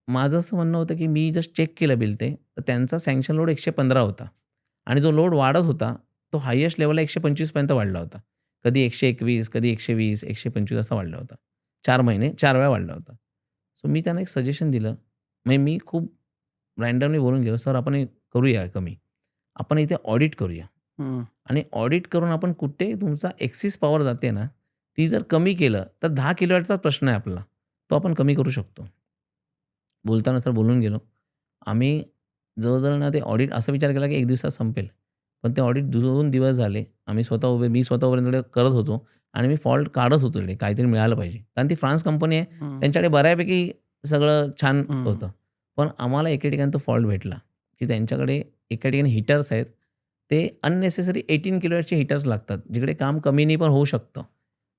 माझं असं म्हणणं होतं, की मी जस्ट चेक केलं बिल ते. तर त्यांचा सँक्शन लोड 115 होता आणि जो लोड वाढत होता, तो हायेस्ट लेव्हलला 125 पर्यंत वाढला होता. कधी 121, कधी 120, 125 असा वाढला होता. 4 महिने 4 वेळा वाढला होता. सो मी त्यांना एक सजेशन दिलं. म्हणजे मी खूप रँडमली बोलून गेलो, "सर आपण हे करूया कमी. आपण इथे ऑडिट करूया हं. आणि ऑडिट करून आपण कुठे तुमचा एक्सिस पॉवर जाते ना, ती जर कमी केलं, तर 10 किलोवॅटचा प्रश्न आहे आपला. तो आपण कमी करू शकतो." बोलताना सर बोलून गेलो. आम्ही जवळ-जवळ ना ते ऑडिट असा विचार केला, की 1 दिवसात संपेल. पण ते ऑडिट 2 दिवस झाले. मी स्वतः उभे तिकडे करत होतो आणि मी फॉल्ट काढत होतो तिकडे. काहीतरी मिळालं पाहिजे. कारण ती फ्रान्स कंपनी आहे. हं. त्यांच्याकडे बऱ्यापैकी सगळं छान हं. होतं. पण आम्हाला एके ठिकाणी तो फॉल्ट भेटला, की त्यांच्याकडे एका ठिकाणी हीटर्स आहेत. ते अननेसेसरी 18 किलोवॅटचे हीटर्स लागतात. जिकडे काम कमीनी पण होऊ शकतं.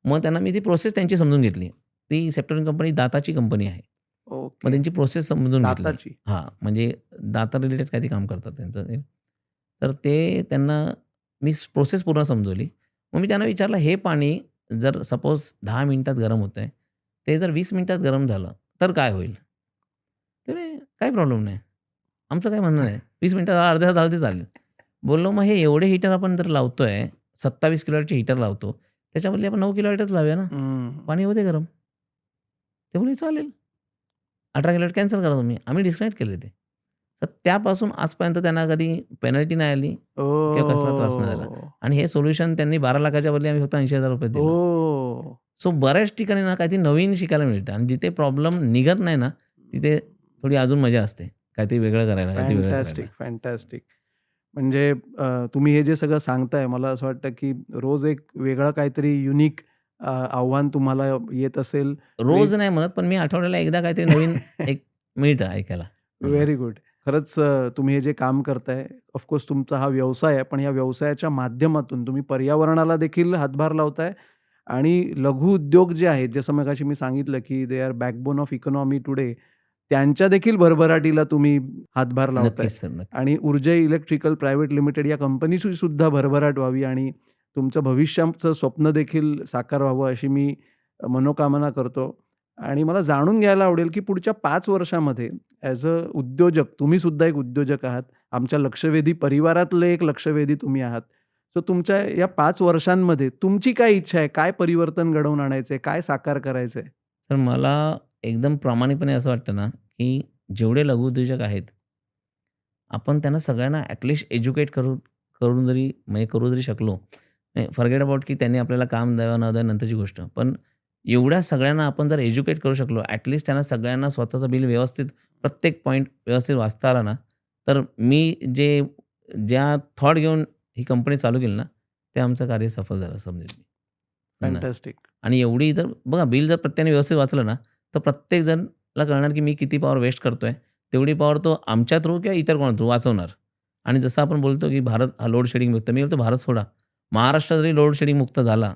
मग त्यांना मी ती प्रोसेस त्यांची समजून घेतली. ती सेप्टोन कंपनी दाताची कंपनी आहे. मग ओके. त्यांची प्रोसेस समजून घेतली. दाताची. हां, म्हणजे दाता रिलेटेड काहीतरी काम करतात त्यांचं ते. तर ते त्यांना मी प्रोसेस पूर्ण समजवली. मग मी त्यांना विचारलं, "हे पाणी जर सपोज 10 मिनिटात गरम होतंय, ते जर 20 मिनिटात गरम झालं, तर काय होईल?" ते म्हणे, "काही प्रॉब्लेम नाही. आमचं काही म्हणणं नाही. 20 मिनिटात अर्ध्या तासात झालं ते चालेल." बोललो, "मग हे एवढे हीटर आपण जर लावतोय, 27 किलोवॅटचे हीटर लावतो, त्याच्याबदली आपण 9 किलोवॅटच लावूया ना. हं. पाणी होऊ दे गरम." ते बोलले, "चालेल." 18 किलोमीटर कॅन्सल करा तुम्ही. आम्ही डिस्कनेक्ट केले ते. तर त्यापासून आजपर्यंत त्यांना कधी पेनल्टी नाही आली किंवा कसला त्रास नाही झाला. ओह! आणि हे सोल्युशन त्यांनी 12 लाखाच्या बदली आम्ही फक्त ₹80,000 दिलं. ओह! सो बऱ्याच ठिकाणी ना काहीतरी नवीन शिकायला मिळतं आणि जिथे प्रॉब्लेम निघत नाही ना, तिथे थोडी अजून मजा असते. काहीतरी वेगळं करायला, काहीतरी वेगळं करायला. फॅन्टास्टिक. म्हणजे तुम्ही हे जे सगळं सांगताय मला असं वाटतं, की रोज एक वेगळं काहीतरी युनिक आव्हान तुम्हाला येत असेल. रोज नाही म्हणत, पण मी आठवड्याला एकदा काहीतरी नवीन एक मिळतं ऐकायला. हं. Very good. खरंच तुम्ही हे जे काम करताय, ऑफकोर्स तुमचा हा व्यवसाय आहे, पण या व्यवसायाच्या माध्यमातून तुम्ही पर्यावरणाला देखील हातभार लावताय आणि लघु उद्योग जे आहेत, जसं मगाशी मी सांगितलं, की they are backbone of economy today, त्यांच्या देखील भरभराटीला तुम्ही हातभार लावताय नक्कीच सर, नक्की. आणि ऊर्जा इलेक्ट्रिकल प्रायव्हेट लिमिटेड या कंपनीची सुद्धा भरभराट व्हावी आणि तुमचं भविष्याचं स्वप्न देखील साकार व्हावं, अशी मी मनोकामना करतो. आणि मला जाणून घ्यायला आवडेल, की पुढच्या 5 वर्षामध्ये ॲज अ उद्योजक, तुम्ही सुद्धा एक उद्योजक आहात. आमच्या लक्षवेधी परिवारातले एक लक्षवेधी तुम्ही आहात. सो तुमच्या या 5 वर्षांमध्ये तुमची काय इच्छा आहे? काय परिवर्तन घडवून आणायचं आहे? काय साकार करायचं आहे? तर मला एकदम प्रामाणिकपणे असं वाटतं ना, की जेवढे लघुउद्योजक आहेत, आपण त्यांना सगळ्यांना एज्युकेट करून जरी म्हणजे करू जरी शकलो, फॉरगेट अबाउट की त्यांनी आपल्याला काम द्यावं न द्यावं नंतरची गोष्ट. पण एवढ्या सगळ्यांना आपण जर एज्युकेट करू शकलो, त्यांना सगळ्यांना स्वतःचं बिल व्यवस्थित प्रत्येक पॉइंट व्यवस्थित वाचता आला ना, तर मी ज्या थॉट घेऊन ही कंपनी चालू केली ना, ते आमचं कार्य सफल झालं समजेल मी. ना. फॅन्टास्टिक. आणि एवढी जर बघा बिल जर प्रत्येकाने व्यवस्थित वाचलं ना, तर प्रत्येक जणला कळणार की मी किती पॉवर वेस्ट करतोय. तेवढी पॉवर तो आमच्या थ्रू किंवा इतर कोणा थ्रू वाचवणार. आणि जसं आपण बोलतो की भारत हा लोड शेडिंग मुक्त. मी बोलतो भारत सोडा. महाराष्ट्र जरी लोड शेडिंग मुक्त झाला,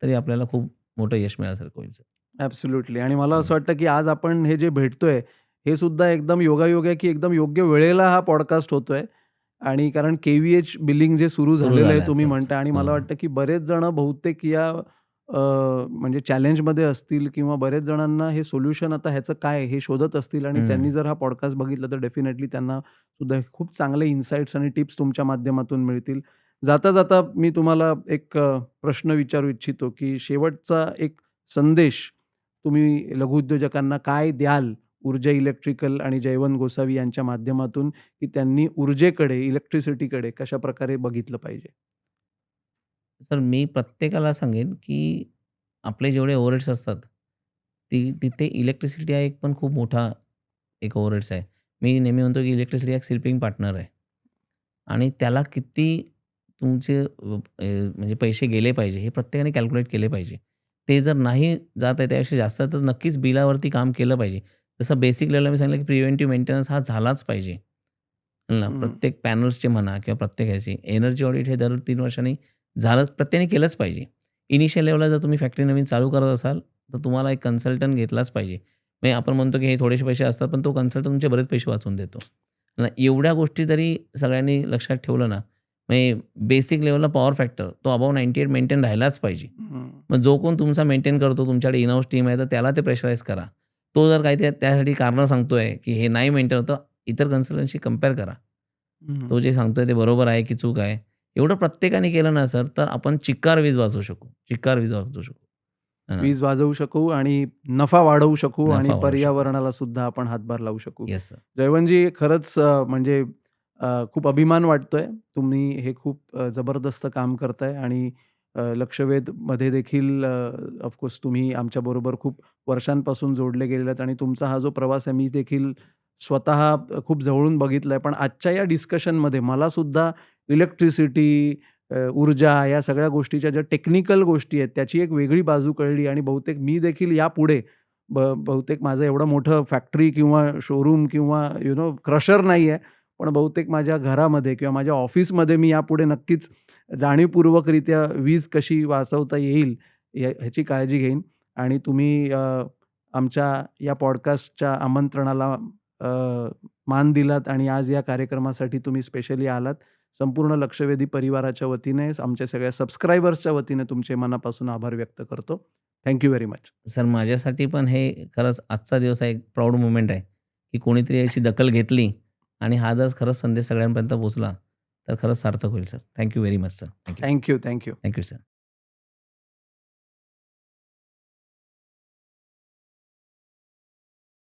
तरी आपल्याला खूप मोठं यश मिळाल्यासारखं होईल सर. ॲब्सोल्युटली. आणि मला हं. असं वाटतं, की आज आपण हे जे भेटतोय, हे सुद्धा एकदम योगायोग आहे, की एकदम योग्य वेळेला हा पॉडकास्ट होतोय. आणि कारण के-व्ही-एच बिलिंग जे सुरू सुरू झालेलं आहे झालं तुम्ही आताच. म्हणताय आणि मला हो. वाटतं, की बरेच जण बहुतेक या म्हणजे चॅलेंजमध्ये असतील किंवा बरेच जणांना हे सोल्युशन आता ह्याचं काय आहे हे शोधत असतील आणि हं. त्यांनी जर हा पॉडकास्ट बघितला तर डेफिनेटली त्यांना सुद्धा खूप चांगले इन्साईट्स आणि टिप्स तुमच्या माध्यमातून मिळतील. जाता-जाता मी तुम्हाला एक प्रश्न विचारू इच्छितो, की शेवटचा एक संदेश तुम्ही लघुउद्योजकांना काय द्याल? ऊर्जा इलेक्ट्रिकल आणि जयवंत गोसावी यांच्या माध्यमातून, की त्यांनी ऊर्जेकडे, इलेक्ट्रिसिटीकडे कशाप्रकारे बघितलं पाहिजे? सर मी प्रत्येकाला सांगेन, की आपले जेवढे ओव्हरहेड्स असतात, तिथे इलेक्ट्रिसिटी हा एक पण खूप मोठा एक ओव्हरहेड्स आहे. मी नेहमी म्हणतो, की इलेक्ट्रिसिटी एक स्लीपिंग पार्टनर आहे. आणि त्याला किती तुमचे म्हणजे पैसे गेले पाहिजे, हे प्रत्येकाने कॅल्क्युलेट केले पाहिजे. ते जर नाही जात आहे त्यापेक्षा जास्त तर नक्कीच बिलावरती काम केलं पाहिजे. जसं बेसिक लेव्हलला मी सांगितलं, की प्रिव्हेंटिव्ह मेंटेनन्स हा झालाच पाहिजे. ना हं. प्रत्येक पॅनल्सचे म्हणा किंवा प्रत्येक ह्याची एनर्जी ऑडिट हे दर 3 वर्षांनी झालंच प्रत्येकाने केलंच पाहिजे. इनिशियल लेव्हलला जर तुम्ही फॅक्टरी नवीन चालू करत असाल, तर तुम्हाला एक कन्सल्टंट घेतलाच पाहिजे. म्हणजे आपण म्हणतो, की हे थोडेसे पैसे असतात, पण तो कन्सल्टंट तुमचे बरेच पैसे वाचवून देतो. एवढ्या गोष्टी जरी सगळ्यांनी लक्षात ठेवलं ना, म्हणजे बेसिक लेव्हलला पॉवर फॅक्टर तो अबाव 98 मेंटेन राहिलाच पाहिजे. हं. मग जो कोण तुमचा मेंटेन करतो, तुमच्याकडे इन हाऊस टीम आहे, तर त्याला ते प्रेशराईज करा. तो जर काही त्यासाठी कारणं सांगतोय, की हे नाही मेंटेन होतं, इतर कन्सल्टंटशी कंपेअर करा. हं. तो जे सांगतोय ते बरोबर आहे की चूक आहे. एवढं प्रत्येकाने केलं ना सर, तर आपण चिक्कार वीज वाचवू शकू. चिक्कार वीज वाचवू शकू. है ना? वीज वाजवू शकू आणि नफा वाढवू शकू आणि नफा वाढवू शकू सर. पर्यावरणाला सुद्धा आपण हातभार लावू शकू. Yes sir. जयवंतजी खरंच म्हणजे खूप अभिमान वाटतोय. तुम्ही हे खूप जबरदस्त काम करताय आणि लक्षवेधमध्ये देखील ऑफकोर्स तुम्ही आमच्याबरोबर खूप वर्षांपासून जोडले गेलेले आहेत आणि तुमचा हा जो प्रवास आहे मी देखील स्वतः खूप जवळून बघितलाय. पण आजच्या या डिस्कशनमध्ये मला सुद्धा इलेक्ट्रिसिटी, ऊर्जा या सगळ्या गोष्टीच्या ज्या टेक्निकल गोष्टी आहेत त्याची एक वेगळी बाजू कळली आणि बहुतेक मी देखील यापुढे बहुतेक माझं एवढं मोठं फॅक्टरी किंवा शोरूम किंवा क्रशर नाही आहे. पण बहुतेक माझ्या घरामध्ये किंवा माझ्या ऑफिसमध्ये मी यापुढे नक्कीच जाणीवपूर्वकरित्या वीज कशी वाचवता येईल ह्याची काळजी घेईन आणि तुम्ही आमच्या या पॉडकास्टच्या आमंत्रणाला अ, मान दिलात आणि आज या कार्यक्रमासाठी तुम्ही स्पेशली आलात. संपूर्ण लक्षवेधी परिवाराच्या वतीने, आमच्या सगळ्या सबस्क्रायबर्सच्या वतीने तुमचे मनापासून आभार व्यक्त करतो. Thank you very much. Sir माझ्यासाठी पण हे खरंच आजचा दिवस हा एक प्राउड मोमेंट आहे, की कोणीतरी याची दखल घेतली आणि हा जर खरंच संदेश सगळ्यांपर्यंत पोहोचला, तर खरंच सार्थक होईल sir. Thank you very much sir. Thank thank you, thank you. Sir.